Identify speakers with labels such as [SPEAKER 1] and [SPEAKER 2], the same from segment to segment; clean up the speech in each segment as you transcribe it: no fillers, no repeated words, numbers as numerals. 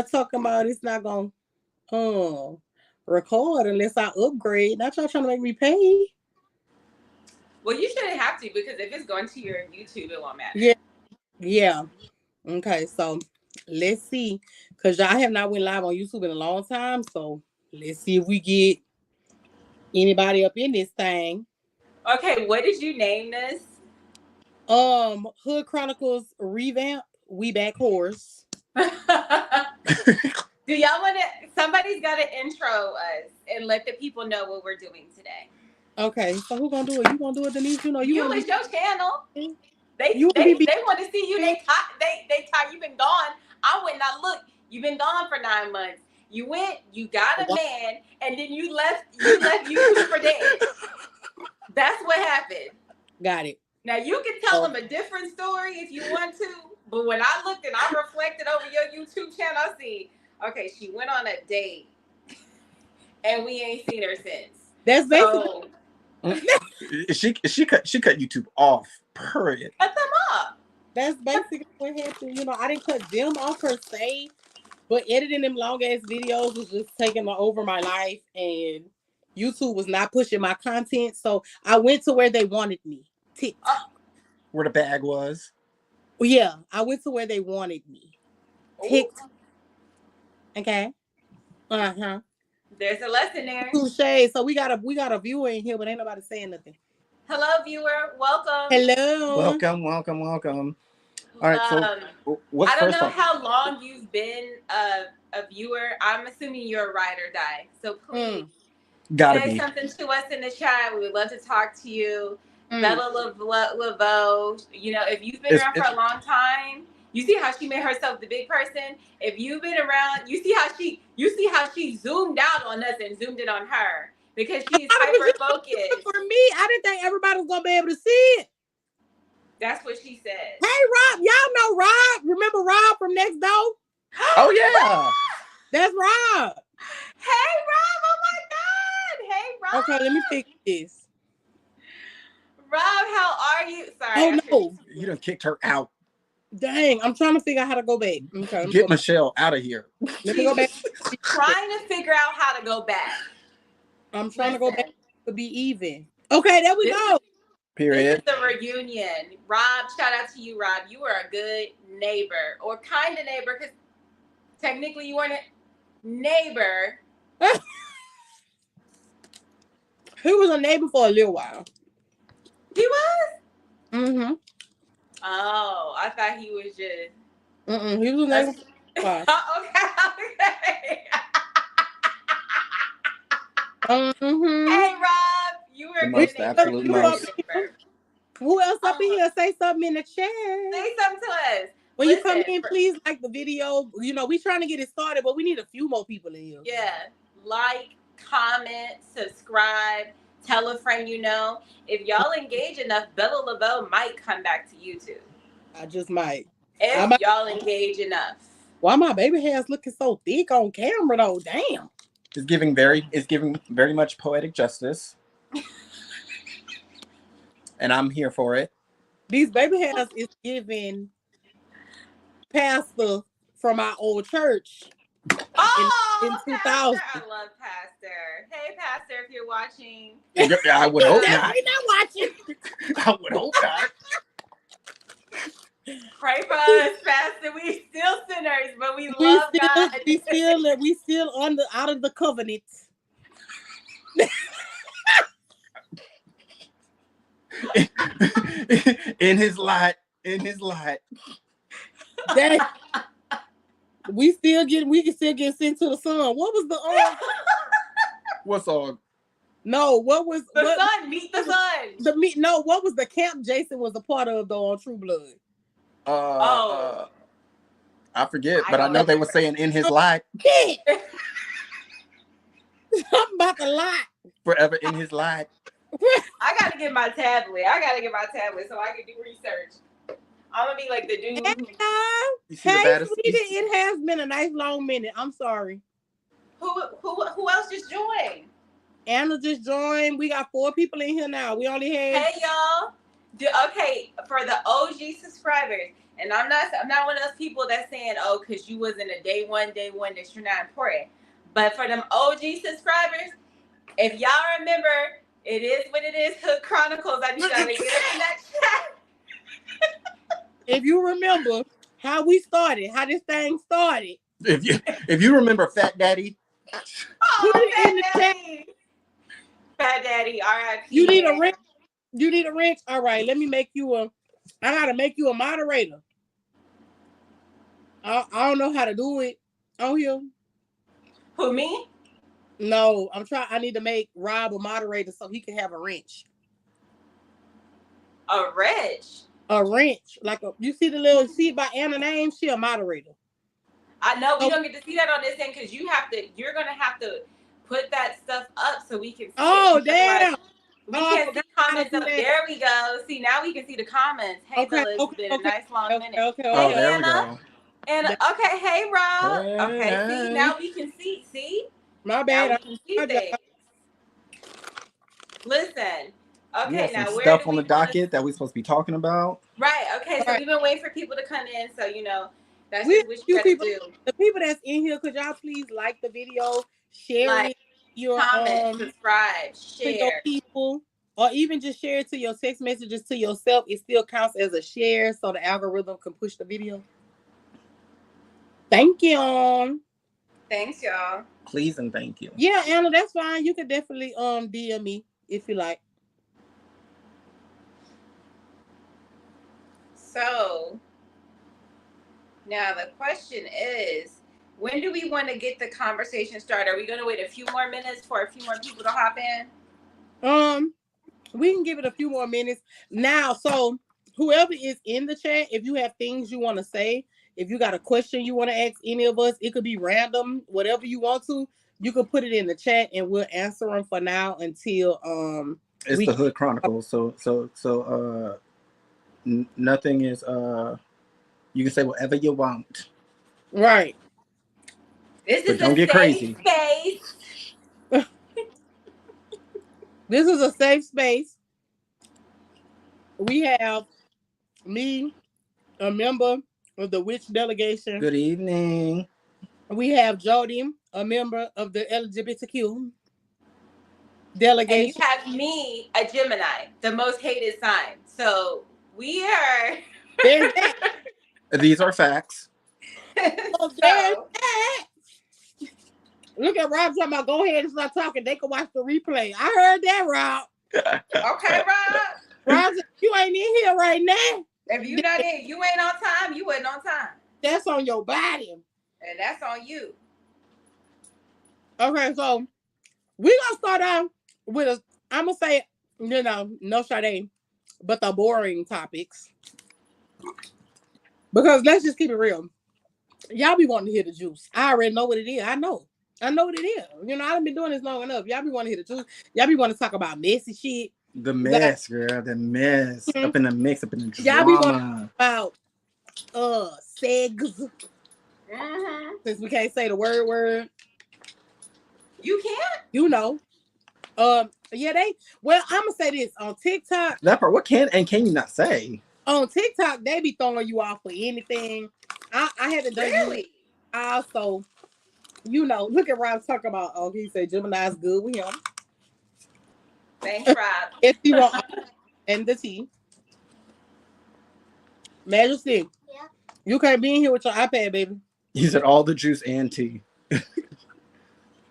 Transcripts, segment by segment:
[SPEAKER 1] talking about it's not gonna record unless I upgrade. Not y'all trying to make me pay.
[SPEAKER 2] Well, you shouldn't have to because if it's going to your YouTube, it won't matter.
[SPEAKER 1] Yeah. Okay, so let's see. Cause y'all have not went live on YouTube in a long time. So let's see if we get anybody up in this thing.
[SPEAKER 2] Okay, what did you name this?
[SPEAKER 1] Hood Chronicles Revamp. We back horse.
[SPEAKER 2] Do y'all want to? Somebody's got to intro us and let the people know what we're doing today.
[SPEAKER 1] Okay, so who gonna do it? You gonna do it, Denise? You know
[SPEAKER 2] you is your channel. They want to see you. They thought you've been gone. I went and I looked. You've been gone for 9 months. You went, you got a man, and then you left YouTube for dead. That's what happened.
[SPEAKER 1] Got it.
[SPEAKER 2] Now you can tell them a different story if you want to, but when I looked and I reflected over your YouTube channel, I see, okay, she went on a date, and we ain't seen her since.
[SPEAKER 1] That's basically.
[SPEAKER 3] She cut YouTube off. Period.
[SPEAKER 2] Cut them off.
[SPEAKER 1] That's basically what happened. You know, I didn't cut them off per se, but editing them long ass videos was just taking over my life, and YouTube was not pushing my content. So I went to where they wanted me. TikTok.
[SPEAKER 3] Where the bag was.
[SPEAKER 1] Yeah, I went to where they wanted me. TikTok. Okay.
[SPEAKER 2] There's a lesson there.
[SPEAKER 1] Touché. So we got a viewer in here, but ain't nobody saying nothing.
[SPEAKER 2] Hello, viewer. Welcome.
[SPEAKER 1] Hello.
[SPEAKER 3] Welcome. All right. So what's
[SPEAKER 2] I don't
[SPEAKER 3] first
[SPEAKER 2] know
[SPEAKER 3] one?
[SPEAKER 2] how long you've been a viewer. I'm assuming you're a ride or die. So please say something to us in the chat. We would love to talk to you. Bella Laveau. You know, if you've been around for a long time, you see how she made herself the big person. If you've been around, you see how she zoomed out on us and zoomed in on her because she's hyper focused.
[SPEAKER 1] For me, I didn't think everybody was gonna be able to see it.
[SPEAKER 2] That's what she said.
[SPEAKER 1] Hey, Rob, y'all know Rob. Remember Rob from next door?
[SPEAKER 3] Oh yeah,
[SPEAKER 1] that's Rob.
[SPEAKER 2] Hey, Rob. Oh my God. Hey, Rob.
[SPEAKER 1] Okay, let me fix this.
[SPEAKER 2] Rob, how are you? Sorry.
[SPEAKER 1] Oh no,
[SPEAKER 3] you done kicked her out.
[SPEAKER 1] Dang, I'm trying to figure out how to go back. Okay,
[SPEAKER 3] get Michelle out of here.
[SPEAKER 1] Let me go back.
[SPEAKER 2] Trying to figure out how to go back.
[SPEAKER 1] I'm trying to go back to be even. Okay, there we go.
[SPEAKER 3] Period.
[SPEAKER 2] This is the reunion. Rob, shout out to you, Rob. You were a good neighbor or kind of neighbor because technically you weren't a neighbor.
[SPEAKER 1] He was a neighbor for a little while.
[SPEAKER 2] He was?
[SPEAKER 1] Mm-hmm.
[SPEAKER 2] Oh, I thought he was just.
[SPEAKER 1] He was a neighbor.
[SPEAKER 2] Okay. Hey, Rob, you were
[SPEAKER 3] the most absolute most.
[SPEAKER 1] Who else up in here? Say something in the chat.
[SPEAKER 2] Say something to us.
[SPEAKER 1] When you come in, please like the video. You know, we trying to get it started, but we need a few more people in here.
[SPEAKER 2] Yeah. Like, comment, subscribe, tell a friend you know. If y'all engage enough, Bella Laveau might come back to YouTube.
[SPEAKER 1] I just might.
[SPEAKER 2] If y'all engage enough.
[SPEAKER 1] Why my baby hair's looking so thick on camera though? Damn.
[SPEAKER 3] It's giving very much poetic justice. And I'm here for it.
[SPEAKER 1] These baby hairs is giving pastor from our old church. In 2000.
[SPEAKER 2] Pastor, I love Pastor. Hey, Pastor, if you're watching.
[SPEAKER 3] I would hope not.
[SPEAKER 1] We're not watching.
[SPEAKER 3] I would hope not.
[SPEAKER 2] Pray for us, Pastor. We still sinners, but we love God.
[SPEAKER 1] We still out of the covenant.
[SPEAKER 3] in his light.
[SPEAKER 1] Dang. We can still get sent to the sun. What was the
[SPEAKER 3] what song?
[SPEAKER 1] No, what was
[SPEAKER 2] the sun? Meet the sun.
[SPEAKER 1] What was the camp Jason was a part of though on True Blood?
[SPEAKER 3] I forget, but I know they were saying in his light.
[SPEAKER 1] Something about the light.
[SPEAKER 3] Forever in his light.
[SPEAKER 2] I gotta get my tablet so I can do research. I'm gonna be like the dude.
[SPEAKER 1] Hey, sweetie, it has been a nice long minute. I'm sorry.
[SPEAKER 2] Who else just joined?
[SPEAKER 1] Anna just joined. We got 4 people in here now. We only had.
[SPEAKER 2] Hey y'all. Okay, for the OG subscribers, And I'm not one of those people that's saying, oh, because you wasn't a day one that you're not important. But for them OG subscribers, if y'all remember, it is what it is. Hood Chronicles. I need y'all to get up in that chat.
[SPEAKER 1] If you remember how we started, how this thing started.
[SPEAKER 3] If you remember Fat Daddy,
[SPEAKER 2] put it in the chat. Fat Daddy, R.I.P.
[SPEAKER 1] You need a wrench. You need a wrench. All right, let me make you a. I gotta make you a moderator. I don't know how to do it on here.
[SPEAKER 2] Who, me?
[SPEAKER 1] No, I need to make Rob a moderator so he can have a wrench.
[SPEAKER 2] A wrench?
[SPEAKER 1] A wrench. You see the little seat by Anna name? She a moderator.
[SPEAKER 2] I know we don't get to see that on this end because you're gonna have to put that stuff up so we can see
[SPEAKER 1] it. Damn.
[SPEAKER 2] We can't see comments up. There we go. See, now we can see the comments. Hey, Bella, it's been a nice long minute.
[SPEAKER 1] Okay,
[SPEAKER 2] hey,
[SPEAKER 3] there
[SPEAKER 2] Anna. And okay, hey, Rob. Okay, see, now we can see. See?
[SPEAKER 1] My bad.
[SPEAKER 2] Now we can see things. Listen. Okay, now
[SPEAKER 3] some stuff on the docket that we're supposed to be talking about.
[SPEAKER 2] Right. Okay, so we've been waiting for people to come in, so that's just what you gotta do.
[SPEAKER 1] The people that's in here, could y'all please like the video, share it,
[SPEAKER 2] comment, subscribe, share
[SPEAKER 1] to your people, or even just share it to your text messages to yourself. It still counts as a share, so the algorithm can push the video. Thank you.
[SPEAKER 2] Thanks, y'all.
[SPEAKER 3] Please and thank you.
[SPEAKER 1] Yeah, Anna, that's fine. You can definitely DM me if you like.
[SPEAKER 2] So now the question is, when do we want to get the conversation started? Are we going to wait a few more minutes for a few more people to hop in?
[SPEAKER 1] We can give it a few more minutes now. So whoever is in the chat, if you have things you want to say, if you got a question you want to ask any of us, it could be random, whatever you want to, you can put it in the chat and we'll answer them for now until
[SPEAKER 3] it's the Hood Chronicles. So nothing is you can say whatever you want.
[SPEAKER 1] Right.
[SPEAKER 2] This is don't get crazy. Space.
[SPEAKER 1] This is a safe space. We have me, a member of the witch delegation.
[SPEAKER 3] Good evening.
[SPEAKER 1] We have Jody, a member of the LGBTQ delegation.
[SPEAKER 2] And you have me, a Gemini, the most hated sign. So we are.
[SPEAKER 1] There's that.
[SPEAKER 3] These are facts.
[SPEAKER 1] So there's that. Look at Rob talking about go ahead and start talking. They can watch the replay. I heard that, Rob.
[SPEAKER 2] Okay, Rob.
[SPEAKER 1] Rob, you ain't in here right now.
[SPEAKER 2] If you not in, you ain't on time. You ain't on time.
[SPEAKER 1] That's on your body.
[SPEAKER 2] And that's on you.
[SPEAKER 1] Okay, so we're going to start out with I'm going to say, no Sade, but the boring topics. Because let's just keep it real. Y'all be wanting to hear the juice. I already know what it is. I know what it is. I've been doing this long enough. Y'all be wanting to hear the juice. Y'all be wanting to talk about messy shit.
[SPEAKER 3] The mess, girl. The mess. Mm-hmm. Up in the mix, up in the drama.
[SPEAKER 1] Y'all be wanting to talk about segs.
[SPEAKER 2] Mm-hmm.
[SPEAKER 1] Since we can't say the word.
[SPEAKER 2] You can't?
[SPEAKER 1] Yeah, I'm gonna say this on TikTok.
[SPEAKER 3] That part, what can you not say?
[SPEAKER 1] On TikTok, they be throwing you off for anything. I haven't done
[SPEAKER 2] really.
[SPEAKER 1] Also, look at Rob talking about. Oh, he said Gemini's good with him.
[SPEAKER 2] Thanks, Rob.
[SPEAKER 1] If you want, and the tea. Majesty. Yeah. You can't be in here with your iPad, baby.
[SPEAKER 3] He said all the juice and tea.
[SPEAKER 1] You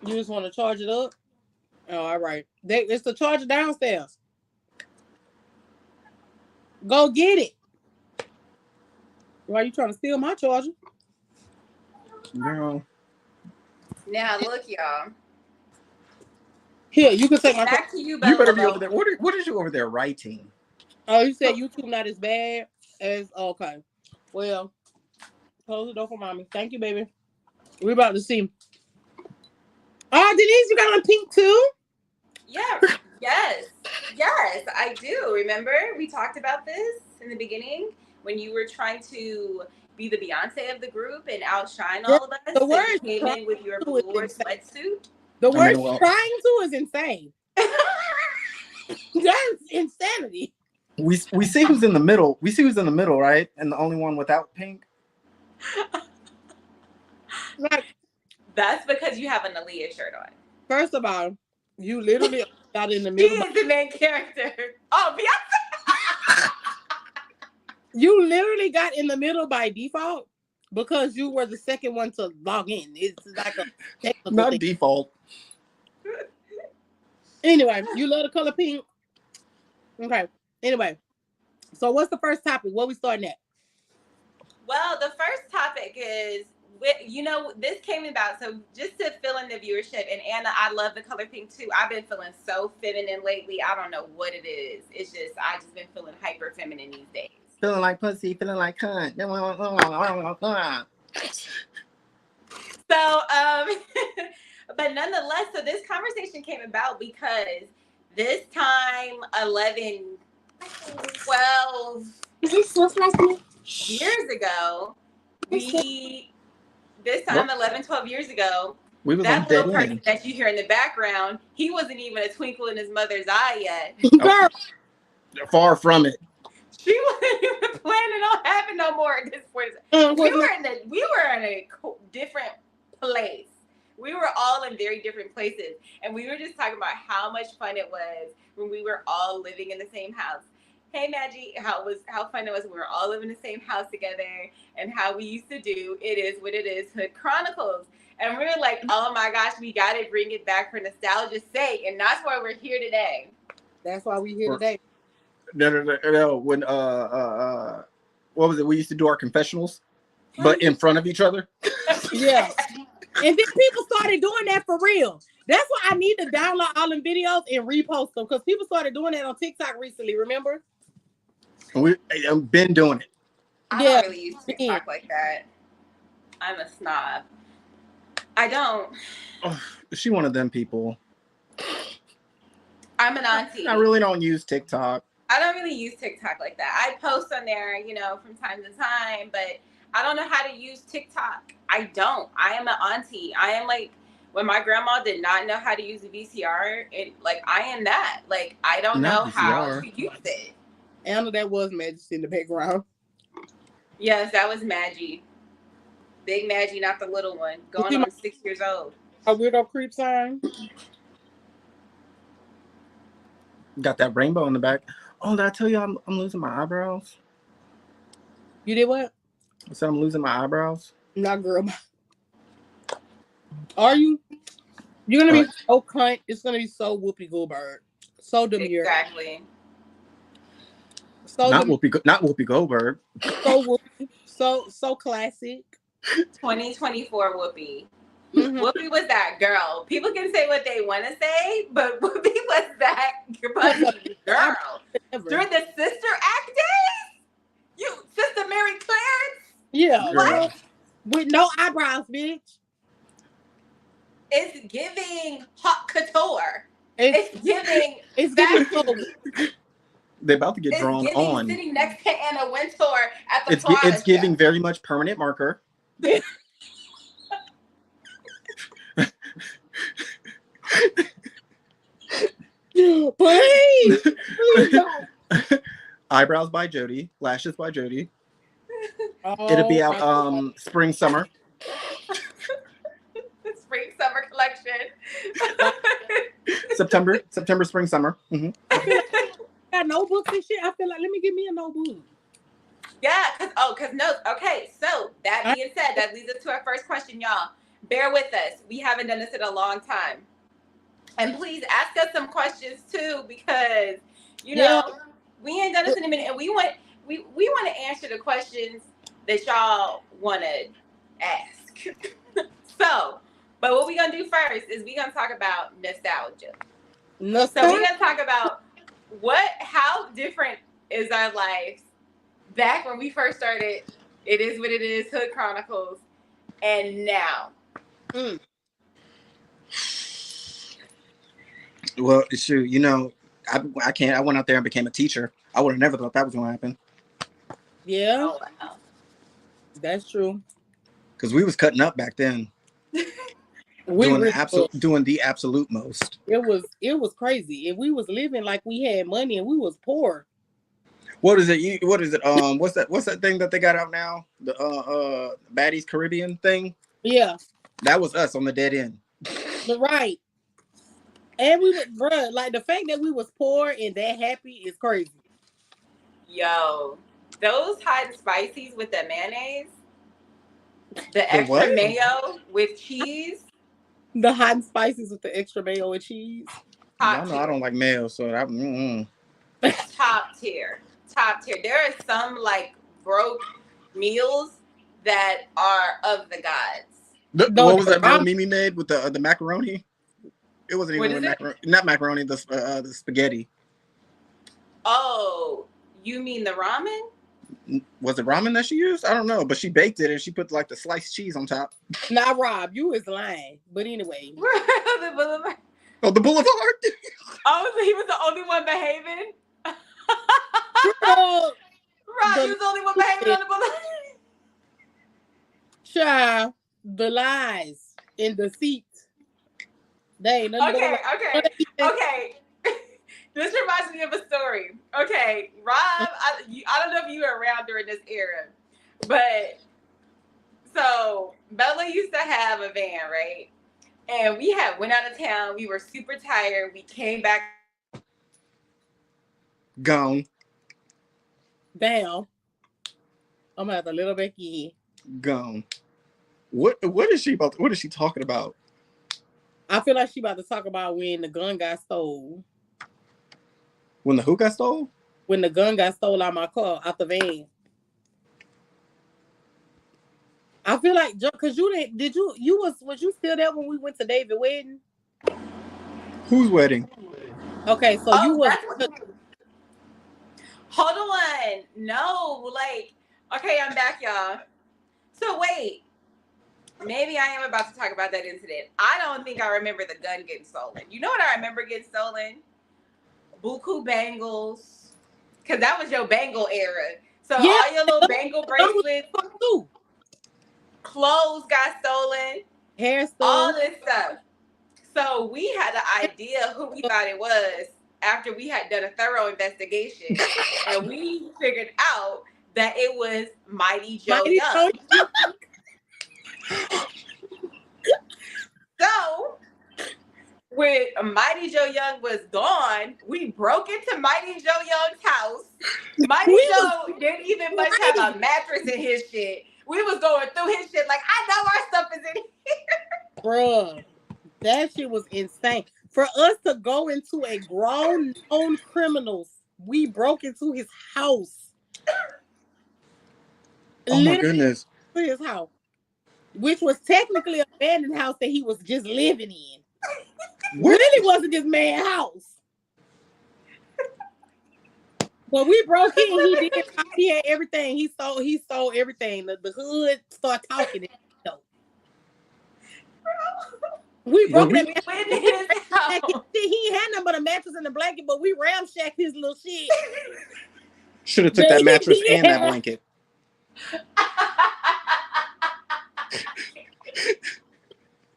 [SPEAKER 1] just want to charge it up? Oh, all right. It's the charger downstairs. Go get it. Why are you trying to steal my charger?
[SPEAKER 3] Girl.
[SPEAKER 2] Now look, y'all.
[SPEAKER 1] Here, you can take my
[SPEAKER 2] back to you,
[SPEAKER 3] You better be over there. What is you over there writing?
[SPEAKER 1] Oh, you said YouTube not as bad as okay. Well, close the door for mommy. Thank you, baby. We're about to see. Oh, Denise, you got on pink too?
[SPEAKER 2] Yeah. Yes, I do. Remember, we talked about this in the beginning when you were trying to be the Beyonce of the group and outshine all of us.
[SPEAKER 1] The word
[SPEAKER 2] you came in with your velour sweatsuit.
[SPEAKER 1] The word trying to is insane. That's insanity.
[SPEAKER 3] We see who's in the middle. We see who's in the middle, right? And the only one without pink.
[SPEAKER 1] Like,
[SPEAKER 2] that's because you have an Aaliyah shirt on.
[SPEAKER 1] First of all, you literally got in the
[SPEAKER 2] She
[SPEAKER 1] middle.
[SPEAKER 2] is the main character. Oh, Beyonce.
[SPEAKER 1] You literally got in the middle by default because you were the second one to log in. It's like a technical
[SPEAKER 3] Not
[SPEAKER 1] thing.
[SPEAKER 3] default.
[SPEAKER 1] Anyway, you love the color pink. Okay. Anyway, so what's the first topic? What we starting at?
[SPEAKER 2] Well, the first topic is, this came about, so just to fill in the viewership, and Anna, I love the color pink too. I've been feeling so feminine lately. I don't know what it is. It's just, I just been feeling hyper feminine these days.
[SPEAKER 3] Feeling like pussy, feeling like cunt.
[SPEAKER 2] So, but nonetheless, so this conversation came about because this time 11, 12 years ago, 12 years ago, that little person that you hear in the background, he wasn't even a twinkle in his mother's eye yet.
[SPEAKER 1] Girl.
[SPEAKER 3] Far from it.
[SPEAKER 2] She wasn't even planning on having no more at this point. We were in a different place. We were all in very different places, and we were just talking about how much fun it was when we were all living in the same house. Hey, Maggie, how fun it was when we were all living in the same house together, and how we used to do It Is What It Is Hood Chronicles. And we were like, oh my gosh, we got to bring it back for nostalgia's sake, and that's why we're here today.
[SPEAKER 1] That's why we're here today.
[SPEAKER 3] No. When what was it? We used to do our confessionals, but in front of each other.
[SPEAKER 1] Yeah. And then people started doing that for real. That's why I need to download all them videos and repost them, because people started doing that on TikTok recently. Remember?
[SPEAKER 3] I've been doing it.
[SPEAKER 2] I don't really use TikTok like that. I'm a snob. I don't.
[SPEAKER 3] Oh, she one of them people.
[SPEAKER 2] I'm an auntie.
[SPEAKER 3] I really don't use TikTok.
[SPEAKER 2] I don't really use TikTok like that. I post on there, from time to time, but I don't know how to use TikTok. I don't. I am an auntie. I am like when my grandma did not know how to use a VCR, and like I am that. Like I don't know how to use it.
[SPEAKER 1] Anna, that was Majesty in the background.
[SPEAKER 2] Yes, that was Maggie. Big Maggie, not the little one. Going on 6 years old.
[SPEAKER 1] A weirdo creep sign.
[SPEAKER 3] Got that rainbow in the back. Oh, did I tell you I'm losing my eyebrows?
[SPEAKER 1] You did what?
[SPEAKER 3] I said I'm losing my eyebrows.
[SPEAKER 1] Not girl. Are you? You're gonna be so cunt. It's gonna be so Whoopi Goldberg. So demure.
[SPEAKER 2] Exactly.
[SPEAKER 1] So
[SPEAKER 3] not Whoopi Goldberg.
[SPEAKER 1] So Whoopi. So classic.
[SPEAKER 2] 2024 Whoopi. Mm-hmm. Whoopi was that girl. People can say what they want to say, but Whoopi was that girl. During the Sister Act days? Sister Mary Clarence?
[SPEAKER 1] Yeah.
[SPEAKER 2] What?
[SPEAKER 1] With no eyebrows, bitch.
[SPEAKER 2] It's giving hot couture. It's giving.
[SPEAKER 3] They're about to get drawn on.
[SPEAKER 2] Sitting next to Anna Wintour at the
[SPEAKER 3] It's giving very much permanent marker.
[SPEAKER 1] Please don't.
[SPEAKER 3] Eyebrows by Jody, lashes by Jody. It'll be out spring summer.
[SPEAKER 2] Spring summer collection.
[SPEAKER 3] September spring summer. Mm-hmm.
[SPEAKER 1] I feel like I got notebooks and shit. I feel like let me give me a notebook.
[SPEAKER 2] Yeah, because notes. Okay, so that being said, that leads us to our first question, y'all. Bear with us. We haven't done this in a long time. And please ask us some questions too, because we ain't done this in a minute, and we want to answer the questions that y'all want to ask. So, but what we're gonna do first is we're gonna talk about nostalgia. So we're gonna talk about how different is our lives back when we first started It Is What It Is Hood Chronicles, and now.
[SPEAKER 3] Well, shoot, I can't. I went out there and became a teacher. I would have never thought that was going to happen.
[SPEAKER 1] Yeah.
[SPEAKER 2] Oh, wow.
[SPEAKER 1] That's true.
[SPEAKER 3] Because we was cutting up back then. Doing the absolute most.
[SPEAKER 1] It was crazy. If we was living like we had money and we was poor.
[SPEAKER 3] What is it? What is it? What's that thing that they got out now? The Baddies Caribbean thing?
[SPEAKER 1] Yeah.
[SPEAKER 3] That was us on the dead end.
[SPEAKER 1] Right. And we would, bruh, like the fact that we was poor and that happy is crazy.
[SPEAKER 2] Yo, those hot and spices with the mayonnaise, the extra mayo with cheese.
[SPEAKER 1] The hot and spices with the extra mayo and cheese.
[SPEAKER 3] Y'all know I don't like mayo, so that.
[SPEAKER 2] Top tier. There are some like broke meals that are of the gods.
[SPEAKER 3] What was that meal Mimi made with the macaroni? It wasn't even with macaroni. Not macaroni. The spaghetti.
[SPEAKER 2] Oh, you mean the ramen?
[SPEAKER 3] Was it ramen that she used? I don't know, but she baked it and she put like the sliced cheese on top.
[SPEAKER 1] Nah, Rob, you was lying. But anyway.
[SPEAKER 2] The Boulevard.
[SPEAKER 3] Oh, the Boulevard.
[SPEAKER 2] Oh, so he was the only one behaving? Rob, he was the only one behaving on the Boulevard.
[SPEAKER 1] Child, the lies and deceit. They ain't nothing
[SPEAKER 2] Okay. This reminds me of a story. Okay, Rob, I don't know if you were around during this era, but so Bella used to have a van, right? And we went out of town. We were super tired. We came back.
[SPEAKER 3] Gone.
[SPEAKER 1] Down. I'm gonna have to little back in.
[SPEAKER 3] Gone. What is she about? What is she talking about?
[SPEAKER 1] I feel like she about to talk about when the gun got stole.
[SPEAKER 3] When the who got stole?
[SPEAKER 1] When the gun got stole out my car, out the van. I feel like, because was you still there when we went to David's wedding?
[SPEAKER 3] Whose wedding?
[SPEAKER 1] Okay, so you was.
[SPEAKER 2] Hold on. No, okay, I'm back, y'all. So wait. Maybe I am about to talk about that incident. I don't think I remember the gun getting stolen. You know what I remember getting stolen? Buku bangles. Because that was your bangle era. So yeah, all your little bangle bracelets. Clothes got stolen.
[SPEAKER 1] Hair stolen.
[SPEAKER 2] All this stuff. So we had an idea who we thought it was after we had done a thorough investigation. And we figured out that it was Mighty Joe Young. So, when Mighty Joe Young was gone, we broke into Mighty Joe Young's house. Mighty Joe didn't even much have a mattress in his shit. We was going through his shit like, I know our stuff is in here.
[SPEAKER 1] Bruh, that shit was insane. For us to go into a grown known criminals, we broke into his house.
[SPEAKER 3] Oh my goodness.
[SPEAKER 1] His house. Which was technically an abandoned house that he was just living in. Really wasn't this man's house. But we broke in. He had everything. He sold everything. The hood started talking. We broke in his house. He had nothing but a mattress and a blanket, but we ramshacked his little shit.
[SPEAKER 3] Should have took that mattress and that blanket.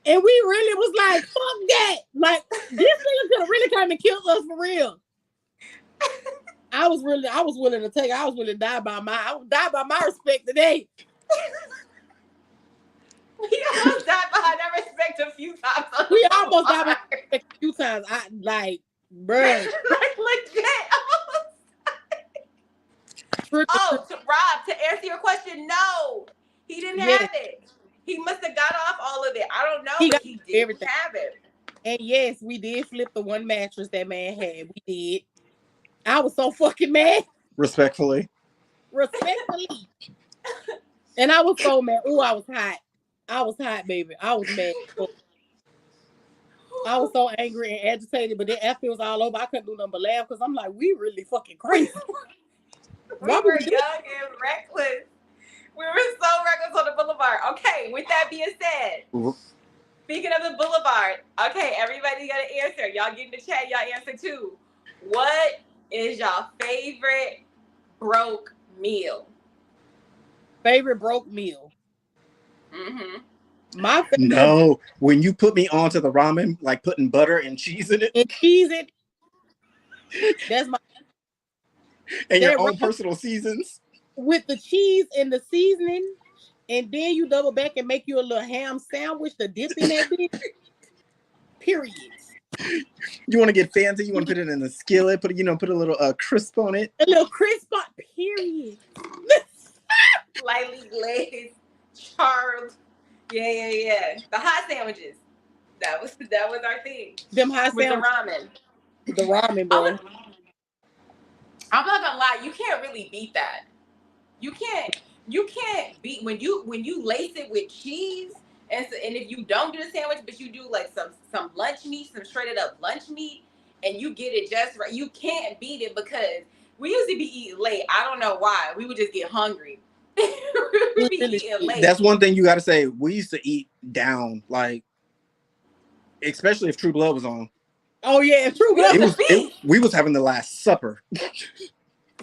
[SPEAKER 1] And we really was like, fuck that. Like, this nigga could have really come and killed us for real. I was willing to take it. I was willing to die by my respect today.
[SPEAKER 2] We almost died behind that respect a few times.
[SPEAKER 1] We almost died behind that respect a few times. Bruh.
[SPEAKER 2] Legit. Rob, to answer your question, no. He didn't have it. He must have got off all of it. I don't know, but he didn't have it.
[SPEAKER 1] And yes, we did flip the one mattress that man had. We did. I was so fucking mad.
[SPEAKER 3] Respectfully.
[SPEAKER 1] And I was so mad. Ooh, I was hot, baby. I was mad. I was so angry and agitated, but then after it was all over, I couldn't do nothing but laugh because I'm like, we really fucking crazy.
[SPEAKER 2] We were young and reckless. We were so reckless on the boulevard. Okay, with that being said, speaking of the boulevard, okay, everybody got an answer. Y'all get in the chat, y'all answer too. What is y'all favorite broke meal?
[SPEAKER 1] Favorite broke meal?
[SPEAKER 2] Mm-hmm.
[SPEAKER 1] My favorite.
[SPEAKER 3] No, when you put me onto the ramen, like putting butter and cheese in it.
[SPEAKER 1] That's my.
[SPEAKER 3] And your own personal seasons
[SPEAKER 1] with the cheese and the seasoning, and then you double back and make you a little ham sandwich to dip in that bitch. Period.
[SPEAKER 3] You want to get fancy? You want to put it in a skillet? Put a little crisp on it.
[SPEAKER 1] A little crisp on. Period.
[SPEAKER 2] Lightly glazed, charred. Yeah. The hot sandwiches. That was our thing.
[SPEAKER 1] Them hot sandwiches. The ramen, bro.
[SPEAKER 2] I'm not gonna lie, you can't really beat that. You can't beat when you lace it with cheese, and if you don't do the sandwich, but you do like some lunch meat, some shredded up lunch meat, and you get it just right, you can't beat it because we used to be eating late. I don't know why. We would just get hungry. We'd be eating late.
[SPEAKER 3] That's one thing you got to say. We used to eat down, like, especially if True Blood was on.
[SPEAKER 1] Oh yeah, True Blood.
[SPEAKER 3] We was having the Last Supper.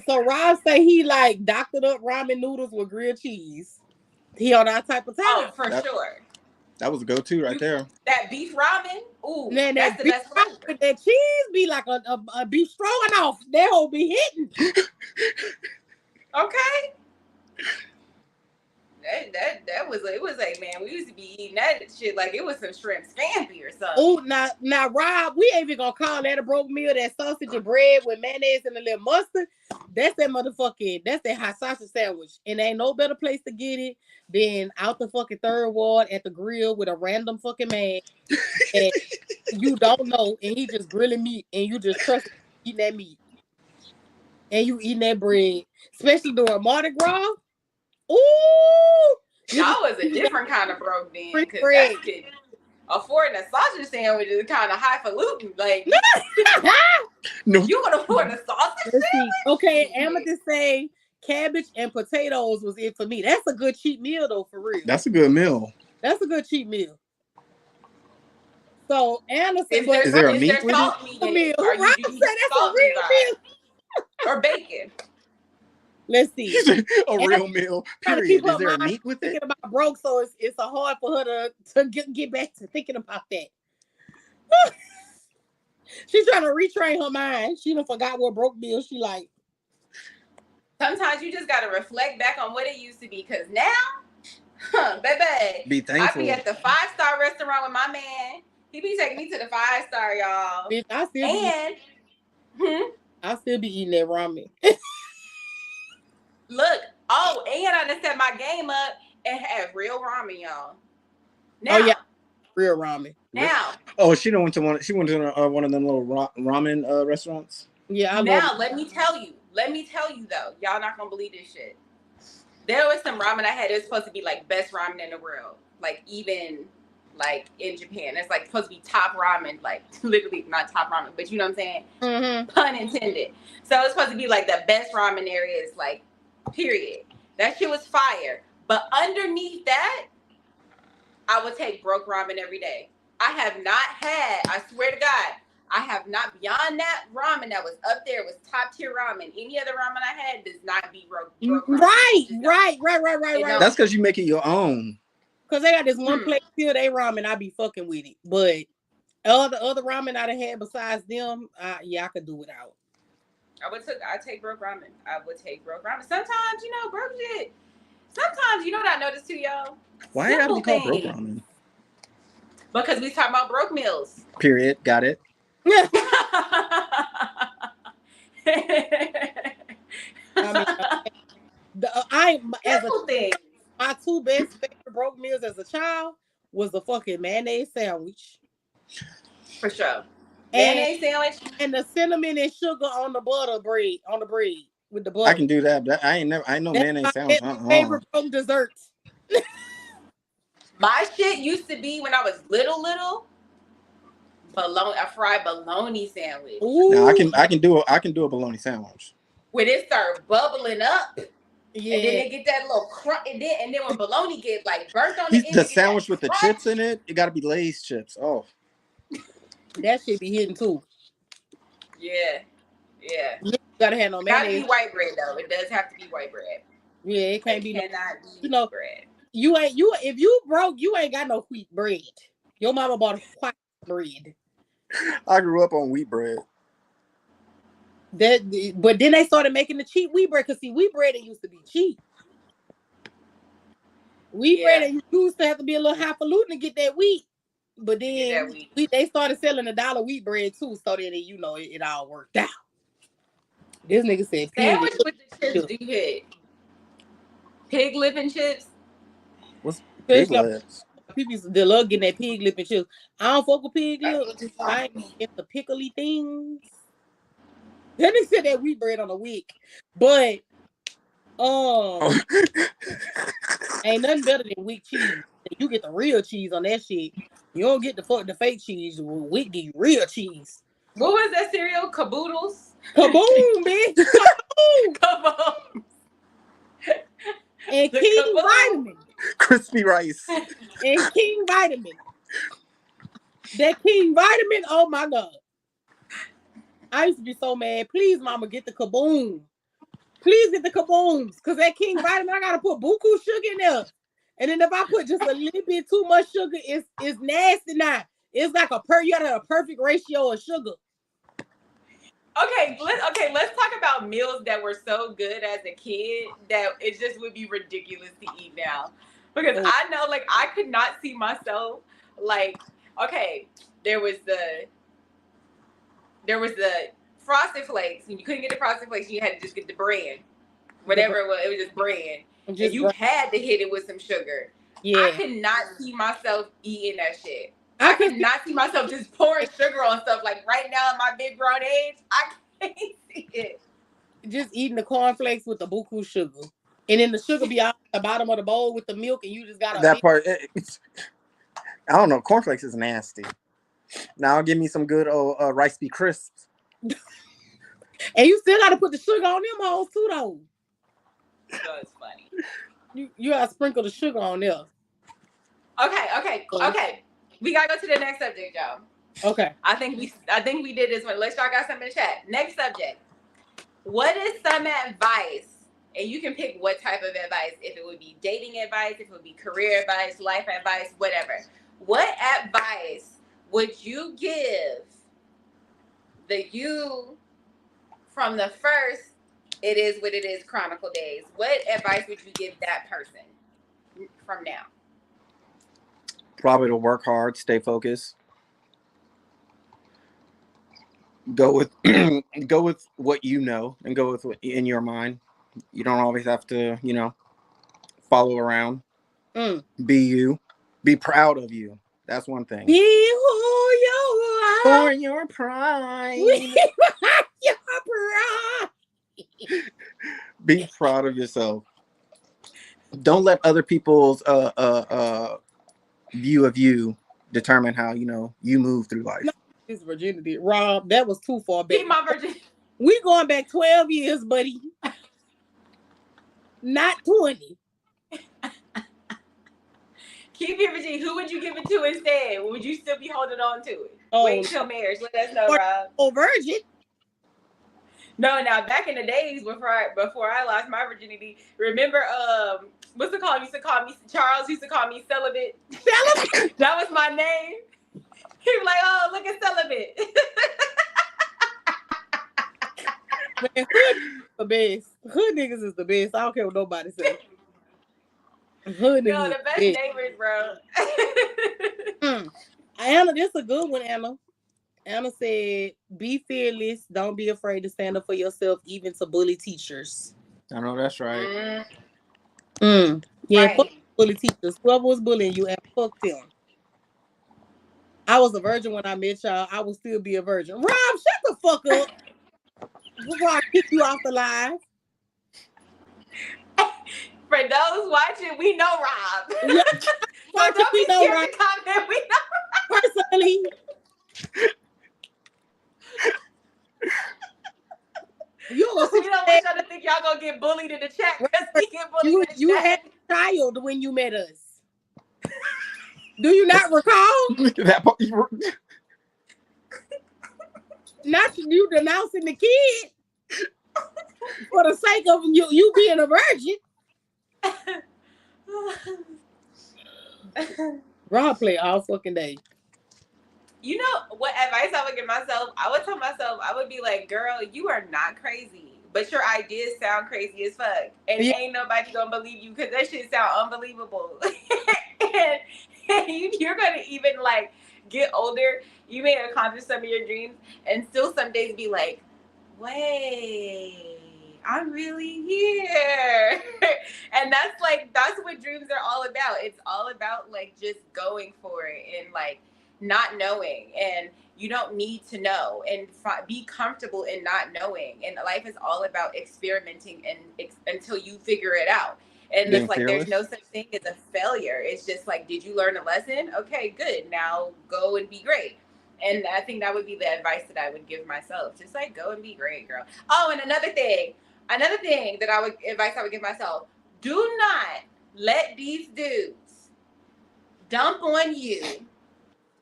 [SPEAKER 1] So Rob say he like doctored up ramen noodles with grilled cheese. He on that type of time.
[SPEAKER 2] Oh, for sure.
[SPEAKER 3] That was a go-to right there.
[SPEAKER 2] That beef ramen, ooh,
[SPEAKER 1] man,
[SPEAKER 2] that's the best flavor.
[SPEAKER 1] With that cheese be like a beef stroganoff. That whole be hitting.
[SPEAKER 2] Okay. That was like, man, we used to be eating that shit like it was some shrimp scampi or something.
[SPEAKER 1] Oh, now Rob, we ain't even gonna call that a broke meal. That sausage and bread with mayonnaise and a little mustard. That's that hot sausage sandwich. And ain't no better place to get it than out the fucking third ward at the grill with a random fucking man. And you don't know, and he just grilling meat, and you just trust eating that meat. And you eating that bread. Especially during Mardi Gras. Ooh,
[SPEAKER 2] y'all was a different kind of broke then, because that kid affording a sausage sandwich is kind of highfalutin. Like, no, you gonna afford a sausage sandwich?
[SPEAKER 1] Okay, Amethyst say cabbage and potatoes was it for me. That's a good cheap meal though, for real.
[SPEAKER 3] That's a good meal.
[SPEAKER 1] That's a good cheap meal. So Anna said,
[SPEAKER 3] is there a meat with
[SPEAKER 2] it?
[SPEAKER 1] Meal. Right, say that's a real meal.
[SPEAKER 2] Or bacon.
[SPEAKER 1] Let's see.
[SPEAKER 3] A real meal. Period. Is there a meat with it?
[SPEAKER 1] Thinking about broke, so it's so hard for her to get back to thinking about that. She's trying to retrain her mind. She done forgot what broke meal she like.
[SPEAKER 2] Sometimes you just gotta reflect back on what it used to be, because now, baby,
[SPEAKER 3] be thankful.
[SPEAKER 2] I be at the 5-star restaurant with my man. He be taking me to the 5-star, y'all.
[SPEAKER 1] Bitch, I still be eating that ramen.
[SPEAKER 2] Look, and I done set my game up and have real ramen, y'all. Now,
[SPEAKER 1] oh yeah, real ramen.
[SPEAKER 2] Now,
[SPEAKER 3] she went to one of them little ramen restaurants.
[SPEAKER 1] Yeah,
[SPEAKER 2] let me tell you though, y'all not gonna believe this shit. There was some ramen I had. It was supposed to be like best ramen in the world, like even like in Japan. It's like supposed to be top ramen, like literally not top ramen, but you know what I'm saying?
[SPEAKER 1] Mm-hmm.
[SPEAKER 2] Pun intended. So it's supposed to be like the best ramen areas, like period. That shit was fire. But underneath that, I would take broke ramen every day. I have not had, I swear to God, I have not, beyond that ramen that was up there, was top tier ramen. Any other ramen I had does not be broke ramen.
[SPEAKER 1] Right.
[SPEAKER 3] That's because you make it your own.
[SPEAKER 1] Because they got this one place still, they ramen, I be fucking with it. But other ramen I done had besides them, I could do without.
[SPEAKER 2] I take broke ramen. I would take broke ramen. Sometimes, broke shit. Sometimes, what I noticed too, y'all?
[SPEAKER 3] Why you gotta be called broke ramen?
[SPEAKER 2] Because we talking about broke meals.
[SPEAKER 3] Period. Got it.
[SPEAKER 1] My two best favorite broke meals as a child was the fucking mayonnaise sandwich.
[SPEAKER 2] For sure. Mayonnaise sandwich
[SPEAKER 1] and the cinnamon and sugar on the bread with the butter.
[SPEAKER 3] I can do that. I know mayonnaise sandwich.
[SPEAKER 1] Favorite broke desserts.
[SPEAKER 2] My shit used to be when I was little. A fried bologna sandwich.
[SPEAKER 3] Ooh. Now I can do a bologna sandwich.
[SPEAKER 2] When it starts bubbling up, yeah, and then they get that little crunch, and then when bologna get like burnt on
[SPEAKER 3] the sandwich with the chips in it, it got to be Lay's chips. Oh,
[SPEAKER 1] that should be hidden too.
[SPEAKER 2] Yeah.
[SPEAKER 1] You gotta have no mayonnaise.
[SPEAKER 2] Gotta be white bread though. It does have to be white bread.
[SPEAKER 1] Yeah, it can't be.
[SPEAKER 2] Cannot be bread.
[SPEAKER 1] If you broke, you ain't got no wheat bread. Your mama bought white bread.
[SPEAKER 3] I grew up on wheat bread.
[SPEAKER 1] But then they started making the cheap wheat bread, because see, wheat bread, it used to be cheap. Wheat bread, it used to have to be a little highfalutin to get that wheat. But then they started selling $1 wheat bread too, so that it all worked out. This nigga said
[SPEAKER 2] sandwich with the chips do hit. Pig lip and chips.
[SPEAKER 3] What's pig lips?
[SPEAKER 1] People they love getting that pig lip and chips. I don't fuck with pig lips. I ain't get the pickly things. Then they said that wheat bread on a wick, but ain't nothing better than wick cheese. You get the real cheese on that shit. You don't get the fake cheese. Wick give you real cheese.
[SPEAKER 2] What was that cereal? Caboodles?
[SPEAKER 1] Kaboom, bitch. Kaboom.
[SPEAKER 2] Kaboom.
[SPEAKER 1] And King Vitamin.
[SPEAKER 3] Crispy rice.
[SPEAKER 1] And King Vitamin. That King Vitamin, oh my God. I used to be so mad. Please, mama, get the Kaboom. Please get the Kabooms. Because that King Vitamin, I got to put buku sugar in there. And then if I put just a little bit too much sugar, it's nasty now. It's like you got a perfect ratio of sugar.
[SPEAKER 2] Okay, let's talk about meals that were so good as a kid that it just would be ridiculous to eat now. Because I know, like, I could not see myself, like, okay, there was the Frosted Flakes. When you couldn't get the Frosted Flakes, you had to just get the bread. Whatever it was just bread. And you had to hit it with some sugar. Yeah. I could not see myself eating that shit. I could not see myself just pouring sugar on stuff. Like right now at my big grown age, I can't see it.
[SPEAKER 1] Just eating the cornflakes with the buku sugar. And then the sugar be out the bottom of the bowl with the milk, and you just got
[SPEAKER 3] that part. I don't know. Cornflakes is nasty. Now give me some good old Rice Bee Crisps.
[SPEAKER 1] And you still got to put the sugar on them hoes too, though.
[SPEAKER 2] That's funny.
[SPEAKER 1] You got to sprinkle the sugar on there.
[SPEAKER 2] Okay. We gotta go to the next subject, y'all.
[SPEAKER 1] Okay.
[SPEAKER 2] I think we did this one. Let's y'all got something in the chat. Next subject. What is some advice? And you can pick what type of advice. If it would be dating advice, if it would be career advice, life advice, whatever. What advice would you give the you from the first It Is What It Is Chronicle days? What advice would you give that person from now?
[SPEAKER 3] Probably to work hard, stay focused. Go with what you know, and go with what in your mind. You don't always have to, follow around. Be you. Be proud of you. That's one thing.
[SPEAKER 1] Be who you are.
[SPEAKER 3] For your pride.
[SPEAKER 1] Your pride.
[SPEAKER 3] Be proud of yourself. Don't let other people's view of you determine how you move through life.
[SPEAKER 1] His virginity, Rob, that was too far back.
[SPEAKER 2] Keep my virginity.
[SPEAKER 1] We going back 12 years, buddy. Not 20.
[SPEAKER 2] Keep your virginity. Who would you give it to instead? Would you still be holding on to it? Wait till marriage. Let us know, Rob.
[SPEAKER 1] Oh, virgin.
[SPEAKER 2] No, now back in the days before I lost my virginity, remember what's it called? Charles used to call me celibate.
[SPEAKER 1] Celibate?
[SPEAKER 2] That was my name. He was like, oh, look at celibate.
[SPEAKER 1] Man, hood the best. Hood niggas is the best. I don't care what nobody says. Hood niggas.
[SPEAKER 2] No, the best neighbors, bro.
[SPEAKER 1] Anna, this is a good one, Anna. Anna said, be fearless. Don't be afraid to stand up for yourself, even to bully teachers.
[SPEAKER 3] I know that's right.
[SPEAKER 1] Yeah,
[SPEAKER 2] right.
[SPEAKER 1] Fuck bully teachers. Whoever was bullying you, and fuck them. I was a virgin when I met y'all. I will still be a virgin. Rob, shut the fuck up before I kick you off the live.
[SPEAKER 2] For those watching, we know Rob.
[SPEAKER 1] Yeah.
[SPEAKER 2] So don't be scared to comment. We know
[SPEAKER 1] Rob. Personally.
[SPEAKER 2] We don't want y'all to think y'all gonna get bullied in the chat because we get bullied in the chat.
[SPEAKER 1] You had a child when you met us. Do you not recall?
[SPEAKER 3] That part,
[SPEAKER 1] not you denouncing the kid for the sake of you being a virgin. Rob play all fucking day.
[SPEAKER 2] You know what advice I would give myself? I would tell myself, I would be like, girl, you are not crazy, but your ideas sound crazy as fuck. And ain't nobody gonna believe you because that shit sound unbelievable. and you're gonna even like get older. You may accomplish some of your dreams and still some days be like, wait, I'm really here. And that's what dreams are all about. It's all about like just going for it and like not knowing, and you don't need to know, and be comfortable in not knowing. And life is all about experimenting and until you figure it out. And it's like there's no such thing as a failure. It's just like, did you learn a lesson? Okay, good. Now go and be great. And I think that would be the advice that I would give myself. Just like go and be great, girl. Oh, and another thing that I would give myself: do not let these dudes dump on you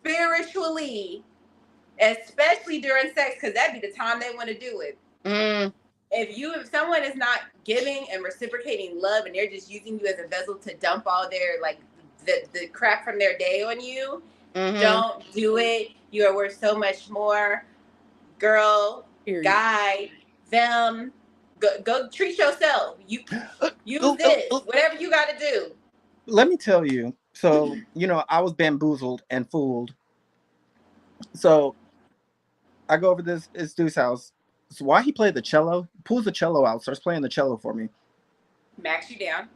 [SPEAKER 2] spiritually, especially during sex, because that'd be the time they want to do it. If someone is not giving and reciprocating love, and they're just using you as a vessel to dump all their like the crap from their day on you, don't do it. You are worth so much more, girl, guy, them. Go treat yourself. You use this, whatever you got to do.
[SPEAKER 3] Let me tell you. So, I was bamboozled and fooled. So I go over this dude's house. So why he played the cello? Pulls the cello out, starts playing the cello for me.
[SPEAKER 2] Max you down.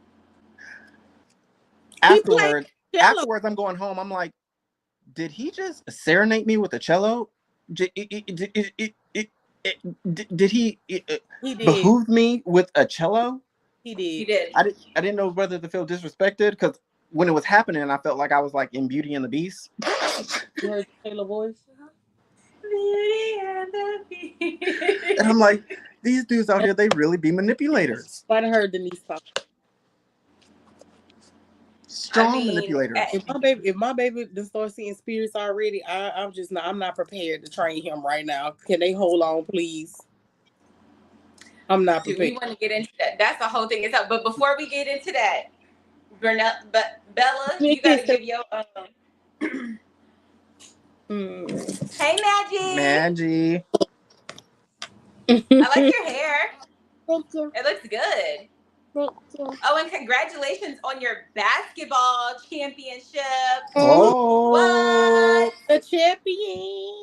[SPEAKER 3] Afterwards, I'm going home. I'm like, did he just serenade me with the cello? Did he behoove me with a cello?
[SPEAKER 1] He did.
[SPEAKER 2] He did.
[SPEAKER 3] I didn't know whether to feel disrespected, because when it was happening, I felt like I was like in Beauty and the Beast.
[SPEAKER 1] You heard Taylor voice?
[SPEAKER 2] Beauty and the Beast.
[SPEAKER 3] And I'm like, these dudes out here, they really be manipulators.
[SPEAKER 1] I heard Denise talk.
[SPEAKER 3] Strong manipulators.
[SPEAKER 1] If my baby starts seeing spirits already, I'm not prepared to train him right now. Can they hold on, please? I'm not prepared.
[SPEAKER 2] Do we want to get into that? That's the whole thing. But before we get into that, Bella, you got to give your Hey, Maggie. I like your hair.
[SPEAKER 4] Thank you.
[SPEAKER 2] It looks good.
[SPEAKER 4] Thank you.
[SPEAKER 2] Oh, and congratulations on your basketball championship.
[SPEAKER 3] Oh,
[SPEAKER 2] what?
[SPEAKER 1] The champion.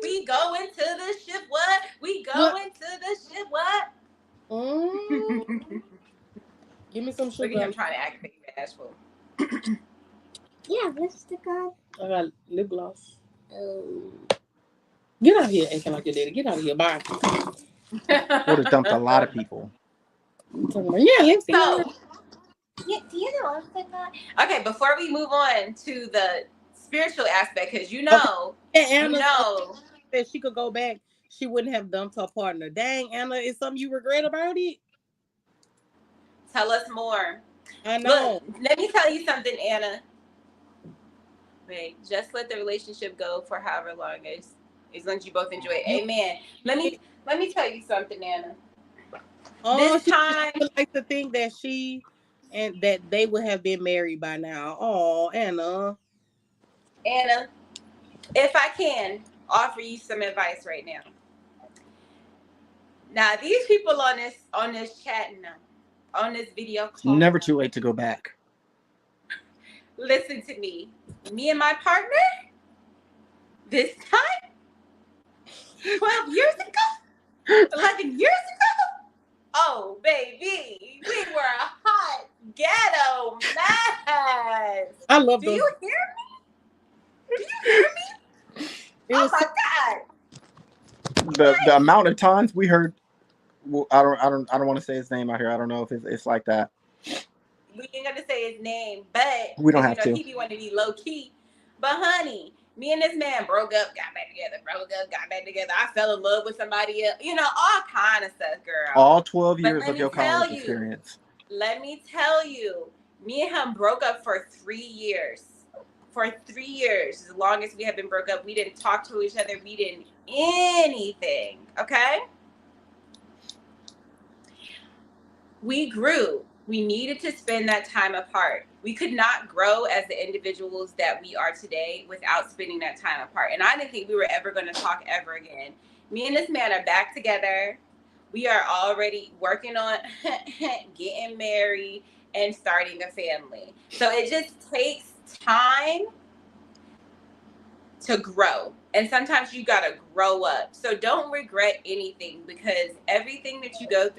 [SPEAKER 2] We go into the ship. What? We go into the ship. What?
[SPEAKER 1] Give me some sugar.
[SPEAKER 2] Look at him trying to act bashful.
[SPEAKER 4] Yeah, lipstick on.
[SPEAKER 1] I got lip gloss. Get out of here acting like your daddy. Get out of here. Bye.
[SPEAKER 3] Would have dumped a lot of people.
[SPEAKER 1] Yeah, lipstick.
[SPEAKER 4] Yeah, do you know lipstick on?
[SPEAKER 2] Okay, before we move on to the spiritual aspect, because
[SPEAKER 1] Anna said she could go back, she wouldn't have dumped her partner. Dang, Anna, is something you regret about it?
[SPEAKER 2] Tell us more.
[SPEAKER 1] I know.
[SPEAKER 2] Look, let me tell you something, Anna. Wait, just let the relationship go for however long as long as you both enjoy it. Amen. Let me tell you something, Anna. This time,
[SPEAKER 1] I like to think that that they would have been married by now. Oh, Anna.
[SPEAKER 2] Anna, if I can offer you some advice right now. Now, these people on this chat now, on this video call.
[SPEAKER 3] Never too late to go back.
[SPEAKER 2] Listen to me. Me and my partner, this time, 12 years ago, 11 years ago, oh, baby, we were a hot ghetto mess.
[SPEAKER 1] I love
[SPEAKER 2] Do you hear me? Do you hear me? Oh, my God.
[SPEAKER 3] The amount of times we heard, well, I don't want to say his name out here. I don't know if it's like that.
[SPEAKER 2] We ain't gonna say his name, but
[SPEAKER 3] we don't have to.
[SPEAKER 2] He be wanting to be low key. But honey, me and this man broke up, got back together. I fell in love with somebody else. All kind of stuff, girl.
[SPEAKER 3] All 12 years of your college experience.
[SPEAKER 2] Let me tell you, me and him broke up for 3 years. For 3 years, as long as we have been broke up, we didn't talk to each other. We didn't anything. Okay. We grew. We needed to spend that time apart. We could not grow as the individuals that we are today without spending that time apart. And I didn't think we were ever going to talk ever again. Me and this man are back together. We are already working on getting married and starting a family. So it just takes time to grow. And sometimes you gotta grow up. So don't regret anything, because everything that you go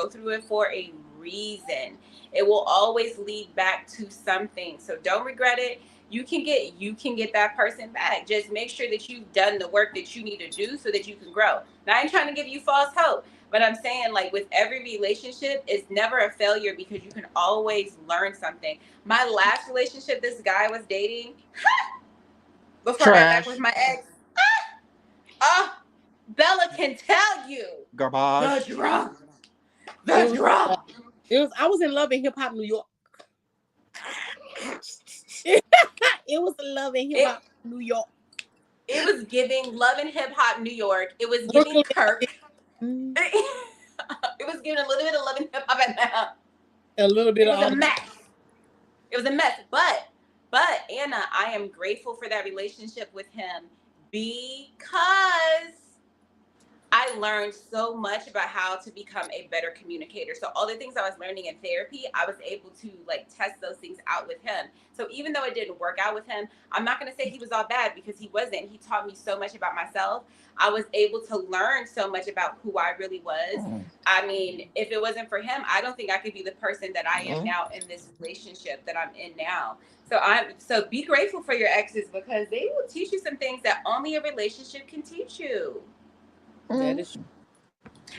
[SPEAKER 2] through it for a reason. It will always lead back to something. So don't regret it. You can get that person back. Just make sure that you've done the work that you need to do so that you can grow. Now, I ain't trying to give you false hope, but I'm saying, like, with every relationship, it's never a failure, because you can always learn something. My last relationship, this guy was dating, before I got back with my ex. Bella can tell you.
[SPEAKER 3] Garbage.
[SPEAKER 2] The drama.
[SPEAKER 1] I was in Love and Hip Hop New York. It was Love and Hip Hop New York.
[SPEAKER 2] It was giving Love and Hip Hop New York. It was giving Kirk. It was giving a little bit of Love and Hip Hop Atlanta.
[SPEAKER 1] A little bit.
[SPEAKER 2] It was a mess. It was a mess. But Anna, I am grateful for that relationship with him, because I learned so much about how to become a better communicator. So all the things I was learning in therapy, I was able to, like, test those things out with him. So even though it didn't work out with him, I'm not going to say he was all bad, because he wasn't. He taught me so much about myself. I was able to learn so much about who I really was. I mean, if it wasn't for him, I don't think I could be the person that I am now in this relationship that I'm in now. So be grateful for your exes, because they will teach you some things that only a relationship can teach you.
[SPEAKER 1] That is true.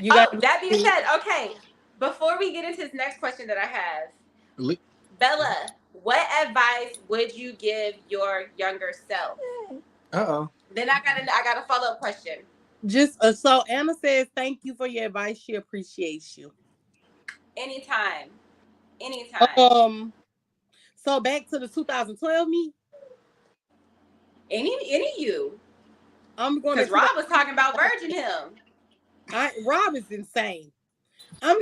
[SPEAKER 2] That being said, okay, before we get into this next question that I have, Bella, what advice would you give your younger self? Then I got a follow-up question.
[SPEAKER 1] Just so Anna says, thank you for your advice. She appreciates you.
[SPEAKER 2] Anytime.
[SPEAKER 1] So back to the 2012 me.
[SPEAKER 2] Any you.
[SPEAKER 1] I'm going
[SPEAKER 2] because Rob was talking about virgin him.
[SPEAKER 1] Rob is insane. I'm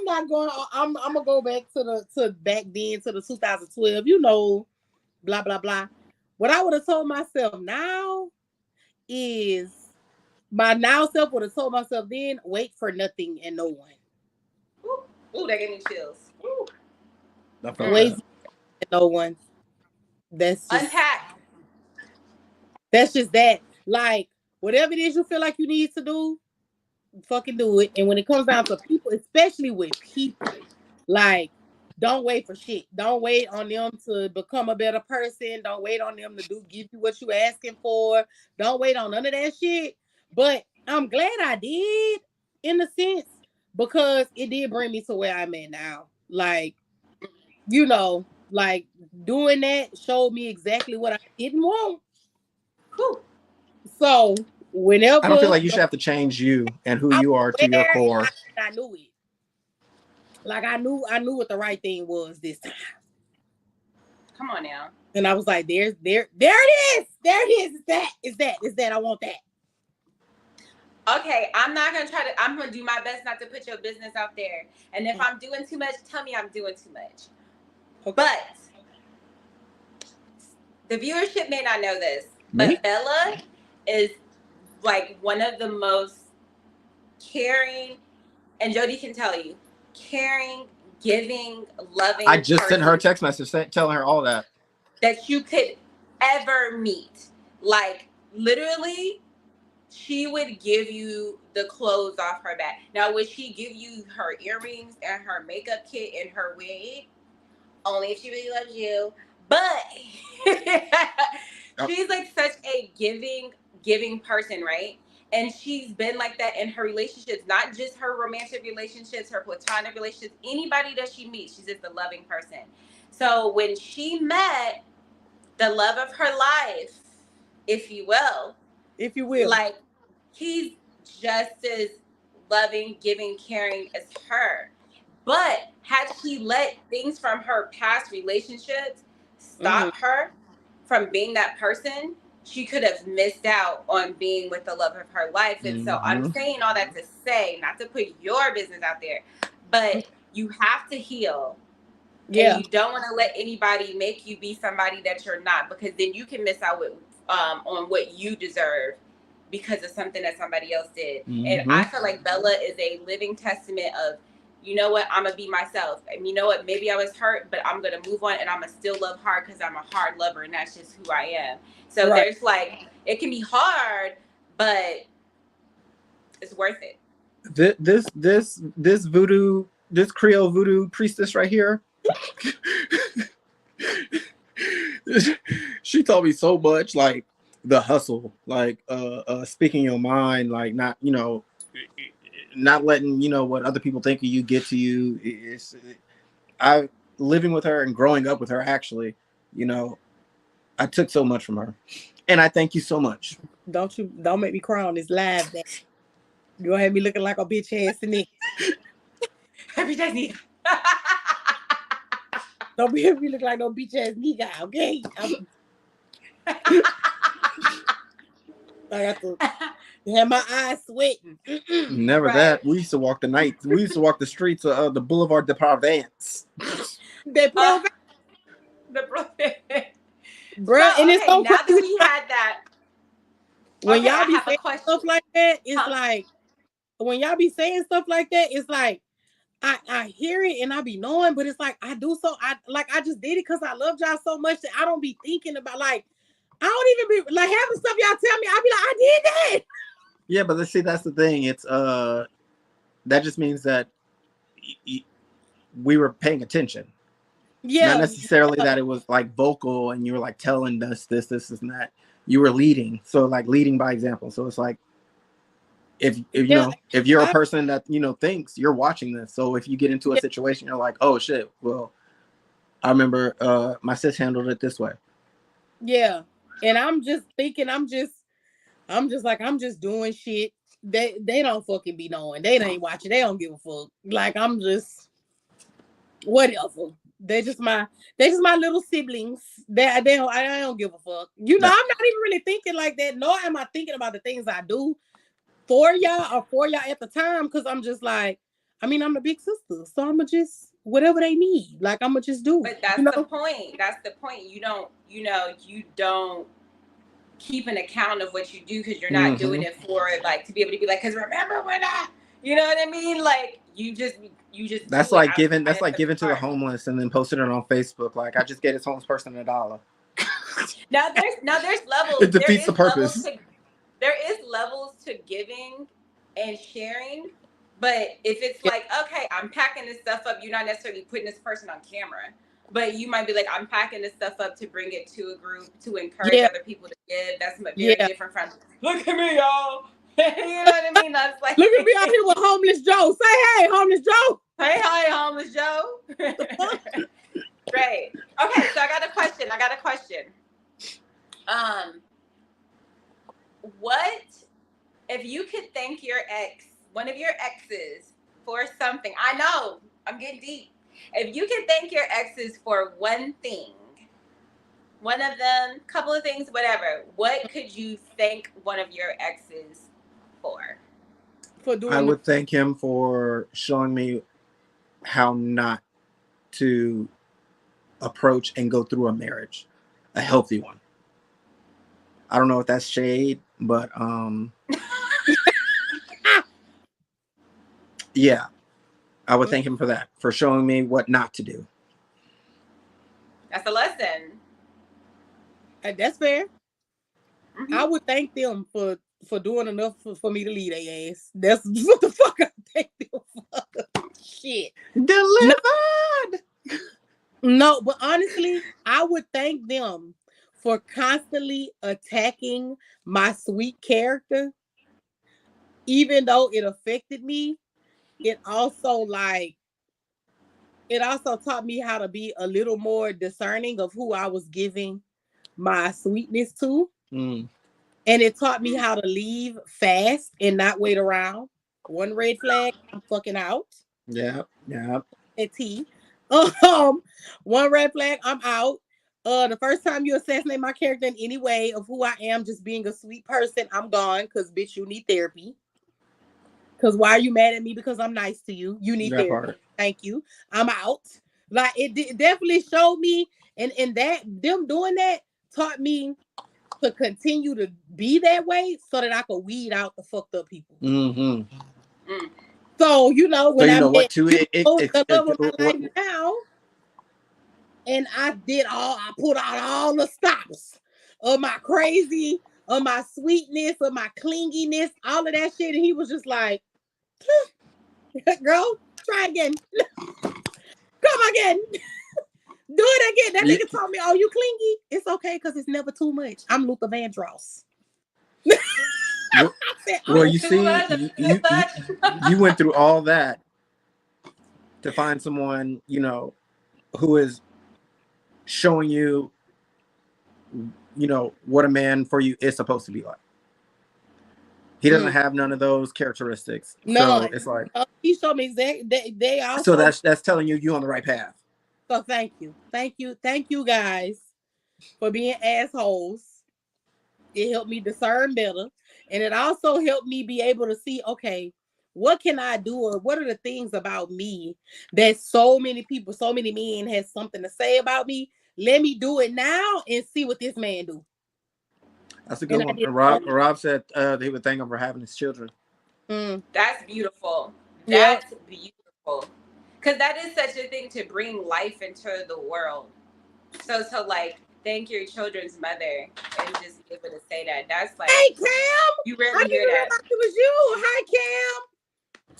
[SPEAKER 1] not going. I'm gonna go back to back then to the 2012. You know, blah blah blah. What I would have told myself now is my now self would have told myself then, wait for nothing and no one.
[SPEAKER 2] Ooh, that gave me chills. Ooh.
[SPEAKER 1] Wait for no one. That's just
[SPEAKER 2] unpack.
[SPEAKER 1] That's just that. Like, whatever it is you feel like you need to do, fucking do it. And when it comes down to people, especially with people, like, don't wait for shit. Don't wait on them to become a better person. Don't wait on them to give you what you asking for. Don't wait on none of that shit. But I'm glad I did, in a sense, because it did bring me to where I'm at now. Like, you know, like, doing that showed me exactly what I didn't want. Whew. So whenever
[SPEAKER 3] I don't feel like you should have to change you and who you are to your core.
[SPEAKER 1] I knew it. Like, I knew what the right thing was this time.
[SPEAKER 2] Come on now.
[SPEAKER 1] And I was like, there it is. There it is. It's that. I want that.
[SPEAKER 2] Okay, I'm going to do my best not to put your business out there. And if I'm doing too much, tell me I'm doing too much. Okay. But the viewership may not know this, but Bella is like one of the most caring, and Jody can tell you, caring, giving, loving.
[SPEAKER 3] I just sent her a text message telling her all that
[SPEAKER 2] you could ever meet. Like, literally, she would give you the clothes off her back. Now, would she give you her earrings and her makeup kit and her wig? Only if she really loves you. But she's like such a giving person, right? And she's been like that in her relationships, not just her romantic relationships, her platonic relationships, anybody that she meets, she's just a loving person. So when she met the love of her life, if you will, like, he's just as loving, giving, caring as her. But had she let things from her past relationships stop her from being that person, she could have missed out on being with the love of her life. And so I'm saying all that to say, not to put your business out there, but you have to heal.
[SPEAKER 1] Yeah.
[SPEAKER 2] And you don't want to let anybody make you be somebody that you're not, because then you can miss out with on what you deserve because of something that somebody else did. And I feel like Bella is a living testament of, you know what, I'm gonna be myself. And you know what, maybe I was hurt, but I'm gonna move on and I'm gonna still love hard because I'm a hard lover and that's just who I am. So there's like, it can be hard, but it's worth it.
[SPEAKER 3] This voodoo, this Creole voodoo priestess right here, she taught me so much, like the hustle, like speaking your mind, like not, you know, not letting, you know, what other people think of you get to you. I living with her and growing up with her, actually, you know, I took so much from her, and I thank you so much.
[SPEAKER 1] Don't make me cry on this live. That you gonna have me looking like a bitch ass in it.
[SPEAKER 2] Every day.
[SPEAKER 1] Don't be having me look like no bitch ass nigga, okay? I got to have my eyes sweating.
[SPEAKER 3] Never that. We used to walk the night. We used to walk the streets of the Boulevard de Provence.
[SPEAKER 1] The Provence. Bruh,
[SPEAKER 2] so,
[SPEAKER 1] and it's so
[SPEAKER 2] now
[SPEAKER 1] crazy.
[SPEAKER 2] that we had that,
[SPEAKER 1] when y'all be saying stuff like that, it's like, when y'all be saying stuff like that, it's like, I hear it and I be knowing, but it's like, I just did it because I loved y'all so much that I don't be thinking about, like, I don't even be, like, having stuff y'all tell me, I be like, I did that.
[SPEAKER 3] Yeah, but let's see, that's the thing. It's, that just means that we were paying attention.
[SPEAKER 1] Yeah.
[SPEAKER 3] Not necessarily that it was like vocal and you were like telling us this and that. You were leading. So like leading by example. So it's like, if you know, if you're a person that, you know, thinks, you're watching this. So if you get into a situation, you're like, oh shit, well, I remember my sis handled it this way.
[SPEAKER 1] Yeah. And I'm just thinking, I'm just doing shit. They don't fucking be knowing. They ain't watching. They don't give a fuck. Like, I'm just whatever. They're just my little siblings. I don't give a fuck. You know, I'm not even really thinking like that. Nor am I thinking about the things I do for y'all at the time, because I'm just like, I mean, I'm the big sister, so I'm gonna just whatever they need, like I'm gonna just do.
[SPEAKER 2] But that's the point. That's the point. You don't keep an account of what you do because you're not doing it for like to be able to be like, because remember when you know what I mean? Like you just
[SPEAKER 3] that's like giving to the homeless and then posting it on Facebook. Like, I just gave this homeless person $1.
[SPEAKER 2] Now there's levels.
[SPEAKER 3] It defeats the purpose.
[SPEAKER 2] There is levels to giving and sharing, but if it's like, okay, I'm packing this stuff up, you're not necessarily putting this person on camera, but you might be like, I'm packing this stuff up to bring it to a group to encourage other people to give. That's very different from, look at me, y'all. You know what I mean? That's like,
[SPEAKER 1] look at me out here with homeless Joe. Say hey, homeless Joe.
[SPEAKER 2] Hey, homeless Joe. Right. Okay, so I got a question. What if you could thank one of your exes for something? I know, I'm getting deep. If you could thank your exes for one thing, one of them, couple of things, whatever, what could you thank one of your exes for?
[SPEAKER 3] I would thank him for showing me how not to approach and go through a marriage, a healthy one. I don't know if that's shade, but yeah, I would thank him for that, for showing me what not to do.
[SPEAKER 2] That's a lesson.
[SPEAKER 1] That's fair. I would thank them for doing enough for me to leave their ass. That's what the fuck I thank them for. Shit.
[SPEAKER 3] Delivered.
[SPEAKER 1] No, but honestly, I would thank them for constantly attacking my sweet character. Even though it affected me, it also taught me how to be a little more discerning of who I was giving my sweetness to. And it taught me how to leave fast and not wait around. One red flag, I'm fucking out.
[SPEAKER 3] Yeah.
[SPEAKER 1] At T. One red flag, I'm out. The first time you assassinate my character in any way of who I am, just being a sweet person, I'm gone, because bitch, you need therapy. Because why are you mad at me? Because I'm nice to you. You need
[SPEAKER 3] That
[SPEAKER 1] therapy.
[SPEAKER 3] part.
[SPEAKER 1] Thank you. I'm out. Like it definitely showed me, and that them doing that taught me to continue to be that way so that I could weed out the fucked up people.
[SPEAKER 3] Mm-hmm.
[SPEAKER 1] So when
[SPEAKER 3] so you
[SPEAKER 1] I
[SPEAKER 3] know
[SPEAKER 1] met
[SPEAKER 3] what? To
[SPEAKER 1] the love of my life now, and I put out all the stops of my crazy, of my sweetness, of my clinginess, all of that shit, and he was just like, "Girl, try again, come again." Do it again. That nigga told me, "Oh, you clingy? It's okay because it's never too much." I'm Luther Vandross.
[SPEAKER 3] Well, you see, you went through all that to find someone, who is showing you, what a man for you is supposed to be like. He doesn't have none of those characteristics.
[SPEAKER 1] None.
[SPEAKER 3] So it's like
[SPEAKER 1] he showed me exactly. They also.
[SPEAKER 3] So that's telling you on the right path.
[SPEAKER 1] So thank you guys for being assholes. It helped me discern better, and it also helped me be able to see, okay, what can I do, or what are the things about me that so many people, so many men has something to say about me. Let me do it now and see what this man do.
[SPEAKER 3] That's a good one. Rob said they would thank him for having his children.
[SPEAKER 2] That's beautiful. That's beautiful. Because that is such a thing, to bring life into the world. So to thank your children's mother and just be able to say that. That's like,
[SPEAKER 1] hey Cam,
[SPEAKER 2] you rarely hear that.
[SPEAKER 1] It was you. Hi
[SPEAKER 2] Cam.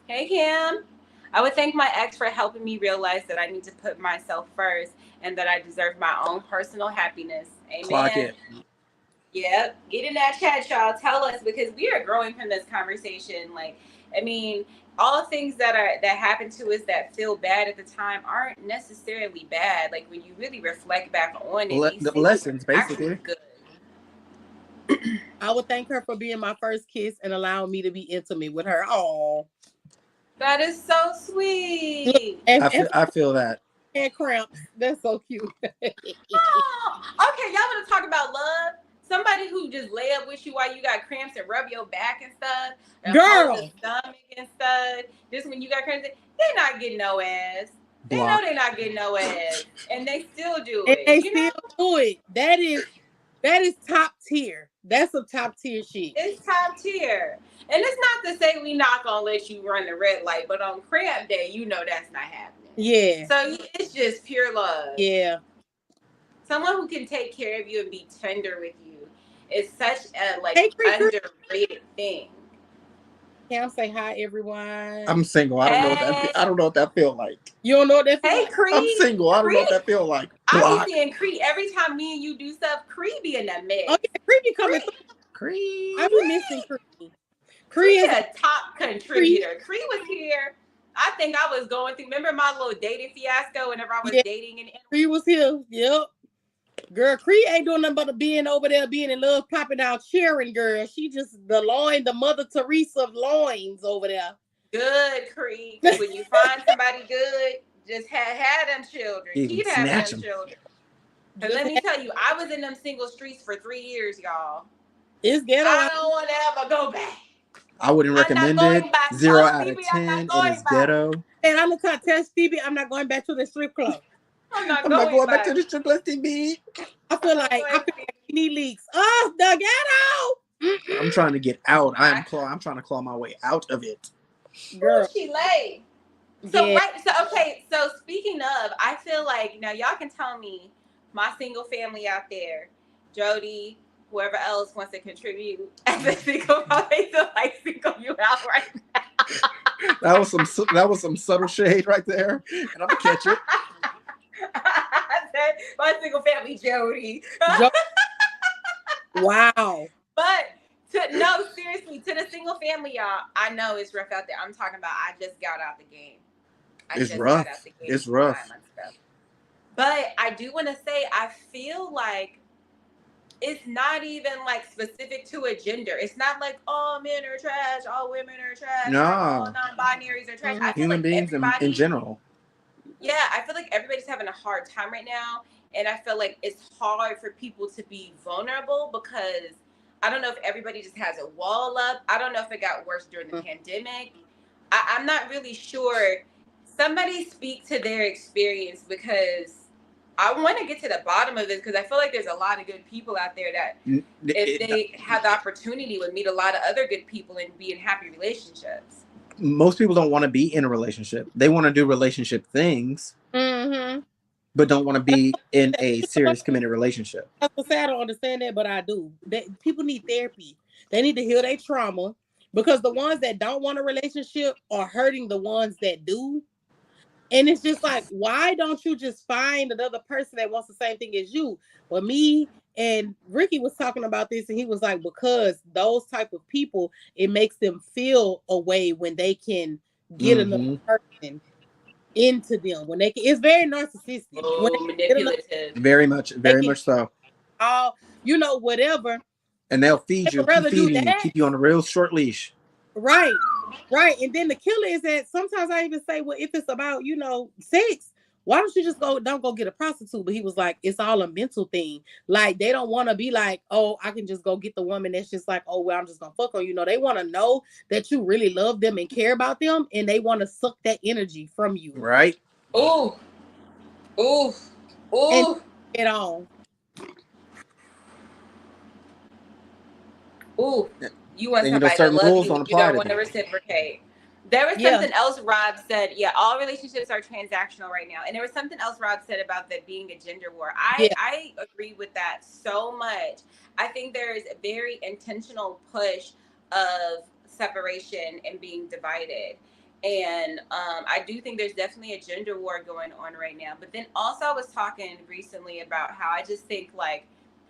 [SPEAKER 2] Hey Cam. I would thank my ex for helping me realize that I need to put myself first and that I deserve my own personal happiness. Amen.
[SPEAKER 3] Clock it.
[SPEAKER 2] Yep. Get in that chat, y'all. Tell us, because we are growing from this conversation. All things that happen to us that feel bad at the time aren't necessarily bad. Like, when you really reflect back on it,
[SPEAKER 3] the lessons basically
[SPEAKER 2] good.
[SPEAKER 1] I would thank her for being my first kiss and allowing me to be intimate with her. Oh,
[SPEAKER 2] that is so sweet.
[SPEAKER 3] I feel that.
[SPEAKER 1] And cramps. That's so cute.
[SPEAKER 2] Oh, okay, y'all want to talk about love? Somebody who just lay up with you while you got cramps and rub your back and stuff, and hold the stomach and stuff. Just when you got cramps, they're not getting no ass. They know they're not getting no ass, and they still do it.
[SPEAKER 1] They still do it. That is top tier. That's some top tier shit.
[SPEAKER 2] It's top tier. And it's not to say we not gonna let you run the red light, but on cramp day, that's not happening.
[SPEAKER 1] Yeah.
[SPEAKER 2] So it's just pure love.
[SPEAKER 1] Yeah.
[SPEAKER 2] Someone who can take care of you and be tender with you is such a underrated thing.
[SPEAKER 1] Cam, say hi, everyone.
[SPEAKER 3] I'm single. I don't know what that feel like.
[SPEAKER 1] You don't know what that feel
[SPEAKER 2] like?
[SPEAKER 1] Hey,
[SPEAKER 2] Cree.
[SPEAKER 3] I'm single. I don't know what that feel like.
[SPEAKER 2] I be seeing Cree every time me and you do stuff. Cree be in that mix.
[SPEAKER 1] Oh yeah, Cree be coming through.
[SPEAKER 3] Cree.
[SPEAKER 1] I be missing Cree.
[SPEAKER 2] Cree is a top contributor. Cree was here. I think I was going through. Remember my little dating fiasco whenever I was dating, and
[SPEAKER 1] Cree was here. Yep. Girl, Cree ain't doing nothing but being over there, being in love, popping out, cheering, girl. She just the Mother Teresa of loins over there.
[SPEAKER 2] Good, Cree. When you find somebody good, just had them children. Keep having them children. But let me tell you, I was in them single streets for 3 years, y'all.
[SPEAKER 1] It's ghetto.
[SPEAKER 2] I don't want to ever go back.
[SPEAKER 3] I wouldn't recommend it. 0 out of 10. It is ghetto.
[SPEAKER 1] And I'm gonna tell Stevie, I'm not going back to the strip club.
[SPEAKER 2] I'm not going back
[SPEAKER 3] to the strip club, Stevie.
[SPEAKER 1] I feel like we need leaks. Oh, the ghetto.
[SPEAKER 3] I'm trying to get out. I'm trying to claw my way out of it.
[SPEAKER 2] Girl, she lay. So So speaking of, I feel like now y'all can tell me, my single family out there, Jody, whoever else wants to contribute as a single family, to single you out right now.
[SPEAKER 3] That was some subtle shade right there, and I'm gonna catch it.
[SPEAKER 2] I said my single family, Jody.
[SPEAKER 1] Wow.
[SPEAKER 2] But seriously, to the single family, y'all, I know it's rough out there. I'm talking about, I just got out the game.
[SPEAKER 3] It's rough. It's rough.
[SPEAKER 2] But I do want to say, I feel like it's not even specific to a gender. It's not like all men are trash, all women are trash, all non-binaries are trash. I feel
[SPEAKER 3] human beings in general.
[SPEAKER 2] Yeah, I feel like everybody's having a hard time right now. And I feel like it's hard for people to be vulnerable because I don't know if everybody just has a wall up. I don't know if it got worse during the pandemic. I'm not really sure. Somebody speak to their experience, because I want to get to the bottom of this, because I feel like there's a lot of good people out there that if they have the opportunity would meet a lot of other good people and be in happy relationships.
[SPEAKER 3] Most people don't want to be in a relationship. They want to do relationship things, but don't want to be in a serious committed relationship.
[SPEAKER 1] I don't understand that, but I do. People need therapy. They need to heal their trauma, because the ones that don't want a relationship are hurting the ones that do. And it's just like, why don't you just find another person that wants the same thing as you? But me and Ricky was talking about this, and he was like, because those type of people, it makes them feel a way when they can get another person into them. When they can, it's very narcissistic.
[SPEAKER 2] Manipulative.
[SPEAKER 3] Very much so.
[SPEAKER 1] Whatever.
[SPEAKER 3] And they'll feed you, keep feeding you, keep you on a real short leash.
[SPEAKER 1] Right. And then the killer is that sometimes I even say, well, if it's about, sex, why don't you just don't go get a prostitute? But he was like, it's all a mental thing. Like, they don't want to be like, oh, I can just go get the woman that's just like, oh, well, I'm just going to fuck her. They want to know that you really love them and care about them. And they want to suck that energy from you.
[SPEAKER 3] Right.
[SPEAKER 2] Ooh.
[SPEAKER 1] And it on.
[SPEAKER 2] Ooh. You want somebody to love you. You don't want to reciprocate. There was something else Rob said. Yeah, all relationships are transactional right now. And there was something else Rob said about that being a gender war. I agree with that so much. I think there is a very intentional push of separation and being divided. And I do think there's definitely a gender war going on right now. But then also I was talking recently about how I just think like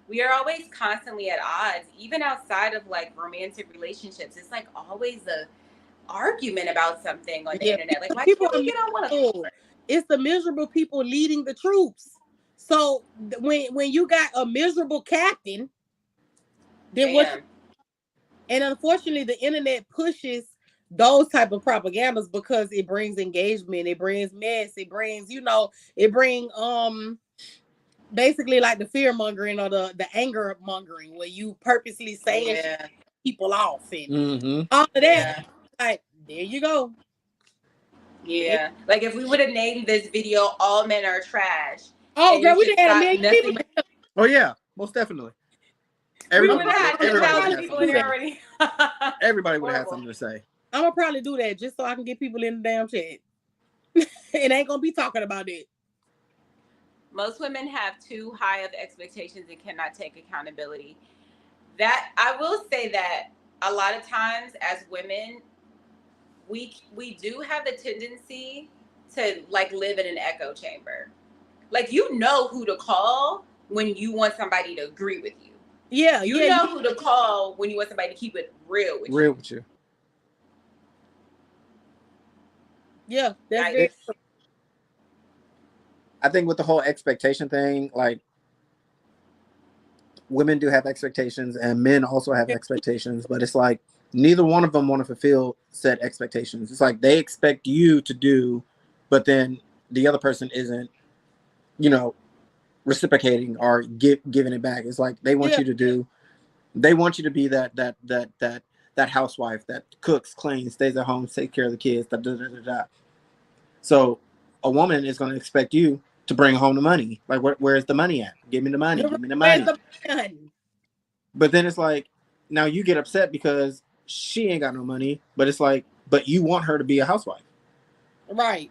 [SPEAKER 2] we are always constantly at odds, even outside of like romantic relationships. It's like always a argument about something on the internet. Like, why can't we get on one accord?
[SPEAKER 1] It's the miserable people leading the troops. So when you got a miserable captain, then what? And unfortunately, the internet pushes those type of propagandas because it brings engagement, it brings mess, it brings, it brings basically like the fear mongering or the anger mongering, where you purposely saying people off and all of that. Like, there you go.
[SPEAKER 2] Yeah. Like if we would have named this video "All Men Are Trash."
[SPEAKER 1] Oh, girl, we didn't have a million people.
[SPEAKER 3] Oh yeah, most definitely.
[SPEAKER 2] Everybody would have had 10,000 people in here already.
[SPEAKER 3] Everybody would have had something to say.
[SPEAKER 1] I'm gonna probably do that just so I can get people in the damn chat. It ain't gonna be talking about it.
[SPEAKER 2] Most women have too high of expectations and cannot take accountability. That I will say that a lot of times as women, we do have the tendency to like live in an echo chamber. Like, you know who to call when you want somebody to agree with you.
[SPEAKER 1] Yeah,
[SPEAKER 2] you know who to call when you want somebody to keep it real with you.
[SPEAKER 1] Yeah, that's very true.
[SPEAKER 3] I think with the whole expectation thing, like, women do have expectations and men also have expectations, but it's like neither one of them want to fulfill said expectations. It's like they expect you to do, but then the other person isn't, reciprocating or giving it back. It's like they want you to do. They want you to be that housewife that cooks, cleans, stays at home, takes care of the kids. So a woman is going to expect you to bring home the money. Like, where's the money at? Give me the money. Give me the money. But then it's like, now you get upset because she ain't got no money. But it's like, but you want her to be a housewife.
[SPEAKER 1] Right.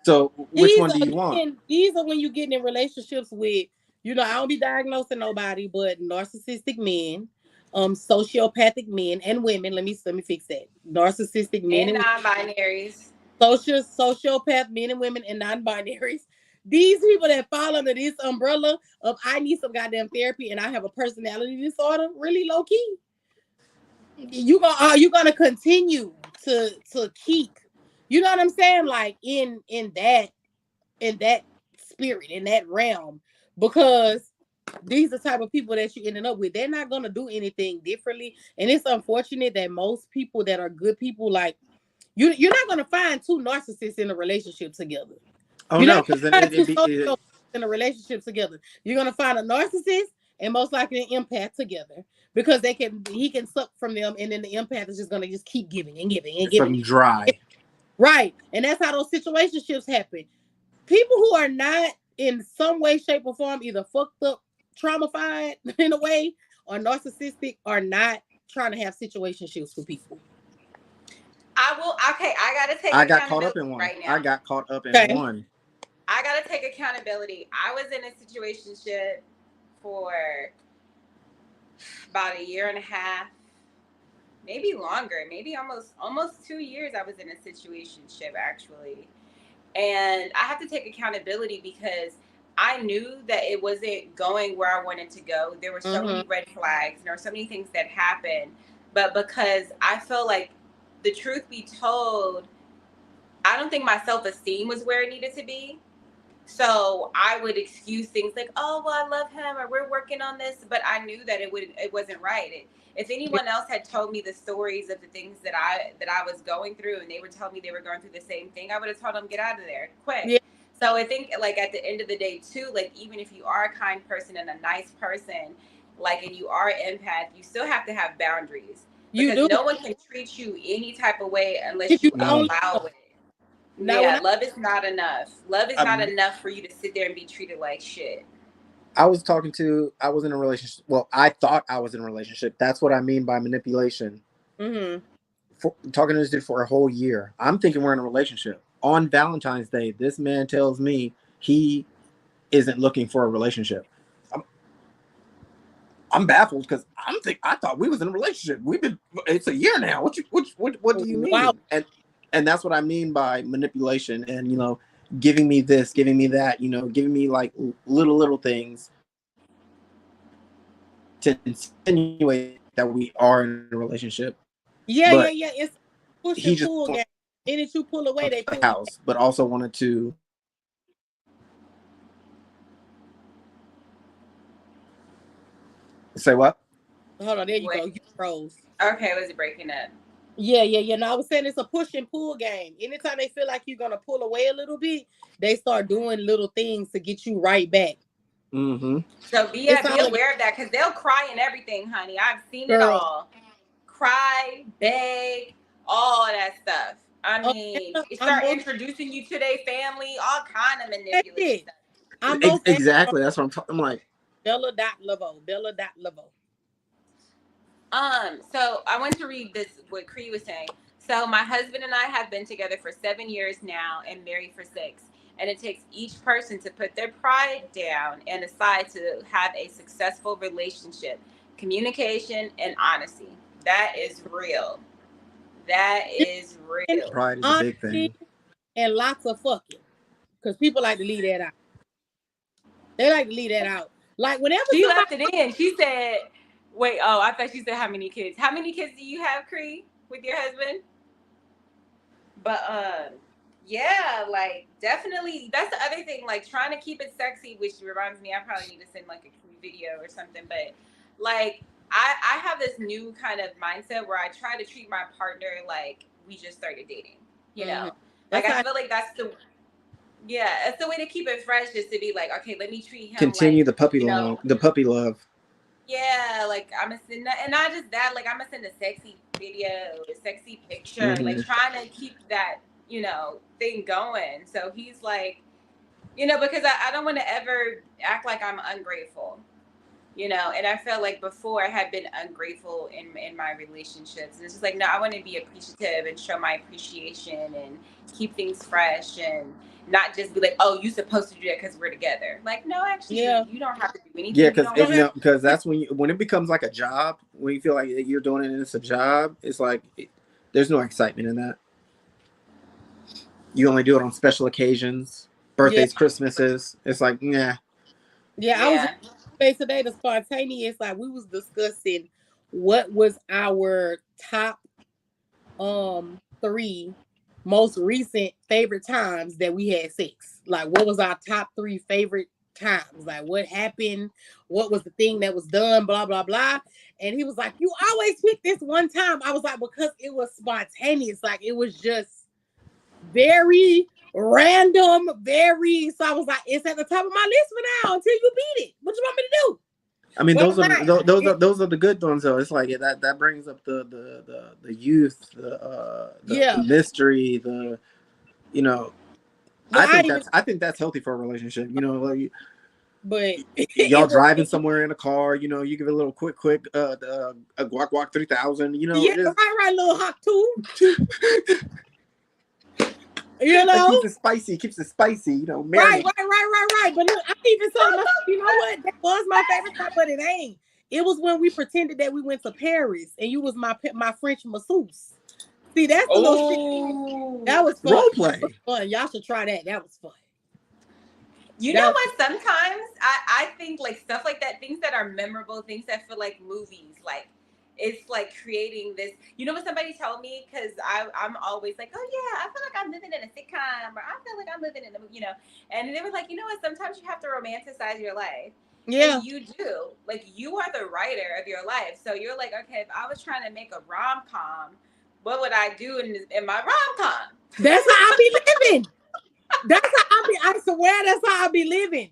[SPEAKER 3] So which one do you want?
[SPEAKER 1] These are when you get in relationships with, I don't be diagnosing nobody, but narcissistic men, sociopathic men and women. Let me fix that. Narcissistic men
[SPEAKER 2] and non-binaries.
[SPEAKER 1] Sociopath men and women and non-binaries. These people that fall under this umbrella of I need some goddamn therapy and I have a personality disorder, really low key. You're gonna continue to keep, you know what I'm saying? Like in that spirit, in that realm, because these are the type of people that you ended up with. They're not gonna do anything differently. And it's unfortunate that most people that are good people, like, you're not gonna find two narcissists in a relationship together.
[SPEAKER 3] Oh, no, because then
[SPEAKER 1] in a relationship together. You're gonna find a narcissist and most likely an empath together, because he can suck from them, and then the empath is just gonna just keep giving and giving and giving.
[SPEAKER 3] Something dry.
[SPEAKER 1] Right. And that's how those situationships happen. People who are not in some way, shape, or form either fucked up, traumatized in a way, or narcissistic are not trying to have situationships with people.
[SPEAKER 2] I gotta take
[SPEAKER 3] I got caught up in one
[SPEAKER 2] right now.
[SPEAKER 3] I got caught up in one.
[SPEAKER 2] I gotta take accountability. I was in a situationship for about a year and a half, maybe longer, maybe almost 2 years. I was in a situationship actually. And I have to take accountability because I knew that it wasn't going where I wanted to go. There were so many red flags, and there were so many things that happened. But because I felt like, the truth be told, I don't think my self-esteem was where it needed to be. So I would excuse things like, "Oh, well, I love him," or "We're working on this," but I knew that it wasn't right. If anyone else had told me the stories of the things that I was going through, and they were telling me they were going through the same thing, I would have told them, "Get out of there, quick." Yeah. So I think, like, at the end of the day, too, like, even if you are a kind person and a nice person, like, and you are an empath, you still have to have boundaries. Because no one can treat you any type of way unless you allow it. Yeah, love is not enough. Love is not enough for you to sit there and be treated like shit.
[SPEAKER 3] I was in a relationship. Well, I thought I was in a relationship. That's what I mean by manipulation. Talking to this dude for a whole year. I'm thinking we're in a relationship. On Valentine's Day, this man tells me he isn't looking for a relationship. I'm baffled because I thought we was in a relationship. It's a year now. What do you mean? Wow. And that's what I mean by manipulation, and giving me this, giving me that, giving me like little things to insinuate that we are in a relationship.
[SPEAKER 1] Yeah. It's push and pull game. Then if you pull away, they pull
[SPEAKER 3] house, but also wanted to. Say what?
[SPEAKER 1] Hold on, there you go. You froze.
[SPEAKER 2] Okay, was it breaking up?
[SPEAKER 1] Yeah. No, I was saying it's a push and pull game. Anytime they feel like you're gonna pull away a little bit, they start doing little things to get you right back.
[SPEAKER 2] So be aware of that, because they'll cry and everything, honey. I've seen it all. Cry, beg, all that stuff. I mean, start introducing you to their family, all kind of manipulative stuff.
[SPEAKER 3] Exactly. That's what I'm talking. I'm like
[SPEAKER 1] Bella.Lavo.
[SPEAKER 2] So I want to read this, what Cree was saying. So my husband and I have been together for 7 years now and married for 6. And it takes each person to put their pride down and aside to have a successful relationship. Communication and honesty. That is real. That is real.
[SPEAKER 3] Pride is a big thing.
[SPEAKER 1] And lots of fucking. Because people like to leave that out. They like to leave that out. Like whenever
[SPEAKER 2] she left it in, she said, wait, I thought she said how many kids. How many kids do you have, Cree, with your husband? But yeah, like definitely that's the other thing, like trying to keep it sexy, which reminds me, I probably need to send like a Cree video or something. But like I have this new kind of mindset where I try to treat my partner like we just started dating, you know. Like I feel like that's the way to keep it fresh, is to be like, okay, let me treat him.
[SPEAKER 3] Continue the puppy love. The puppy love.
[SPEAKER 2] Yeah, like I'm gonna send that, and not just that, like I'm gonna send a sexy video, a sexy picture, like trying to keep that, thing going. So he's like, because I don't want to ever act like I'm ungrateful, and I felt like before I had been ungrateful in my relationships. And it's just like, no, I want to be appreciative and show my appreciation and keep things fresh and not just be like, oh, you're supposed to do that because we're together. Like, no, actually, you don't have to do anything.
[SPEAKER 3] Yeah, because that's when it becomes like a job. When you feel like you're doing it and it's a job, it's like there's no excitement in that. You only do it on special occasions, birthdays, Christmases. It's like, nah.
[SPEAKER 1] Yeah, I was just today, the spontaneous, like we was discussing what was our top 3 most recent favorite times that we had sex. Like what was our top 3 favorite times? Like what happened? What was the thing that was done? Blah, blah, blah. And he was like, you always pick this one time. I was like, because it was spontaneous. Like it was just very random, so I was like, it's at the top of my list for now until you beat it. What you want me to do?
[SPEAKER 3] I mean,
[SPEAKER 1] Well,
[SPEAKER 3] those are the good ones though. It's like that brings up the youth, the mystery, you know.
[SPEAKER 1] well,
[SPEAKER 3] I think that's healthy for a relationship. You know, like,
[SPEAKER 1] but
[SPEAKER 3] y'all driving somewhere in a car. You know, you give it a little quick a guac 3000. You know,
[SPEAKER 1] right, little hot too. You know,
[SPEAKER 3] keeps it spicy. You know,
[SPEAKER 1] right. But look, I even told myself, you know what? That was my favorite part, but it ain't. It was when we pretended that we went to Paris and you was my French masseuse. See, that's the little shit. That was fun.
[SPEAKER 3] Role play.
[SPEAKER 1] That was fun. Y'all should try that. That was fun.
[SPEAKER 2] You know what? Sometimes I think like stuff like that, things that are memorable, things that feel like movies, like it's like creating this. You know what somebody told me? Because I'm always like, oh yeah, I feel like I'm living in a sitcom, or I feel like I'm living in a, you know. And they were like, you know what? Sometimes you have to romanticize your life. Yeah, and you do. Like you are the writer of your life, so you're like, okay, if I was trying to make a rom-com, what would I do in my rom-com?
[SPEAKER 1] That's how I be living. That's how I swear that's how I be living.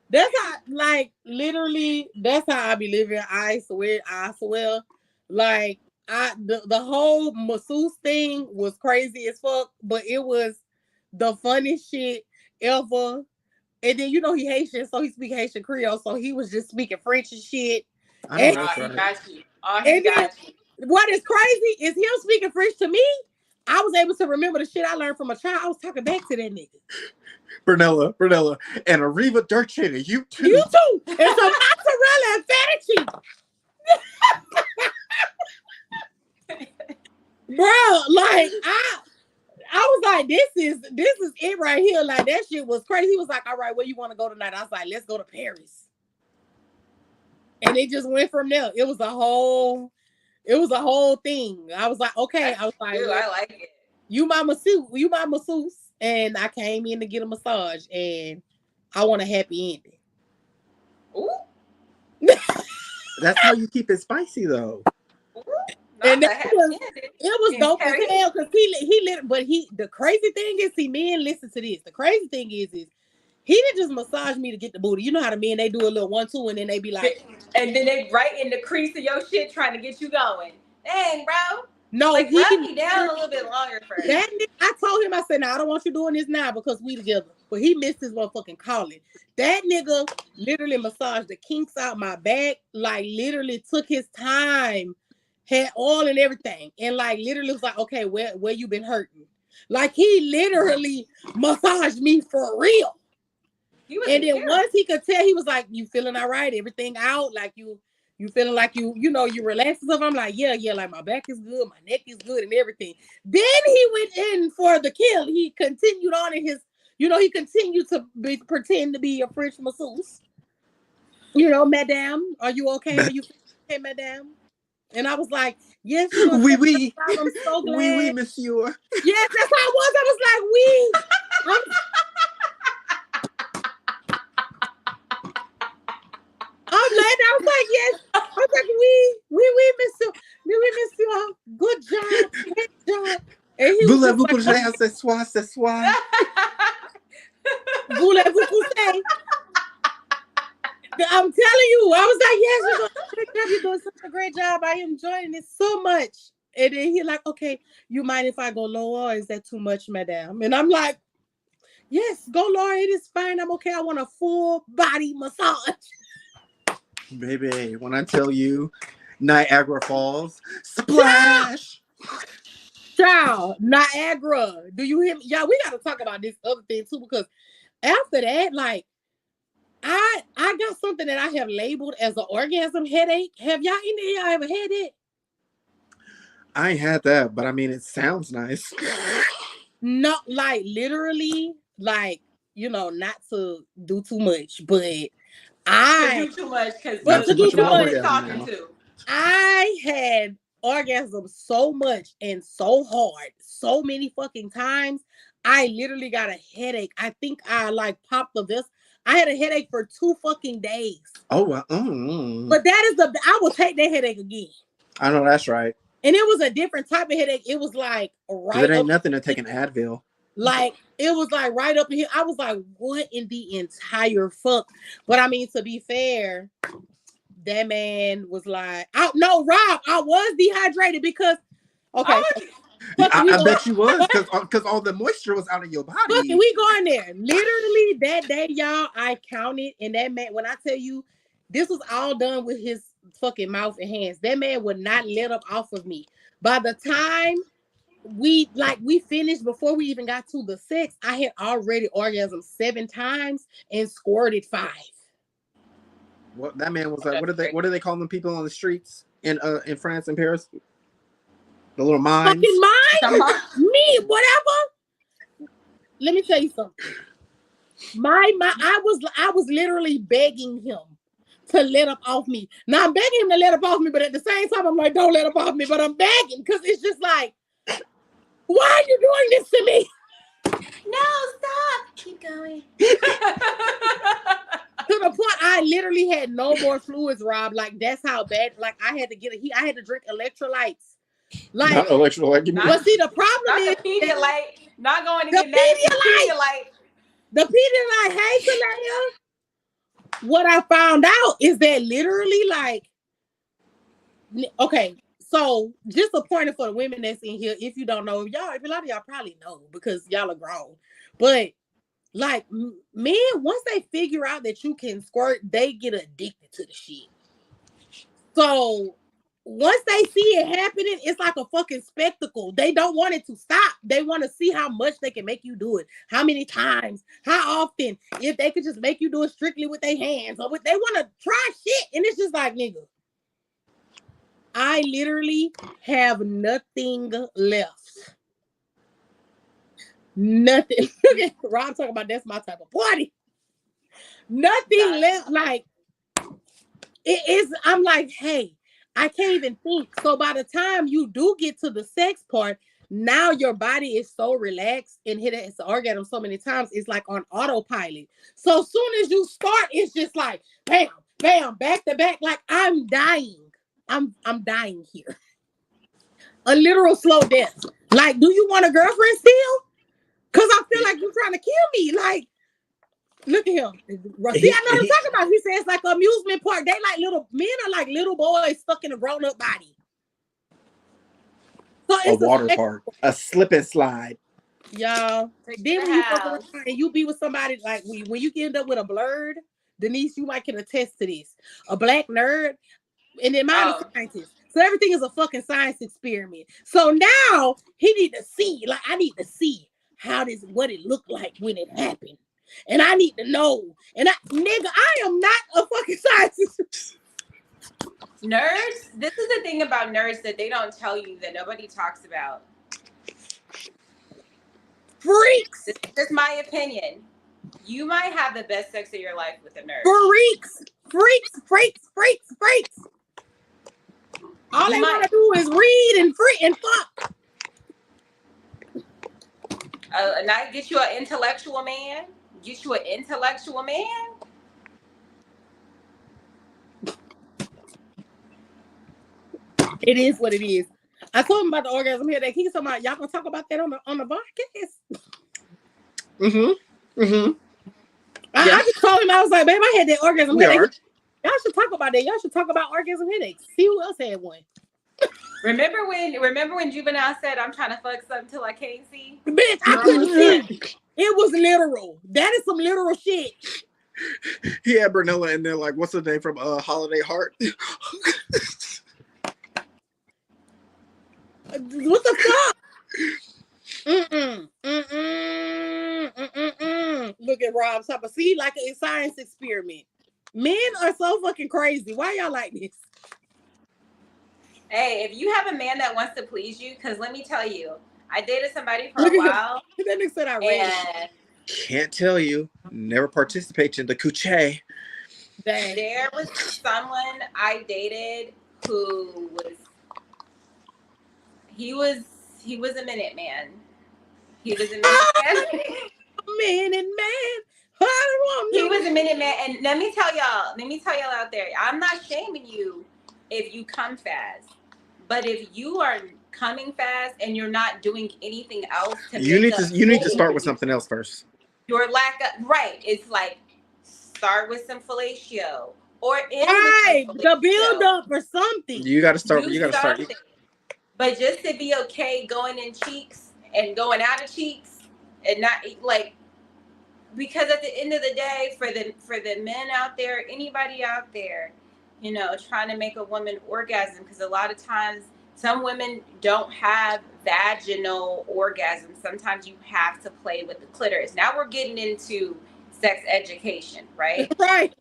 [SPEAKER 1] That's how, like, literally, that's how I be living. I swear. Like, the whole masseuse thing was crazy as fuck, but it was the funniest shit ever. And then, you know, he Haitian, so he speak Haitian Creole, so he was just speaking French and shit.
[SPEAKER 2] He got you. He got you.
[SPEAKER 1] What is crazy is him speaking French to me. I was able to remember the shit I learned from a child. I was talking back to that nigga.
[SPEAKER 3] Brunella, and Arriva Dirt Cheddar, you too.
[SPEAKER 1] You too. And some mozzarella and feta cheese. Bro, like I was like, this is it right here. Like that shit was crazy. He was like, all right, where you want to go tonight? I was like, let's go to Paris. And it just went from there. It was a whole thing. I was like, okay. I was like,
[SPEAKER 2] I like it.
[SPEAKER 1] You my masseuse. And I came in to get a massage, and I want a happy ending.
[SPEAKER 3] Ooh. That's how you keep it spicy, though.
[SPEAKER 1] Ooh. And it was dope as hell because the crazy thing is, see, men listen to this. The crazy thing is he didn't just massage me to get the booty. You know how the men, they do a little 1-2 and then they be like,
[SPEAKER 2] and then they right in the crease of your shit trying to get you going. Dang, bro.
[SPEAKER 1] No,
[SPEAKER 2] like, rub me down a little bit longer first.
[SPEAKER 1] I told him, I said, I don't want you doing this now because we together. But he missed his motherfucking calling. That nigga literally massaged the kinks out my back, like literally took his time, had oil and everything, and like literally was like, okay, where you been hurting? Like he literally massaged me for real. And then once he could tell, he was like, you feeling all right? Everything out? Like you feeling like you relaxed and stuff? I'm like, yeah, like my back is good, my neck is good and everything. Then he went in for the kill. He continued on in his, he continued to pretend to be a French masseuse. Madame, are you okay? Are you okay, madame? And I was like, yes,
[SPEAKER 3] oui.
[SPEAKER 1] I'm so glad.
[SPEAKER 3] Oui, monsieur.
[SPEAKER 1] Yes, that's how I was. I was like, oui. I'm glad. I was like, yes. I was like, oui, monsieur. Good job. And he
[SPEAKER 3] Voulez-vous coucher ce soir?
[SPEAKER 1] Voulez-vous coucher? I'm telling you, I was like, yes, you're doing such a great job. I am enjoying it so much. And then he like, okay, you mind if I go lower? Or is that too much, madam? And I'm like, yes, go lower. It is fine. I'm okay. I want a full body massage.
[SPEAKER 3] Baby, when I tell you Niagara Falls, splash.
[SPEAKER 1] Child, Niagara. Do you hear me? Y'all, we got to talk about this other thing too, because after that, like, I got something that I have labeled as an orgasm headache. Have y'all ever had it?
[SPEAKER 3] I ain't had that, but I mean, it sounds nice.
[SPEAKER 1] No, like literally, like, not to do too much, but
[SPEAKER 2] to do too much because
[SPEAKER 1] to do too much.
[SPEAKER 2] Talking to.
[SPEAKER 1] I had orgasm so much and so hard, so many fucking times. I literally got a headache. I think I like popped the vest. I had a headache for 2 fucking days.
[SPEAKER 3] Oh,
[SPEAKER 1] but that is I will take that headache again.
[SPEAKER 3] I know that's right.
[SPEAKER 1] And it was a different type of headache. It was like right.
[SPEAKER 3] It ain't nothing to take an Advil.
[SPEAKER 1] Like it was like right up here. I was like, what in the entire fuck? But I mean, to be fair, that man was like, no, Rob, I was dehydrated because, okay.
[SPEAKER 3] I bet you was because all the moisture was out of your body.
[SPEAKER 1] Fucking, we going there. Literally that day, y'all, I counted, and that man, when I tell you, this was all done with his fucking mouth and hands. That man would not let up off of me. By the time we finished, before we even got to the sex, I had already orgasmed 7 times and squirted 5.
[SPEAKER 3] What that man was like? What do they call them people on the streets in France and Paris? The little mines.
[SPEAKER 1] Fucking mine? Me, whatever. Let me tell you something. I was literally begging him to let up off me. Now I'm begging him to let up off me, but at the same time, I'm like, don't let up off me. But I'm begging because it's just like, why are you doing this to me?
[SPEAKER 2] No, stop. Keep going.
[SPEAKER 1] To the point I literally had no more fluids, Rob. Like, that's how bad. Like, I had to drink electrolytes. Like,
[SPEAKER 3] not electrolyte.
[SPEAKER 1] But see, the problem is
[SPEAKER 2] the Pedialyte. Not going to get that.
[SPEAKER 1] The Pedialyte. Hey, Talaya. What I found out is that literally, like, okay. So, just a pointer for the women that's in here. If you don't know, a lot of y'all probably know because y'all are grown. But like, men, once they figure out that you can squirt, they get addicted to the shit. So once they see it happening, it's like a fucking spectacle. They don't want it to stop. They want to see how much they can make you do it, how many times, how often. If they could just make you do it strictly with their hands, or they want to try shit, and it's just like, nigga, I literally have nothing left. Nothing. Rob talking about that's my type of party. Nothing left. Like, it is. I'm like, hey, I can't even think. So by the time you do get to the sex part, now your body is so relaxed and hit its orgasm so many times, it's like on autopilot. So as soon as you start, it's just like bam, bam, back to back. Like, I'm dying. I'm dying here. A literal slow death. Like, do you want a girlfriend still? Because I feel like you're trying to kill me. Like, look at him. See, I know what I'm talking about. He says like amusement park. They like little men are like little boys stuck in a grown-up body. So it's
[SPEAKER 3] a water park, a slip and slide.
[SPEAKER 1] Y'all. Then when you fuck around and you be with somebody, like when you end up with a blurred, Denise, you might can attest to this. A black nerd, and then mine is scientist. So everything is a fucking science experiment. So now he need to see, like, I need to see what it looked like when it happened. And I need to know. And I am not a fucking scientist.
[SPEAKER 2] Nerds, this is the thing about nerds that they don't tell you, that nobody talks about.
[SPEAKER 1] Freaks.
[SPEAKER 2] This is just my opinion. You might have the best sex of your life with a nerd.
[SPEAKER 1] Freaks. All they want to do is read and fuck.
[SPEAKER 2] Not get you an intellectual man. Get you an intellectual man.
[SPEAKER 1] It is what it is. I told him about the orgasm headache. He's talking about, y'all gonna talk about that on the podcast. I just told him, I was like, babe, I had that orgasm headache. Y'all should talk about that. Y'all should talk about orgasm headaches. See who else had one.
[SPEAKER 2] Remember when Juvenile said, I'm trying to fuck something till I can't see?
[SPEAKER 1] Bitch, I couldn't see. It was literal. That is some literal shit.
[SPEAKER 3] He had Brunella in there like, what's the name from Holiday Heart?
[SPEAKER 1] What the fuck? Look at Rob's top of see, like a science experiment. Men are so fucking crazy. Why y'all like this?
[SPEAKER 2] Hey, if you have a man that wants to please you, because let me tell you, I dated somebody for a while.
[SPEAKER 1] That nigga said I read.
[SPEAKER 3] Can't tell you. Never participated in the coochie.
[SPEAKER 2] There was someone I dated who was he was a minute man. He was a minute man.
[SPEAKER 1] Minute man.
[SPEAKER 2] He was a minute man, and let me tell y'all out there, I'm not shaming you if you come fast, but if you are coming fast and you're not doing anything else
[SPEAKER 3] you need to start with something else first.
[SPEAKER 2] Your lack of it's like start with some fellatio, or end
[SPEAKER 1] right,
[SPEAKER 2] with
[SPEAKER 1] the build up or something.
[SPEAKER 3] You got to start.
[SPEAKER 2] Do
[SPEAKER 3] You got to start.
[SPEAKER 2] something. But just to be okay going in cheeks and going out of cheeks and not like, because at the end of the day, for the men out there, anybody out there, you know, trying to make a woman orgasm, because a lot of times some women don't have vaginal orgasm. Sometimes you have to play with the clitoris. Now we're getting into sex education, right?
[SPEAKER 1] Right.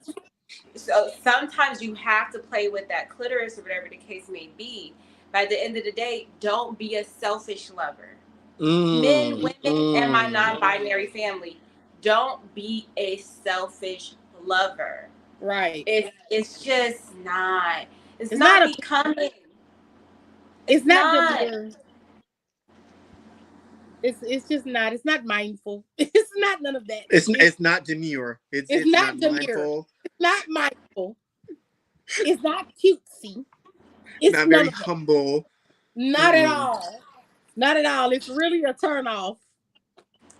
[SPEAKER 2] So sometimes you have to play with that clitoris or whatever the case may be. By the end of the day, don't be a selfish lover. Men, women, and my non-binary family, don't be a selfish lover.
[SPEAKER 1] Right.
[SPEAKER 2] It's just not. It's
[SPEAKER 1] not
[SPEAKER 2] becoming.
[SPEAKER 1] It's not demure. It's just not. It's not mindful. It's not none of that.
[SPEAKER 3] It's not demure. It's not
[SPEAKER 1] demure.
[SPEAKER 3] mindful.
[SPEAKER 1] It's not mindful. It's not cutesy. It's
[SPEAKER 3] not very humble.
[SPEAKER 1] Not at all. Not at all. It's really a turn off.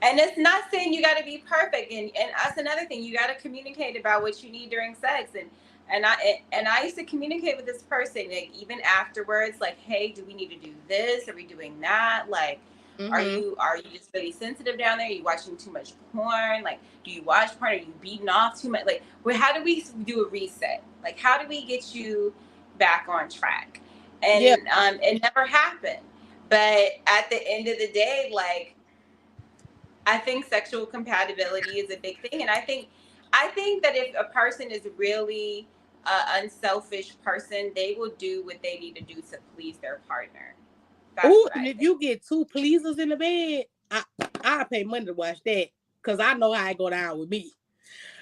[SPEAKER 2] And it's not saying you got to be perfect. And that's another thing. You got to communicate about what you need during sex. And I used to communicate with this person, like, even afterwards, like, hey, do we need to do this? Are we doing that? Like, are you just really sensitive down there? Are you watching too much porn? Like, do you watch porn? Are you beating off too much? Like, how do we do a reset? Like, how do we get you back on track? And it never happened. But at the end of the day, like, I think sexual compatibility is a big thing. And I think that if a person is really an unselfish person, they will do what they need to do to please their partner.
[SPEAKER 1] And if you get two pleasers in the bed, I pay money to watch that, because I know how it go down with me.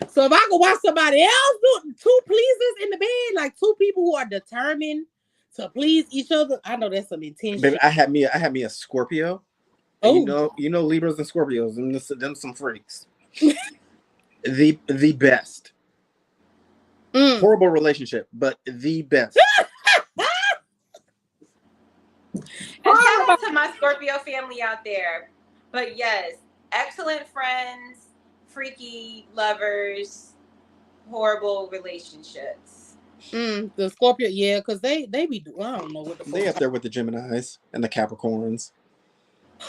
[SPEAKER 1] So if I could watch somebody else do two pleasers in the bed, like two people who are determined to please each other, I know that's some intense
[SPEAKER 3] Baby,
[SPEAKER 1] shit.
[SPEAKER 3] I had me a Scorpio. And you know Libras and Scorpios, and them some freaks. the best. Horrible relationship, but the best.
[SPEAKER 2] And shout out to my Scorpio family out there. But yes, excellent friends, freaky lovers, horrible relationships.
[SPEAKER 1] The Scorpio, yeah, because they be doing, I don't know what the fuck.
[SPEAKER 3] They up there with the Geminis and the Capricorns.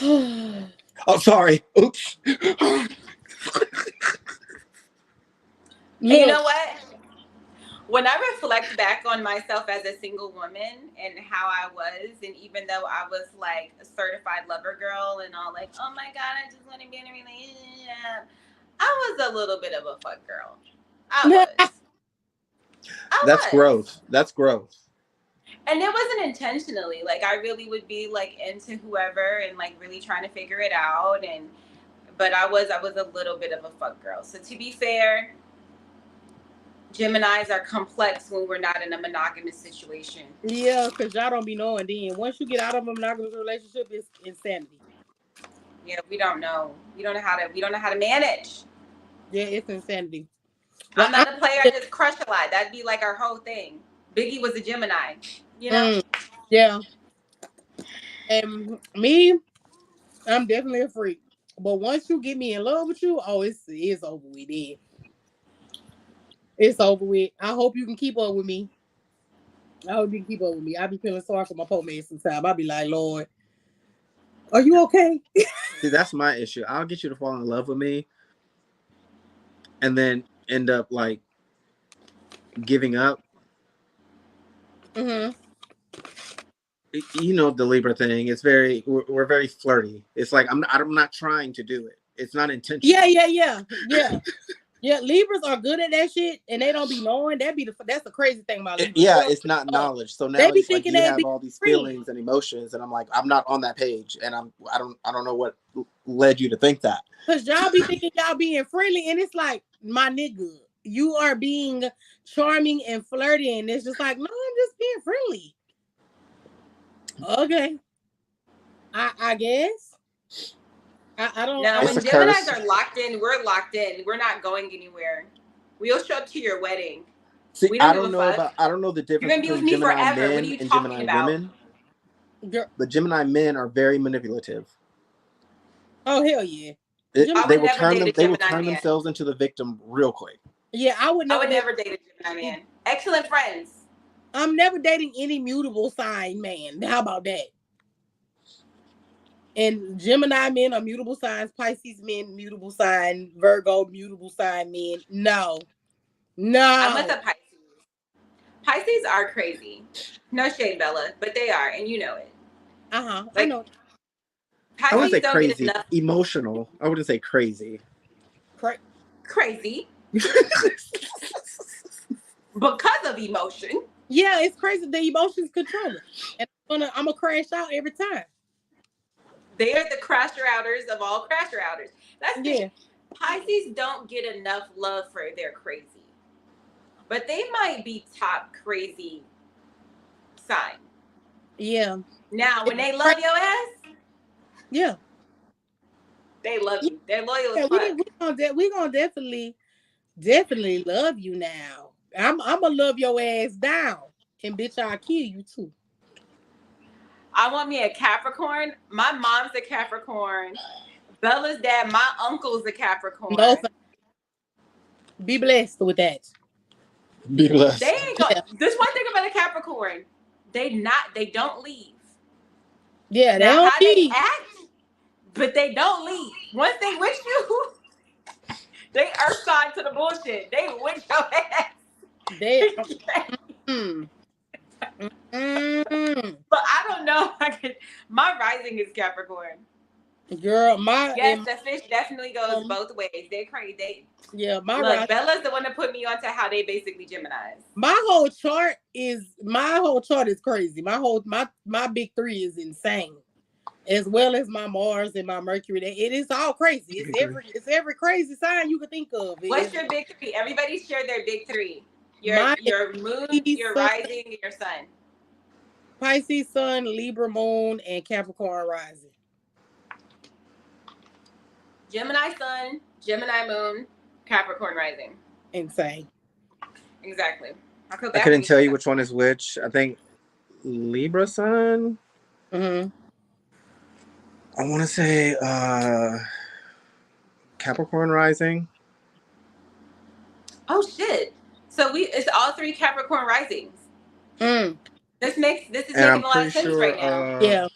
[SPEAKER 3] Oh, sorry. Oops.
[SPEAKER 2] You know what? When I reflect back on myself as a single woman and how I was, and even though I was like a certified lover girl and all, like, oh my God, I just want to be in a relationship, I was a little bit of a fuck girl.
[SPEAKER 3] That's growth. That's growth.
[SPEAKER 2] And it wasn't intentionally. Like, I really would be like into whoever and like really trying to figure it out. But I was a little bit of a fuck girl. So to be fair, Geminis are complex when we're not in a monogamous situation.
[SPEAKER 1] Yeah, because y'all don't be knowing then. Once you get out of a monogamous relationship, it's insanity.
[SPEAKER 2] Yeah, we don't know. We don't know how to manage.
[SPEAKER 1] Yeah, it's insanity.
[SPEAKER 2] I'm not a player, I just crush a lot. That'd be like our whole thing. Biggie was a Gemini, you know?
[SPEAKER 1] Yeah. And me, I'm definitely a freak. But once you get me in love with you, it's over with then. It's over with. I hope you can keep up with me. I be feeling sorry for my poor man sometimes. I be like, Lord, are you okay?
[SPEAKER 3] See, that's my issue. I'll get you to fall in love with me and then end up like giving up.
[SPEAKER 1] Mm-hmm.
[SPEAKER 3] You know the Libra thing. It's we're very flirty. It's like I'm not trying to do it. It's not intentional.
[SPEAKER 1] Yeah, Libras are good at that shit, and they don't be knowing. That's the crazy thing about Libras.
[SPEAKER 3] Yeah, it's not knowledge. So now
[SPEAKER 1] they be
[SPEAKER 3] it's like
[SPEAKER 1] thinking
[SPEAKER 3] you have all these feelings and emotions, and I'm like, I'm not on that page, and I don't know what led you to think that.
[SPEAKER 1] Because y'all be thinking y'all being friendly, and it's like, my nigga, you are being charming and flirty, and it's just like, no, I'm just being friendly. Okay, I guess. I don't.
[SPEAKER 2] No, when Geminis are locked in, we're locked in. We're not going anywhere. We'll show up to your wedding.
[SPEAKER 3] See, I don't know the difference between Gemini men and Gemini women. But Gemini men are very manipulative.
[SPEAKER 1] Oh, hell yeah.
[SPEAKER 3] They will turn themselves into the victim real quick.
[SPEAKER 1] Yeah, I would never
[SPEAKER 2] date a Gemini man. Excellent friends.
[SPEAKER 1] I'm never dating any mutable sign man. How about that? And Gemini men are mutable signs, Pisces men, mutable sign, Virgo, mutable sign men. No.
[SPEAKER 2] I'm with the Pisces. Pisces are crazy. No shade, Bella, but they are, and you know it.
[SPEAKER 1] Like, I know.
[SPEAKER 3] I wouldn't say crazy. Emotional. I wouldn't say crazy.
[SPEAKER 2] Crazy. Because of emotion.
[SPEAKER 1] Yeah, it's crazy. The emotions control it. And I'm gonna crash out every time.
[SPEAKER 2] They are the crasher outers of all crasher outers. That's the thing. Pisces don't get enough love for their crazy. But they might be top crazy sign.
[SPEAKER 1] Yeah.
[SPEAKER 2] Now, when they love your ass,
[SPEAKER 1] yeah,
[SPEAKER 2] they love you. They're loyal as fuck.
[SPEAKER 1] We gonna definitely love you now. I'm gonna love your ass down, and bitch, I'll kill you too.
[SPEAKER 2] I want me a Capricorn. My mom's a Capricorn. Bella's dad, my uncle's a Capricorn.
[SPEAKER 1] No, be blessed with that.
[SPEAKER 3] Be blessed.
[SPEAKER 2] They ain't gonna. There's one thing about a Capricorn. They don't leave.
[SPEAKER 1] Yeah, they
[SPEAKER 2] now,
[SPEAKER 1] don't
[SPEAKER 2] how
[SPEAKER 1] leave.
[SPEAKER 2] they act, but they don't leave. Once they with you, they are signed to the bullshit. They with your ass.
[SPEAKER 1] They.
[SPEAKER 2] But I don't know. My rising is Capricorn.
[SPEAKER 1] Girl,
[SPEAKER 2] the fish definitely goes both ways. They're crazy. Bella's the one that put me onto how they basically Geminis.
[SPEAKER 1] My whole chart is crazy. My big three is insane, as well as my Mars and my Mercury. It is all crazy. It's every crazy sign you can think of.
[SPEAKER 2] What's your big three? Everybody share their big three. Your moon, your rising, and your sun.
[SPEAKER 1] Pisces sun, Libra moon, and Capricorn rising.
[SPEAKER 2] Gemini sun, Gemini moon, Capricorn rising.
[SPEAKER 1] Insane.
[SPEAKER 2] Exactly.
[SPEAKER 3] I couldn't tell you which one is which. I think Libra sun.
[SPEAKER 1] Mm-hmm.
[SPEAKER 3] I want to say Capricorn rising.
[SPEAKER 2] Oh shit! So it's all three Capricorn risings. This is making a lot of sense right now.
[SPEAKER 1] Yeah.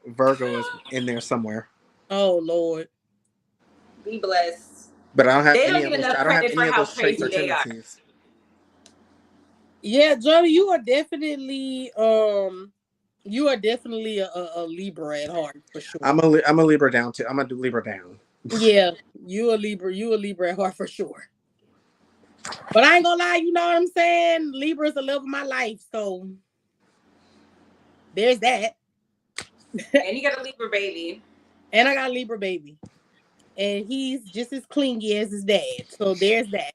[SPEAKER 3] Virgo is in there somewhere.
[SPEAKER 1] Oh Lord.
[SPEAKER 2] Be blessed.
[SPEAKER 3] But I don't have
[SPEAKER 2] they
[SPEAKER 3] any
[SPEAKER 2] don't
[SPEAKER 3] of
[SPEAKER 2] get
[SPEAKER 3] those.
[SPEAKER 2] enough
[SPEAKER 3] I don't have
[SPEAKER 2] credit
[SPEAKER 3] any
[SPEAKER 2] for
[SPEAKER 3] of
[SPEAKER 2] how
[SPEAKER 3] those traits or
[SPEAKER 2] crazy they are.
[SPEAKER 3] tendencies.
[SPEAKER 1] Yeah, Jody, you are definitely a Libra at heart for sure.
[SPEAKER 3] I'm a Libra down too. I'm a Libra down.
[SPEAKER 1] Yeah, you a Libra at heart for sure. But I ain't gonna lie, you know what I'm saying? Libra is the love of my life, so there's that.
[SPEAKER 2] And you got a Libra baby.
[SPEAKER 1] And I got a Libra baby. And he's just as clingy as his dad. So there's that.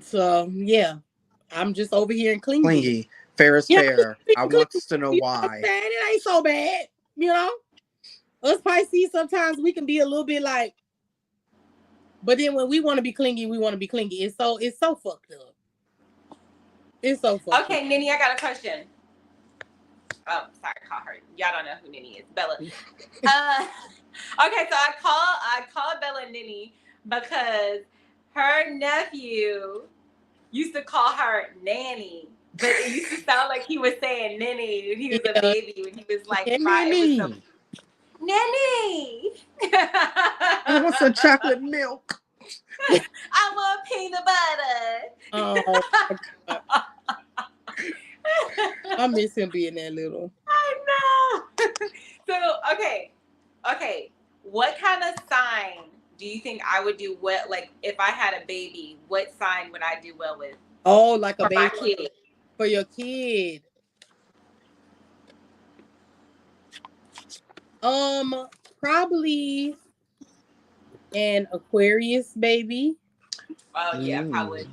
[SPEAKER 1] So yeah. I'm just over here and clingy.
[SPEAKER 3] Clingy. Fair is fair. I want to know why.
[SPEAKER 1] It ain't so bad. You know? Us Pisces, sometimes we can be a little bit like, but then when we want to be clingy, we want to be clingy. It's so fucked up. It's so fucked up.
[SPEAKER 2] Okay, Nini, I got a question. Oh, sorry, call her. Y'all don't know who Nini is. Bella. Okay, so I call Bella Nini because her nephew used to call her Nanny, but it used to sound like he was saying Nini when he was a baby, when he was like
[SPEAKER 3] Nanny.
[SPEAKER 2] Nanny.
[SPEAKER 3] I want some chocolate milk.
[SPEAKER 2] I want peanut butter.
[SPEAKER 1] Oh, I miss him being that little.
[SPEAKER 2] I know. So, okay. What kind of sign do you think I would do well? Like, if I had a baby, what sign would I do well with?
[SPEAKER 1] Oh, like a baby
[SPEAKER 2] my kid.
[SPEAKER 1] For your kid. Probably an Aquarius baby.
[SPEAKER 2] Oh yeah, probably.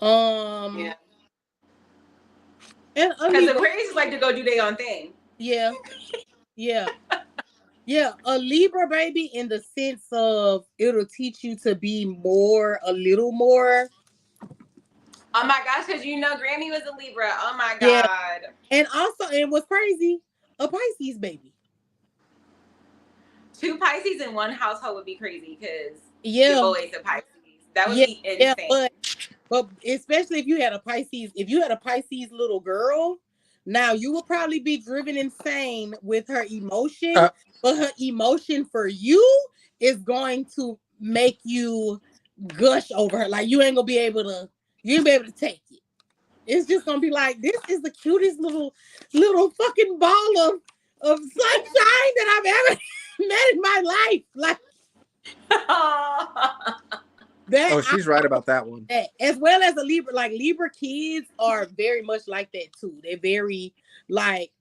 [SPEAKER 1] Yeah.
[SPEAKER 2] Because Aquarius like to go do their own thing.
[SPEAKER 1] Yeah. Yeah, a Libra baby in the sense of it'll teach you to be a little more.
[SPEAKER 2] Oh my gosh, because Grammy was a Libra. Oh my God.
[SPEAKER 1] And also, and what's crazy, a Pisces baby.
[SPEAKER 2] 2 Pisces in one household would be crazy because you're always a Pisces. That would be insane.
[SPEAKER 1] But But especially if you had a Pisces little girl, now you will probably be driven insane with her emotion, but her emotion for you is going to make you gush over her. Like you ain't gonna be able to take it. It's just gonna be like, this is the cutest little fucking ball of sunshine that I've ever met in my life. Like
[SPEAKER 3] that. Oh, she's right about that one.
[SPEAKER 1] As well as a Libra, like Libra kids are very much like that too. They're very like,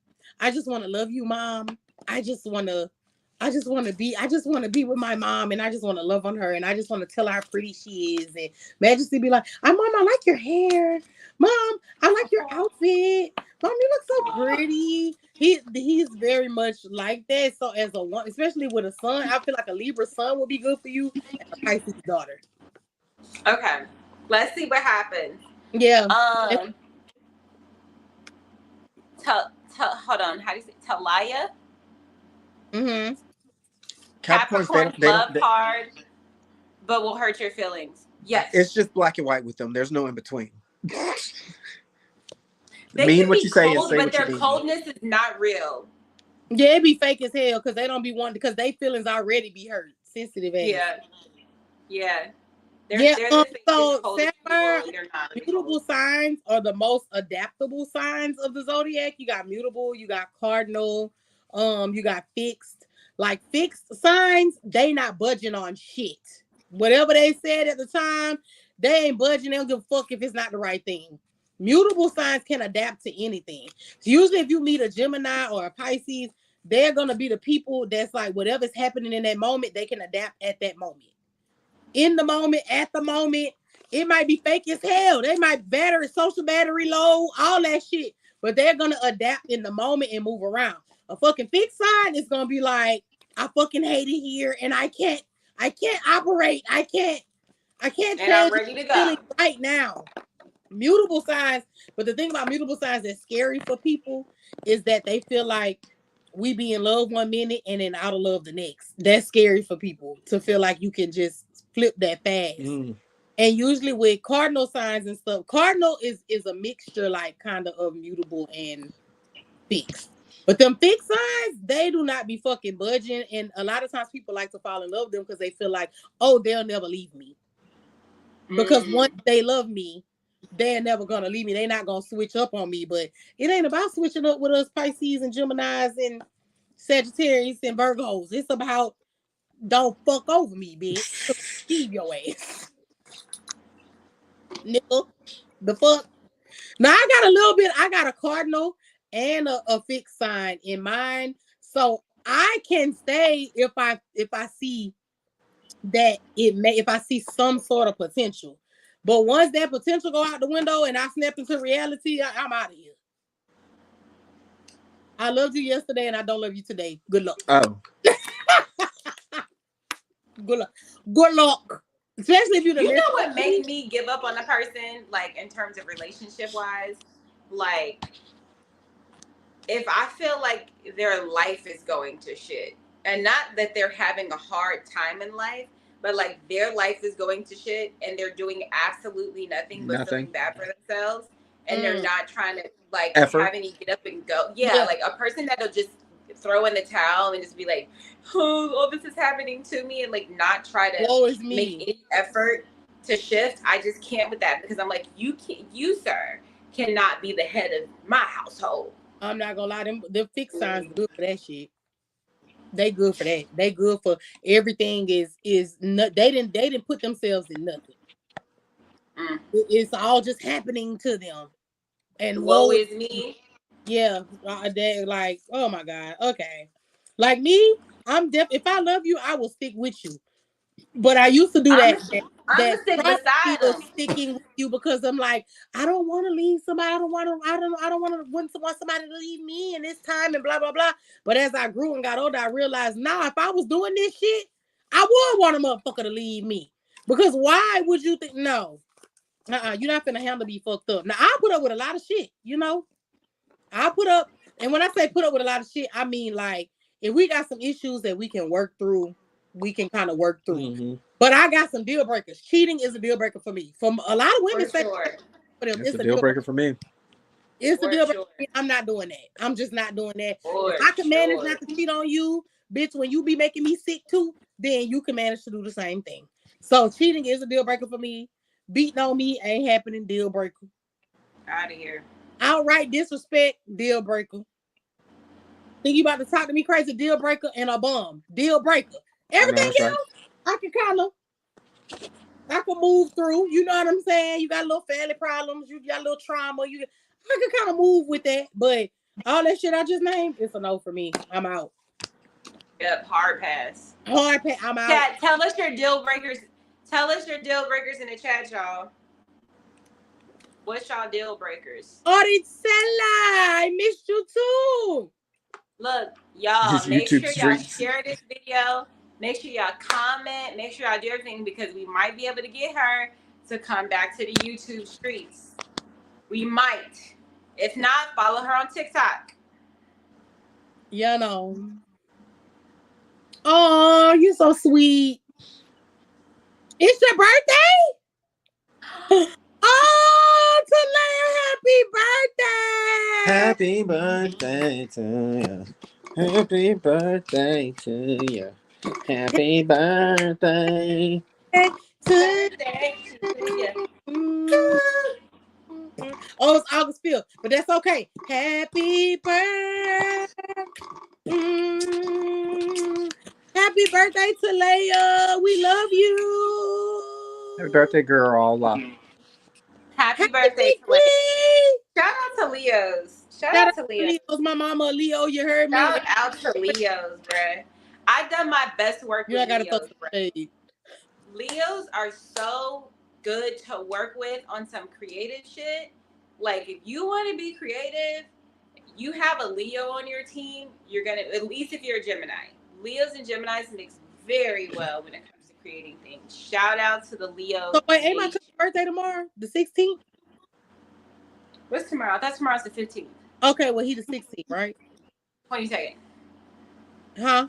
[SPEAKER 1] I just want to love you, mom. I just want to be with my mom, and I just want to love on her, and I just want to tell her how pretty she is. And Majesty be like, Mom, I like your hair. Mom, I like your outfit. Mom, you look so pretty. He's very much like that. So as a one, especially with a son, I feel like a Libra son would be good for you, and a Pisces daughter.
[SPEAKER 2] Okay, let's see what happens.
[SPEAKER 1] Yeah.
[SPEAKER 2] Hold on. How do you say Talia?
[SPEAKER 1] Mm-hmm.
[SPEAKER 2] Capricorn love hard, but will hurt your feelings. Yes.
[SPEAKER 3] It's just black and white with them. There's no in between.
[SPEAKER 2] They mean what you say, but their coldness is not real.
[SPEAKER 1] Yeah, it be fake as hell because they don't be wanting, because they feelings already be hurt. Sensitive ass.
[SPEAKER 2] Yeah.
[SPEAKER 1] So Sapphire, mutable signs are the most adaptable signs of the zodiac. You got mutable, you got cardinal, you got fixed. Like fixed signs, they not budging on shit. Whatever they said at the time, they ain't budging. They don't give a fuck if it's not the right thing. Mutable signs can adapt to anything. So usually if you meet a Gemini or a Pisces, they're gonna be the people that's like, whatever's happening in that moment, they can adapt at that moment. In the moment, at the moment, it might be fake as hell. They might social battery low, all that shit. But they're gonna adapt in the moment and move around. A fucking fixed sign is gonna be like, I fucking hate it here, and I can't operate. I can't change.
[SPEAKER 2] I'm ready to go
[SPEAKER 1] right now. Mutable signs, but the thing about mutable signs that's scary for people is that they feel like we be in love one minute and then out of love the next. That's scary for people to feel like you can just flip that fast. And usually with cardinal signs and stuff, cardinal is a mixture, like kind of mutable and fixed. But them fixed signs, they do not be fucking budging. And a lot of times people like to fall in love with them because they feel like, oh, they'll never leave me. Because once they love me, they're never gonna leave me. They're not gonna switch up on me. But it ain't about switching up with us Pisces and Geminis and Sagittarius and Virgos. It's about, don't fuck over me, bitch. Leave your ass. Nigga. The fuck? Now I got a cardinal and a fixed sign in mind. So I can stay if I see that if I see some sort of potential. But once that potential go out the window and I snap into reality, I'm out of here. I loved you yesterday and I don't love you today. Good luck.
[SPEAKER 3] Oh.
[SPEAKER 1] Good luck. Good luck. Especially if you
[SPEAKER 2] know what makes me give up on a person, like in terms of relationship wise, like if I feel like their life is going to shit, and not that they're having a hard time in life, but like their life is going to shit and they're doing absolutely nothing but feeling bad for themselves, and they're not trying to like have any get up and go. Yeah, like a person that'll just throw in the towel and just be like, oh, all this is happening to me, and like not try to make any effort to shift. I just can't with that, because I'm like, you sir cannot be the head of my household.
[SPEAKER 1] I'm not gonna lie, them fixed signs good for that shit. They good for that. They good for everything. They didn't put themselves in nothing. It's all just happening to them. And
[SPEAKER 2] woe is me.
[SPEAKER 1] Yeah, they like, oh my god, okay. Like me, if I love you, I will stick with you. But I used to do that.
[SPEAKER 2] I'm stick beside them.
[SPEAKER 1] Sticking with you because I'm like, I don't want to leave somebody. I don't want somebody to leave me in this time and blah blah blah. But as I grew and got older, I realized now if I was doing this shit, I would want a motherfucker to leave me. Because why would you think? No, you're not gonna handle me fucked up. Now I put up with a lot of shit, you know. I put up, and when I say put up with a lot of shit, I mean like if we got some issues that we can work through, we can kind of work through. But I got some deal breakers. Cheating is a deal breaker for me. From a lot of women say
[SPEAKER 2] sure.
[SPEAKER 1] for them,
[SPEAKER 3] it's a deal breaker for me.
[SPEAKER 1] It's a deal breaker. I'm not doing that. I'm just not doing that.
[SPEAKER 2] For
[SPEAKER 1] if I can manage not to cheat on you, bitch, when you be making me sick too, then you can manage to do the same thing. So cheating is a deal breaker for me. Beating on me ain't happening. Deal breaker.
[SPEAKER 2] Out of here.
[SPEAKER 1] Outright disrespect. Deal breaker. Think you about to talk to me crazy? Deal breaker. And a bum. Deal breaker. Everything else, I can move through. You know what I'm saying? You got a little family problems. You got a little trauma. I can kind of move with that. But all that shit I just named, it's a no for me. I'm out.
[SPEAKER 2] Yep, hard pass.
[SPEAKER 1] Hard pass. I'm out.
[SPEAKER 2] Chat, tell us your deal breakers. Tell us your deal breakers in the chat, y'all. What's y'all deal breakers?
[SPEAKER 1] Oritsella, I missed you too.
[SPEAKER 2] Look, y'all, make sure y'all share this video. Make sure y'all comment. Make sure y'all do everything because we might be able to get her to come back to the YouTube streets. We might. If not, follow her on TikTok.
[SPEAKER 1] You know. Oh, you're so sweet. It's your birthday? Oh, Talaya,
[SPEAKER 3] happy birthday! Happy birthday to you. Happy birthday to you. Happy birthday.
[SPEAKER 1] Oh, it's August 5th, but that's okay. Happy birthday. Happy birthday to Leia. We love you.
[SPEAKER 3] Happy birthday, girl.
[SPEAKER 2] Happy birthday to Leia. Shout out to Leo's. Shout out to Leo's.
[SPEAKER 1] My mama Leo, you heard me.
[SPEAKER 2] Shout out to Leo's, bruh. I've done my best work with Leo's, bruh. Leos are so good to work with on some creative shit. Like, if you want to be creative, you have a Leo on your team, you're going to, at least if you're a Gemini. Leos and Geminis mix very well when it comes to creating things. Shout out to the Leo.
[SPEAKER 1] So, wait, ain't my birthday tomorrow? The 16th?
[SPEAKER 2] What's tomorrow? I thought tomorrow's the 15th.
[SPEAKER 1] Okay, well, he's the 16th, right?
[SPEAKER 2] 22nd.
[SPEAKER 1] Huh?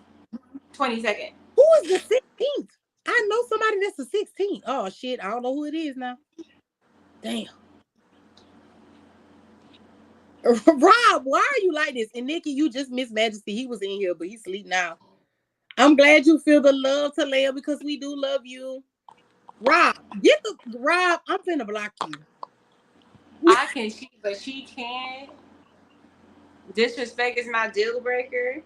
[SPEAKER 2] 22nd.
[SPEAKER 1] Who is the 16th? I know somebody that's the 16th. Oh, shit. I don't know who it is now. Damn. Rob, why are you like this? And Nikki, you just missed Majesty. He was in here, but he's asleep now. I'm glad you feel the love, Talaya, because we do love you. Rob, I'm finna block you.
[SPEAKER 2] I can cheat, but she can't. Disrespect is my deal breaker.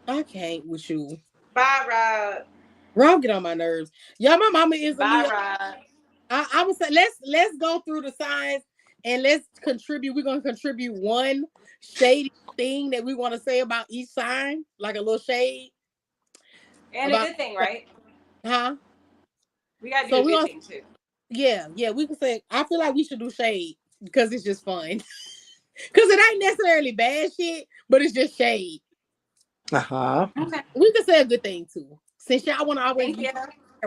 [SPEAKER 1] I can't with you.
[SPEAKER 2] Bye, Rob.
[SPEAKER 1] Rob, get on my nerves. Y'all, my mama is a Leo.
[SPEAKER 2] Rob.
[SPEAKER 1] I would say let's go through the signs and let's contribute. We're gonna contribute one shady thing that we want to say about each sign, like a little shade.
[SPEAKER 2] And a good thing, right?
[SPEAKER 1] Huh?
[SPEAKER 2] We gotta do a good thing too.
[SPEAKER 1] Yeah, we can say. I feel like we should do shade because it's just fun. Because it ain't necessarily bad shit, but it's just shade.
[SPEAKER 2] Okay.
[SPEAKER 1] We can say a good thing too. Since y'all want to always be,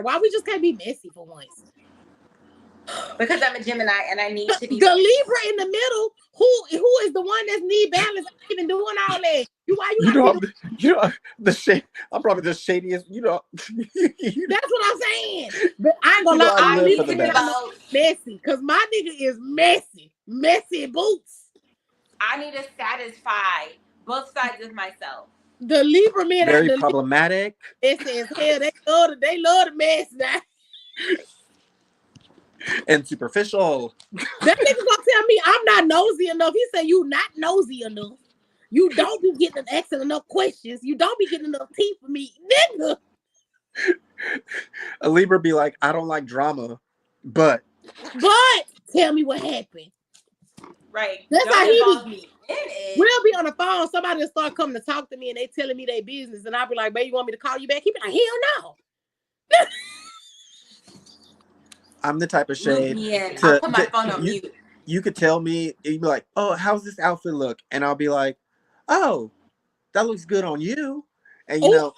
[SPEAKER 1] why we just can't be messy for once?
[SPEAKER 2] Because I'm a Gemini and I need to be
[SPEAKER 1] the Libra in the middle. Who is the one that's need balance? I'm even doing all that.
[SPEAKER 3] The shade. I'm probably the shadiest.
[SPEAKER 1] That's what I'm saying. But I ain't gonna lie. I need to be messy because my nigga is messy boots.
[SPEAKER 2] I need to satisfy both sides of myself.
[SPEAKER 1] The Libra men
[SPEAKER 3] very problematic.
[SPEAKER 1] It says hell, they love the mess now.
[SPEAKER 3] And superficial.
[SPEAKER 1] That nigga gonna tell me I'm not nosy enough. He said you not nosy enough. You don't be getting asking enough questions. You don't be getting enough tea for me, nigga.
[SPEAKER 3] A Libra be like, I don't like drama, but
[SPEAKER 1] tell me what happened.
[SPEAKER 2] Right.
[SPEAKER 1] That's
[SPEAKER 2] don't
[SPEAKER 1] how he
[SPEAKER 2] be in it.
[SPEAKER 1] We'll be on the phone. Somebody will start coming to talk to me and they telling me their business. And I'll be like, baby, you want me to call you back? He be like, hell no.
[SPEAKER 3] I'm the type of shade.
[SPEAKER 2] I'll put my phone on mute.
[SPEAKER 3] You could tell me, you'd be like, oh, how's this outfit look? And I'll be like, oh, that looks good on you. And you know,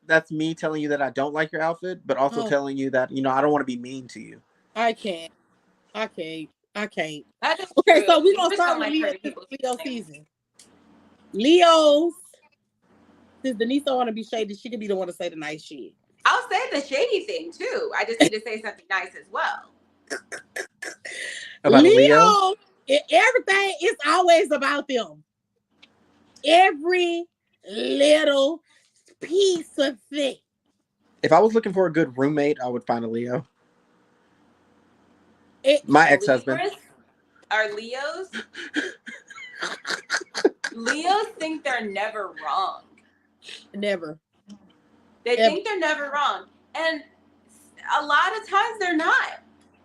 [SPEAKER 3] that's me telling you that I don't like your outfit, but also telling you that, I don't want to be mean to you.
[SPEAKER 1] I can't. Okay,
[SPEAKER 2] true.
[SPEAKER 1] So we're going to start with Leo season. Leos, Since Denise don't want to be shady, she could be the one to say the nice shit.
[SPEAKER 2] I'll say the shady thing too. I just need to say something nice as well.
[SPEAKER 3] About
[SPEAKER 1] Leo, everything is always about them. Every little piece of thing.
[SPEAKER 3] If I was looking for a good roommate, I would find a Leo. My ex-husband.
[SPEAKER 2] Are Leos? Leos think they're never wrong.
[SPEAKER 1] Never.
[SPEAKER 2] They think they're never wrong. And a lot of times they're not.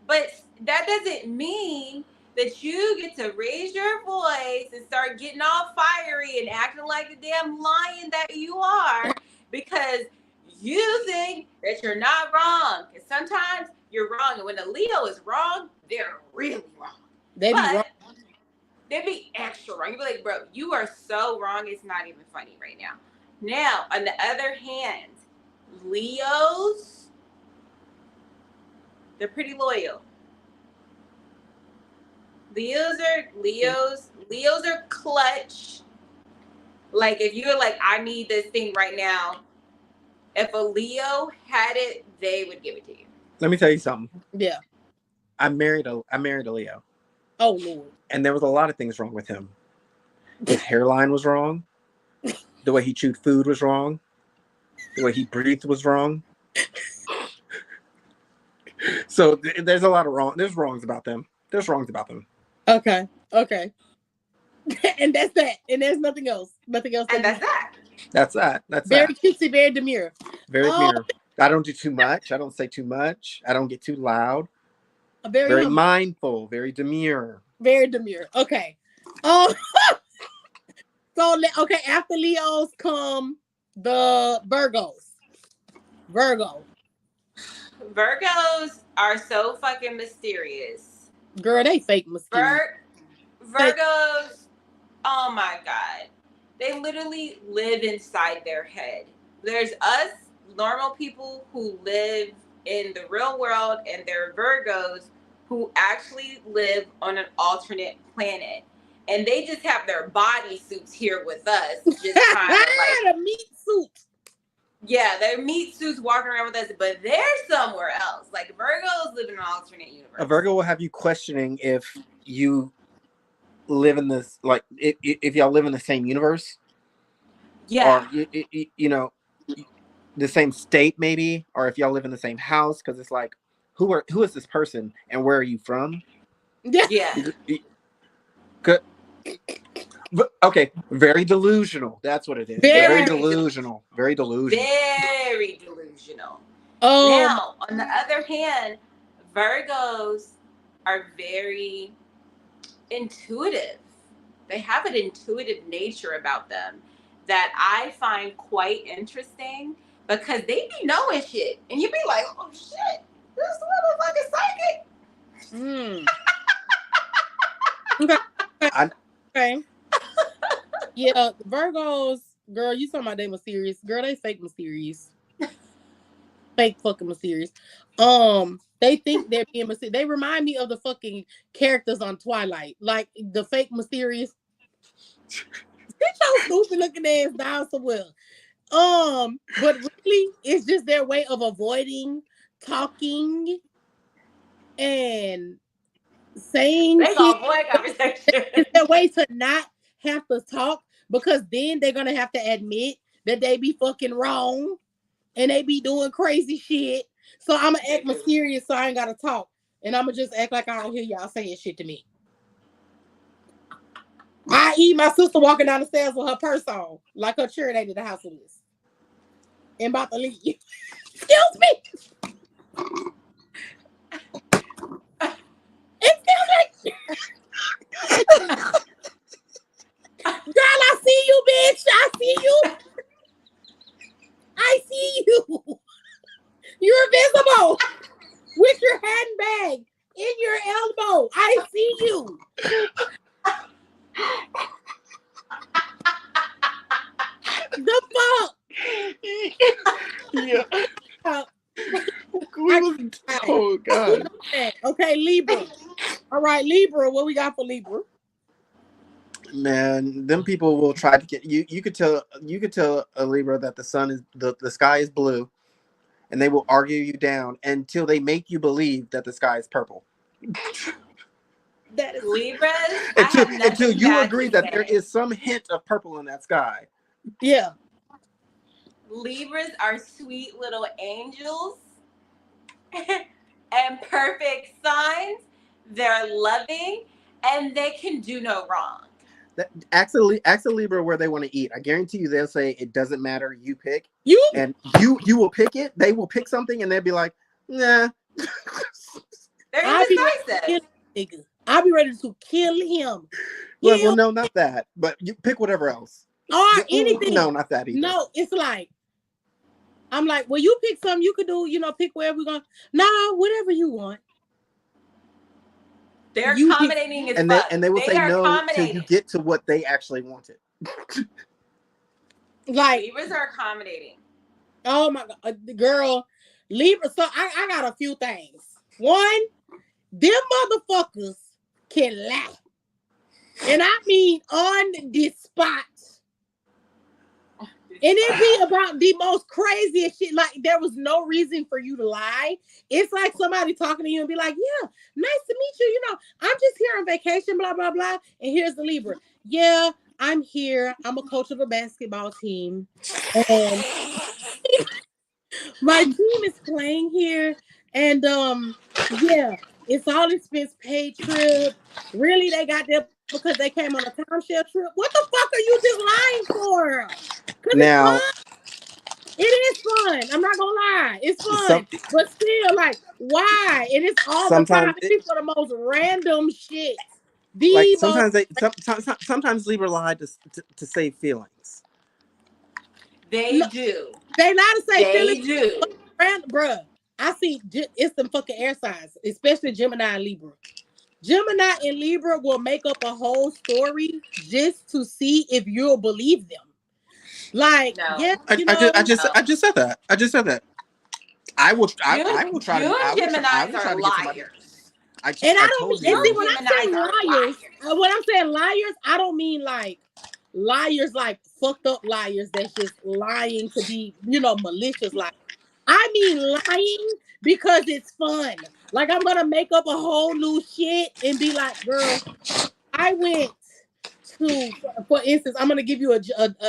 [SPEAKER 2] But that doesn't mean that you get to raise your voice and start getting all fiery and acting like the damn lion that you are because you think that you're not wrong. Because sometimes you're wrong. And when a Leo is wrong, they're really wrong.
[SPEAKER 1] They be wrong.
[SPEAKER 2] They be extra wrong. You be like, bro, you are so wrong. It's not even funny right now. Now, on the other hand, Leos, they're pretty loyal. Leos are clutch. Like if you're like, I need this thing right now. If a Leo had it, they would give it to you.
[SPEAKER 3] Let me tell you something.
[SPEAKER 1] Yeah.
[SPEAKER 3] I married a Leo.
[SPEAKER 1] Oh Lord.
[SPEAKER 3] And there was a lot of things wrong with him. His hairline was wrong. The way he chewed food was wrong. The way he breathed was wrong. So there's a lot of wrong. There's wrongs about them.
[SPEAKER 1] Okay. And that's that. And there's nothing else.
[SPEAKER 2] And that's that.
[SPEAKER 3] That's that.
[SPEAKER 1] Very cutesy, very demure.
[SPEAKER 3] Very demure. I don't do too much. I don't say too much. I don't get too loud. Very mindful. Very demure.
[SPEAKER 1] Okay. So after Leos come the Virgos.
[SPEAKER 2] Virgos are so fucking mysterious.
[SPEAKER 1] Girl, they fake mysterious.
[SPEAKER 2] Virgos, oh my God. They literally live inside their head. There's us, normal people who live in the real world, and there are Virgos who actually live on an alternate planet. And they just have their body suits here with us. Just kind of like
[SPEAKER 1] a meat suit.
[SPEAKER 2] Yeah, they're meat suits walking around with us, but they're somewhere else. Like Virgos live in an alternate universe.
[SPEAKER 3] A Virgo will have you questioning if you live in this, like, if y'all live in the same universe.
[SPEAKER 2] Yeah.
[SPEAKER 3] Or, you know, the same state maybe, or if y'all live in the same house, because it's like, who is this person and where are you from?
[SPEAKER 2] Yeah.
[SPEAKER 3] Good. Okay, very delusional. That's what it is. Very delusional.
[SPEAKER 2] Very delusional. Now, on the other hand, Virgos are very intuitive. They have an intuitive nature about them that I find quite interesting because they be knowing shit. And you be like, oh shit, this motherfucker's psychic.
[SPEAKER 1] Okay. Yeah, Virgos, girl, you talking about they mysterious. Girl, they fake mysterious. Fake fucking mysterious. They think they're being mysterious. They remind me of the fucking characters on Twilight. Like the fake mysterious. Get your stupid looking ass down somewhere. But really, it's just their way of avoiding talking and saying
[SPEAKER 2] they gonna avoid conversation.
[SPEAKER 1] It's their way to not have to talk, because then they're gonna have to admit that they be fucking wrong and they be doing crazy shit. So I'm gonna act mysterious so I ain't gotta talk, and I'm gonna just act like I don't hear y'all saying shit to me. I.e. my sister walking down the stairs with her purse on, like her chair ain't in the house with this, and about to leave. Excuse me. Girl, I see you, bitch. I see you. I see you. You're invisible with your handbag in your elbow. I see you. The fuck?
[SPEAKER 3] Yeah. Oh God.
[SPEAKER 1] Okay, Libra. All right, Libra. What we got for Libra?
[SPEAKER 3] Man, them people will try to get you. You could tell a Libra that the sun is the sky is blue, and they will argue you down until they make you believe that the sky is purple.
[SPEAKER 2] That is Libras. I have
[SPEAKER 3] until
[SPEAKER 2] nothing
[SPEAKER 3] you
[SPEAKER 2] bad
[SPEAKER 3] agree
[SPEAKER 2] to
[SPEAKER 3] that
[SPEAKER 2] say.
[SPEAKER 3] there is some hint of purple in that sky.
[SPEAKER 1] Yeah.
[SPEAKER 2] Libras are sweet little angels and perfect signs. They're loving and they can do no wrong.
[SPEAKER 3] Ask a Libra where they want to eat. I guarantee you they'll say it doesn't matter. You pick. And you will pick it. They will pick something and they'll be like, nah.
[SPEAKER 2] They're indecisive.
[SPEAKER 1] I'll be ready to kill him.
[SPEAKER 3] Well, no, not that. But you pick whatever else.
[SPEAKER 1] Or anything.
[SPEAKER 3] No, not that either.
[SPEAKER 1] No, it's like, I'm like, well, you pick something you could do, pick wherever we're going. Nah, whatever you want.
[SPEAKER 2] They're accommodating as fuck.
[SPEAKER 3] And they will say no till you get to what they actually wanted.
[SPEAKER 1] Like,
[SPEAKER 2] Libras are accommodating.
[SPEAKER 1] Oh my God, girl, Libra. So I got a few things. One, them motherfuckers can lie. And I mean on the spot. And it be about the most craziest shit. Like, there was no reason for you to lie. It's like somebody talking to you and be like, yeah, nice to meet you. I'm just here on vacation, blah, blah, blah. And here's the Libra. Yeah, I'm here. I'm a coach of a basketball team. And my team is playing here. And yeah, it's all expense paid trip. Really, they got there because they came on a timeshare trip. What the fuck are you just lying for?
[SPEAKER 3] Now,
[SPEAKER 1] it is fun. I'm not gonna lie, it's fun. But still, like, why? And it's all the time. It's for the most random shit.
[SPEAKER 3] Sometimes Libra lie to save feelings.
[SPEAKER 2] They do.
[SPEAKER 1] They lie to save feelings.
[SPEAKER 2] They do.
[SPEAKER 1] Bruh, I see it's them fucking air signs, especially Gemini and Libra. Gemini and Libra will make up a whole story just to see if you'll believe them. Like, no. Yeah,
[SPEAKER 3] I just said that. I will try
[SPEAKER 2] to. Geminis are liars.
[SPEAKER 1] I don't mean, when I'm saying liars, when I'm saying liars, I don't mean like liars, like fucked up liars that's just lying to be, malicious. Like, I mean lying because it's fun. Like, I'm gonna make up a whole new shit and be like, girl, I went to, for instance, I'm gonna give you an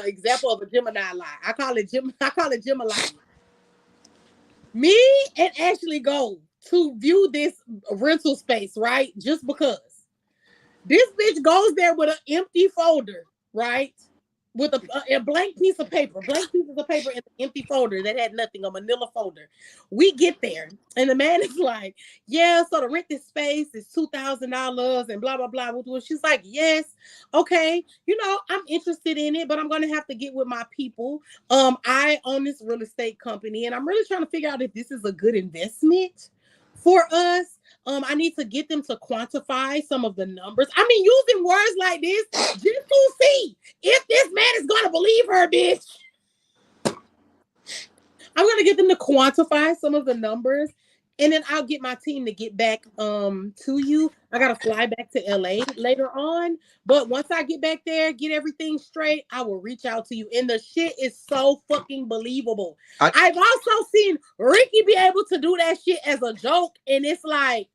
[SPEAKER 1] example of a Gemini lie. I call it Gemini. Me and Ashley go to view this rental space, right? Just because. This bitch goes there with an empty folder, right? With a blank piece of paper, in an empty folder that had nothing, a manila folder. We get there, and the man is like, yeah, so to rent this space is $2,000 and blah, blah, blah. She's like, yes, okay, I'm interested in it, but I'm going to have to get with my people. I own this real estate company, and I'm really trying to figure out if this is a good investment for us. I need to get them to quantify some of the numbers. I mean, using words like this just to see if this man is going to believe her, bitch. I'm going to get them to quantify some of the numbers, and then I'll get my team to get back to you. I got to fly back to LA later on, but once I get back there, get everything straight, I will reach out to you. And the shit is so fucking believable. I've also seen Ricky be able to do that shit as a joke, and it's like,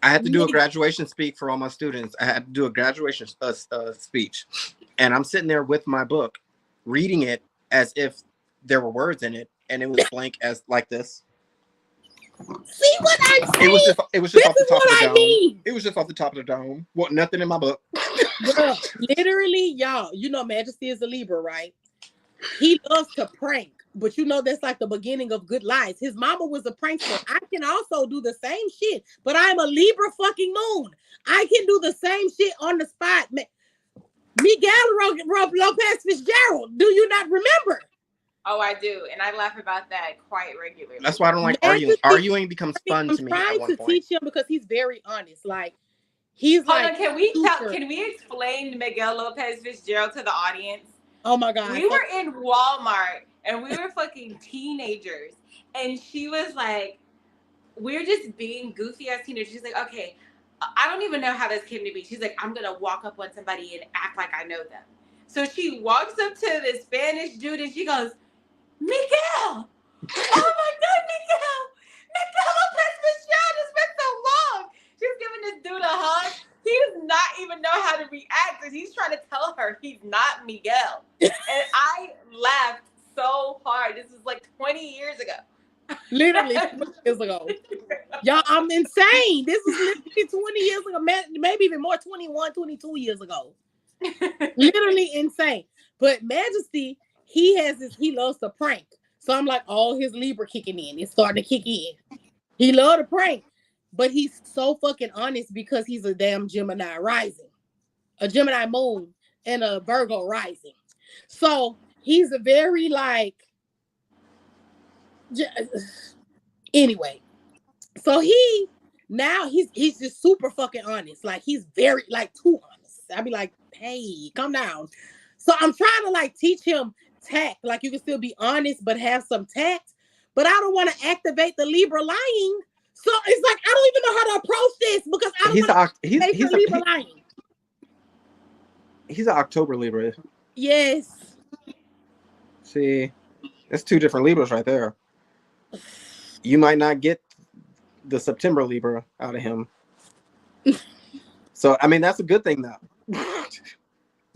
[SPEAKER 3] I had to do a graduation speak for all my students. I had to do a graduation speech. And I'm sitting there with my book, reading it as if there were words in it. And it was blank as like this.
[SPEAKER 1] See what I'm saying?
[SPEAKER 3] It was just off the top of the dome. It was just off the top of the dome. What? Nothing in my book.
[SPEAKER 1] Girl, literally, y'all, Majesty is a Libra, right? He loves to prank. But that's like the beginning of good lies. His mama was a prankster. I can also do the same shit, but I'm a Libra fucking moon. I can do the same shit on the spot. Miguel Lopez Fitzgerald, do you not remember?
[SPEAKER 2] Oh, I do. And I laugh about that quite regularly.
[SPEAKER 3] That's why I don't like arguing. Arguing becomes fun to me.
[SPEAKER 1] I'm trying to teach him because he's very honest. Like, he's like,
[SPEAKER 2] can we explain Miguel Lopez Fitzgerald to the audience?
[SPEAKER 1] Oh my God.
[SPEAKER 2] We were in Walmart and we were fucking teenagers. And she was like, we're just being goofy as teenagers. She's like, okay, I don't even know how this came to be. She's like, I'm going to walk up on somebody and act like I know them. So she walks up to the Spanish dude and she goes, Miguel! Oh my God, Miguel! Miguel Lopez Michelle, it's been so long! She's giving this dude a hug. He does not even know how to react because he's trying to tell her he's not Miguel. And I laughed so hard. This was like 20 years ago.
[SPEAKER 1] Literally 20 years ago. Y'all, I'm insane. This was literally 20 years ago, maybe even more, 21, 22 years ago. Literally insane. But Majesty, he loves to prank. So I'm like, all his Libra kicking in. It's starting to kick in. He loves to prank. But he's so fucking honest because he's a damn Gemini rising. A Gemini moon and a Virgo rising. So he's a very like... Anyway. So he's just super fucking honest. Like he's very like too honest. I'd be like, hey, calm down. So I'm trying to like teach him tact. Like you can still be honest, but have some tact. But I don't want to activate the Libra lying. So it's like I don't even know how to approach this because I don't want to activate the Libra lying.
[SPEAKER 3] He's an October Libra.
[SPEAKER 1] Yes.
[SPEAKER 3] See, that's two different Libras right there. You might not get the September Libra out of him. So, I mean, that's a good thing though.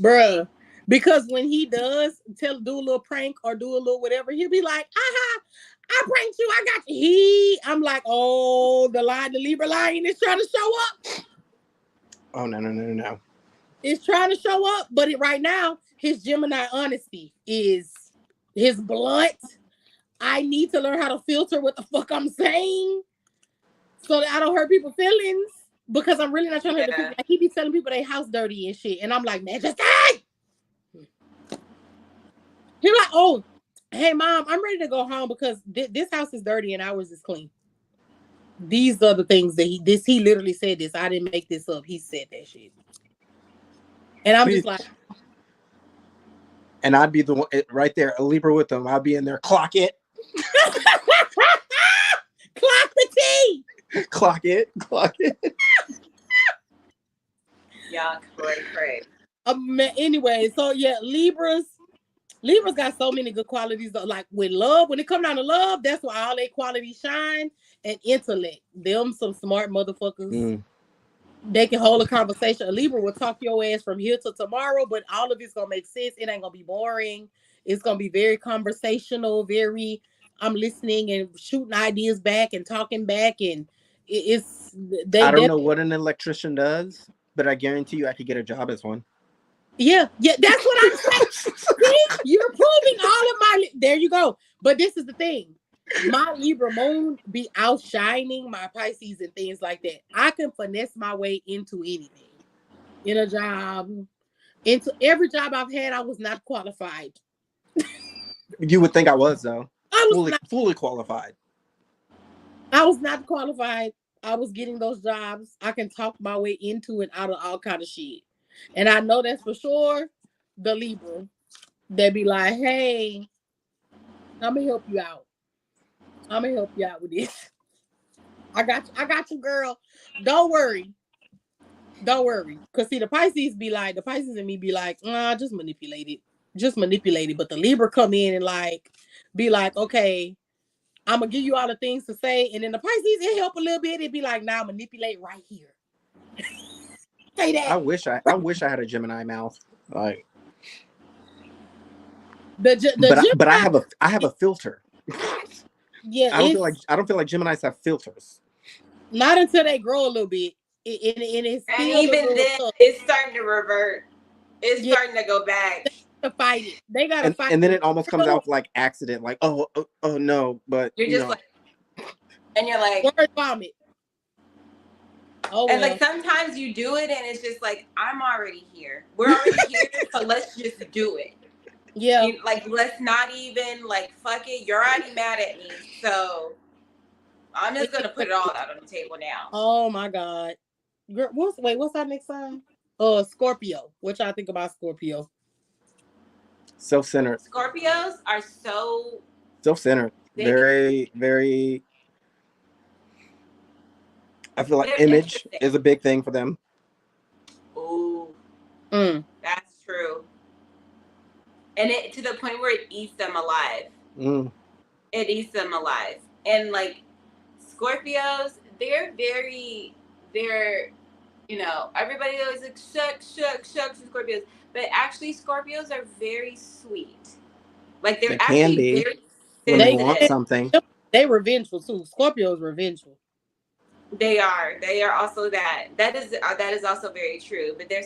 [SPEAKER 1] Bruh. Because when he does do a little prank or do a little whatever, he'll be like, aha, I pranked you, I got you. I'm like, oh, the Libra lion is trying to show up.
[SPEAKER 3] Oh, no.
[SPEAKER 1] It's trying to show up, but right now, his Gemini honesty is his blunt. I need to learn how to filter what the fuck I'm saying so that I don't hurt people's feelings because I'm really not trying to hurt the people. Like, he be telling people they house dirty and shit. And I'm like, man, just die! He's like, oh, hey, Mom, I'm ready to go home because this house is dirty and ours is clean. These are the things that he literally said this. I didn't make this up. He said that shit. And I'm just like.
[SPEAKER 3] And I'd be the one right there, a Libra with them. I'd be in there, clock it.
[SPEAKER 1] Clock the tea.
[SPEAKER 3] Clock it.
[SPEAKER 2] Yuck, great.
[SPEAKER 1] Anyway, so yeah, Libras got so many good qualities. Like with love, when it comes down to love, that's where all their qualities shine. And intellect, them some smart motherfuckers. They can hold a conversation. A Libra will talk your ass from here to tomorrow, but all of it's gonna make sense. It ain't gonna be boring. It's gonna be very conversational, very I'm listening and shooting ideas back and talking back. And I
[SPEAKER 3] don't know what an electrician does, but I guarantee you I could get a job as one.
[SPEAKER 1] Yeah, that's what I'm saying. See, you're proving all of my. There you go. But this is the thing. My Libra moon be outshining my Pisces and things like that. I can finesse my way into anything. In a job. Into every job I've had, I was not qualified.
[SPEAKER 3] You would think I was, though.
[SPEAKER 1] I was
[SPEAKER 3] fully qualified.
[SPEAKER 1] I was not qualified. I was getting those jobs. I can talk my way into and out of all kind of shit. And I know that's for sure the Libra. They be like, hey, I'm going to help you out. I'm going to help you out with this. I got you, girl. Don't worry. Because see, the Pisces and me be like, just manipulate it. Just manipulate it. But the Libra come in and like, be like, okay, I'm going to give you all the things to say. And then the Pisces, it help a little bit. It'd be like, now manipulate right here. Say that.
[SPEAKER 3] I wish I had a Gemini mouth. Like, but I have a filter.
[SPEAKER 1] Yeah,
[SPEAKER 3] I don't feel like Geminis have filters.
[SPEAKER 1] Not until they grow a little bit. And
[SPEAKER 2] even then, it's starting to revert. It's starting to go back.
[SPEAKER 1] To fight it, they gotta fight.
[SPEAKER 3] And then it almost comes out like accident, like oh no, but
[SPEAKER 2] you're just like, and you're like,
[SPEAKER 1] word vomit.
[SPEAKER 2] Oh, and like sometimes you do it, and it's just like I'm already here. We're already here, so let's just do it.
[SPEAKER 1] Yeah,
[SPEAKER 2] like let's not even like fuck it. You're already mad at me, so I'm just gonna put it all out on the table now.
[SPEAKER 1] Oh my God, what's our next sign? Scorpio. What y'all think about Scorpio?
[SPEAKER 3] Self-centered.
[SPEAKER 2] Scorpios are so
[SPEAKER 3] self-centered. Very, very. I feel like image is a big thing for them.
[SPEAKER 2] Ooh, that's true. And it to the point where it eats them alive. It eats them alive. And like Scorpios, they're you know, everybody always like shucks and Scorpios, but actually Scorpios are very sweet. Like they're actually very
[SPEAKER 3] when they want something.
[SPEAKER 1] They revengeful too. Scorpios revengeful.
[SPEAKER 2] They are also that. That is also very true. But they're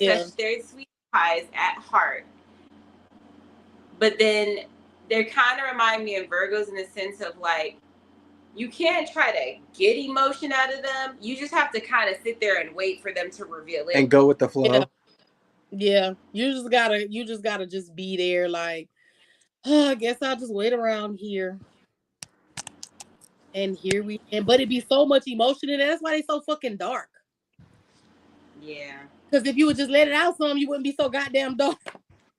[SPEAKER 2] sweet pies at heart. But then they kind of remind me of Virgos in the sense of like, you can't try to get emotion out of them. You just have to kind of sit there and wait for them to reveal it
[SPEAKER 3] and go with the flow.
[SPEAKER 1] Yeah. You just gotta just be there. Like, I guess I'll just wait around here. And but it'd be so much emotion in it. That's why they so fucking dark.
[SPEAKER 2] Yeah.
[SPEAKER 1] Because if you would just let it out some, you wouldn't be so goddamn dark.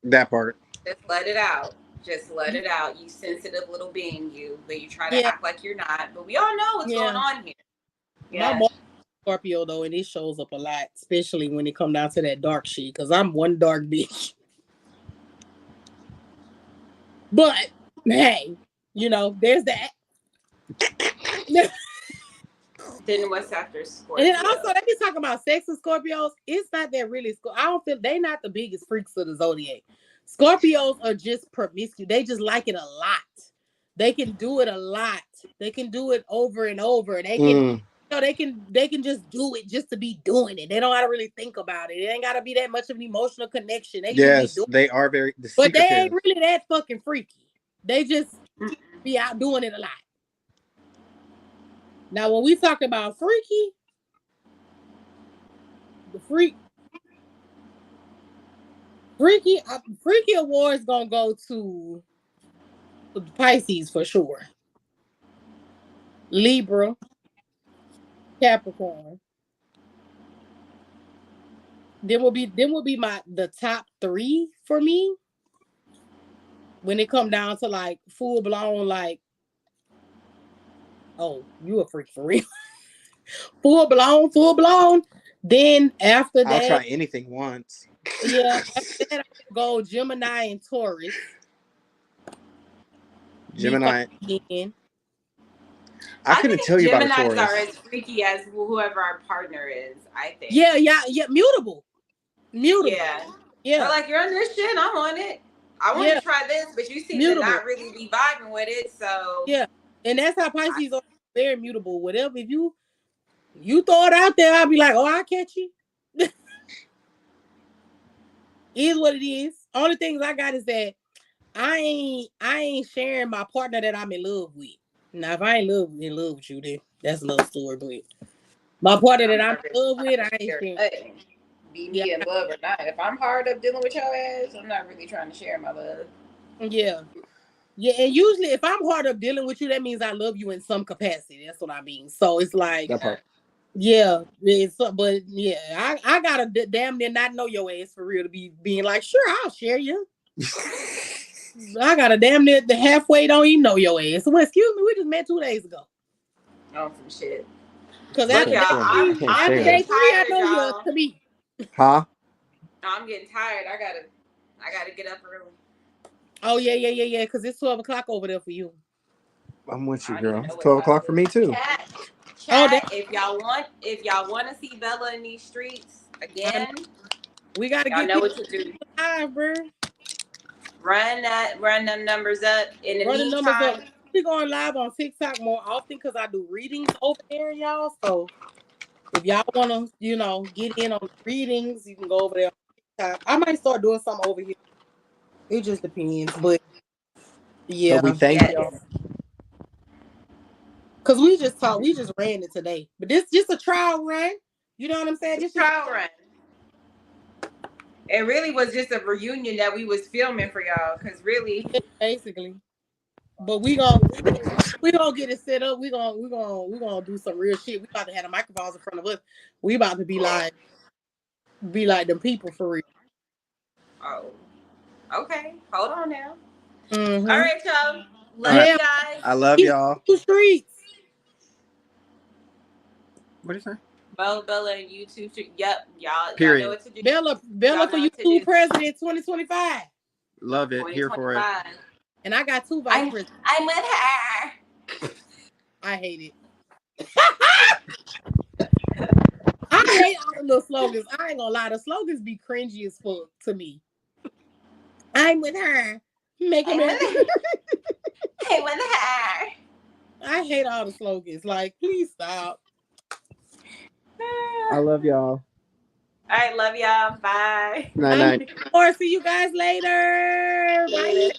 [SPEAKER 3] That part.
[SPEAKER 2] Just let it out. Just let it out. You sensitive little being, you. But you try to act like you're not. But we all know what's going on here.
[SPEAKER 1] Yeah. My mom Scorpio though, and it shows up a lot, especially when it come down to that dark shit. Because I'm one dark bitch. But hey, you know, there's that.
[SPEAKER 2] Then what's after Scorpio?
[SPEAKER 1] And then also, they be talking about sex with Scorpios. It's not that really. I don't feel they not the biggest freaks of the zodiac. Scorpios are just promiscuous. They just like it a lot. They can do it a lot. They can do it over and over. They can, you know, they can just do it just to be doing it. They don't gotta really think about it. It ain't gotta be that much of an emotional connection. They
[SPEAKER 3] they are very.
[SPEAKER 1] But they ain't really that fucking freaky. They just be out doing it a lot. Now, when we talk about freaky, the freaky awards gonna go to Pisces for sure. Libra, Capricorn. Then will be the top 3 for me. When it come down to like full blown, like, oh, you a freak for real. full blown. Then after that,
[SPEAKER 3] I'll try anything once.
[SPEAKER 1] Yeah, after that I go Gemini and Taurus.
[SPEAKER 3] Gemini. I couldn't tell you about a Taurus.
[SPEAKER 2] Geminis are as freaky as whoever our partner is, I think.
[SPEAKER 1] Yeah, mutable.
[SPEAKER 2] Yeah. They're like, you're on this shit, I'm on it. I want to try this, but you seem to not really be vibing with it, so.
[SPEAKER 1] Yeah, and that's how Pisces are very mutable. Whatever, if you throw it out there, I'll be like, oh, I'll catch you. Is what it is. Only things I got is that I ain't sharing my partner that I'm in love with. Now, if I ain't in love with you, then that's another story. But my partner that I'm in love with, I ain't sharing.
[SPEAKER 2] Be me in love or not. If I'm hard up dealing with your ass, I'm not really trying to share my love.
[SPEAKER 1] Yeah. Yeah, and usually if I'm hard up dealing with you, that means I love you in some capacity. That's what I mean. So it's like,
[SPEAKER 3] that part.
[SPEAKER 1] Yeah, but yeah, I gotta damn near not know your ass for real to be being like, sure, I'll share you. I gotta damn near the halfway don't even know your ass. So excuse me, we just met 2 days ago.
[SPEAKER 2] Oh, some shit.
[SPEAKER 1] Because after day 3, I know yours to me.
[SPEAKER 3] Huh?
[SPEAKER 2] I'm getting tired. I gotta get up early.
[SPEAKER 1] Oh yeah. Because it's 12 o'clock over there for you.
[SPEAKER 3] I'm with you, girl. It's 12 o'clock for me too.
[SPEAKER 2] Chat, if y'all want to see Bella in these streets again,
[SPEAKER 1] we gotta get
[SPEAKER 2] know what to do.
[SPEAKER 1] Live, bro.
[SPEAKER 2] Run them numbers up. In the meantime,
[SPEAKER 1] we're going live on TikTok more often because I do readings over there, y'all. So if y'all want to, get in on readings, you can go over there on TikTok. I might start doing something over here. It just depends, but yeah.
[SPEAKER 3] So we thank you.
[SPEAKER 1] Because we just ran it today. But this just a trial run. You know what I'm saying?
[SPEAKER 2] Just a trial run. It really was just a reunion that we was filming for y'all. Because really.
[SPEAKER 1] Basically. But we gonna get it set up. We gonna do some real shit. We about to have the microphones in front of us. We about to be like them people for real.
[SPEAKER 2] Oh. Okay. Hold on now.
[SPEAKER 1] Mm-hmm.
[SPEAKER 2] All right, y'all. Love you guys.
[SPEAKER 3] I love y'all.
[SPEAKER 1] Streets.
[SPEAKER 3] What did you say?
[SPEAKER 2] Bella and YouTube. Yep, y'all know what to do.
[SPEAKER 1] Bella for YouTube president 2025.
[SPEAKER 3] Love it. Here for it.
[SPEAKER 1] And I got 2 vice presidents.
[SPEAKER 2] I'm with her.
[SPEAKER 1] I hate it. I hate all the little slogans. I ain't gonna lie, the slogans be cringy as fuck to me. I'm with her. Make America.
[SPEAKER 2] Hey, with her.
[SPEAKER 1] I hate all the slogans. Like, please stop.
[SPEAKER 3] I love y'all.
[SPEAKER 2] All right, love y'all. Bye.
[SPEAKER 3] Night.
[SPEAKER 1] Or see you guys later. Bye.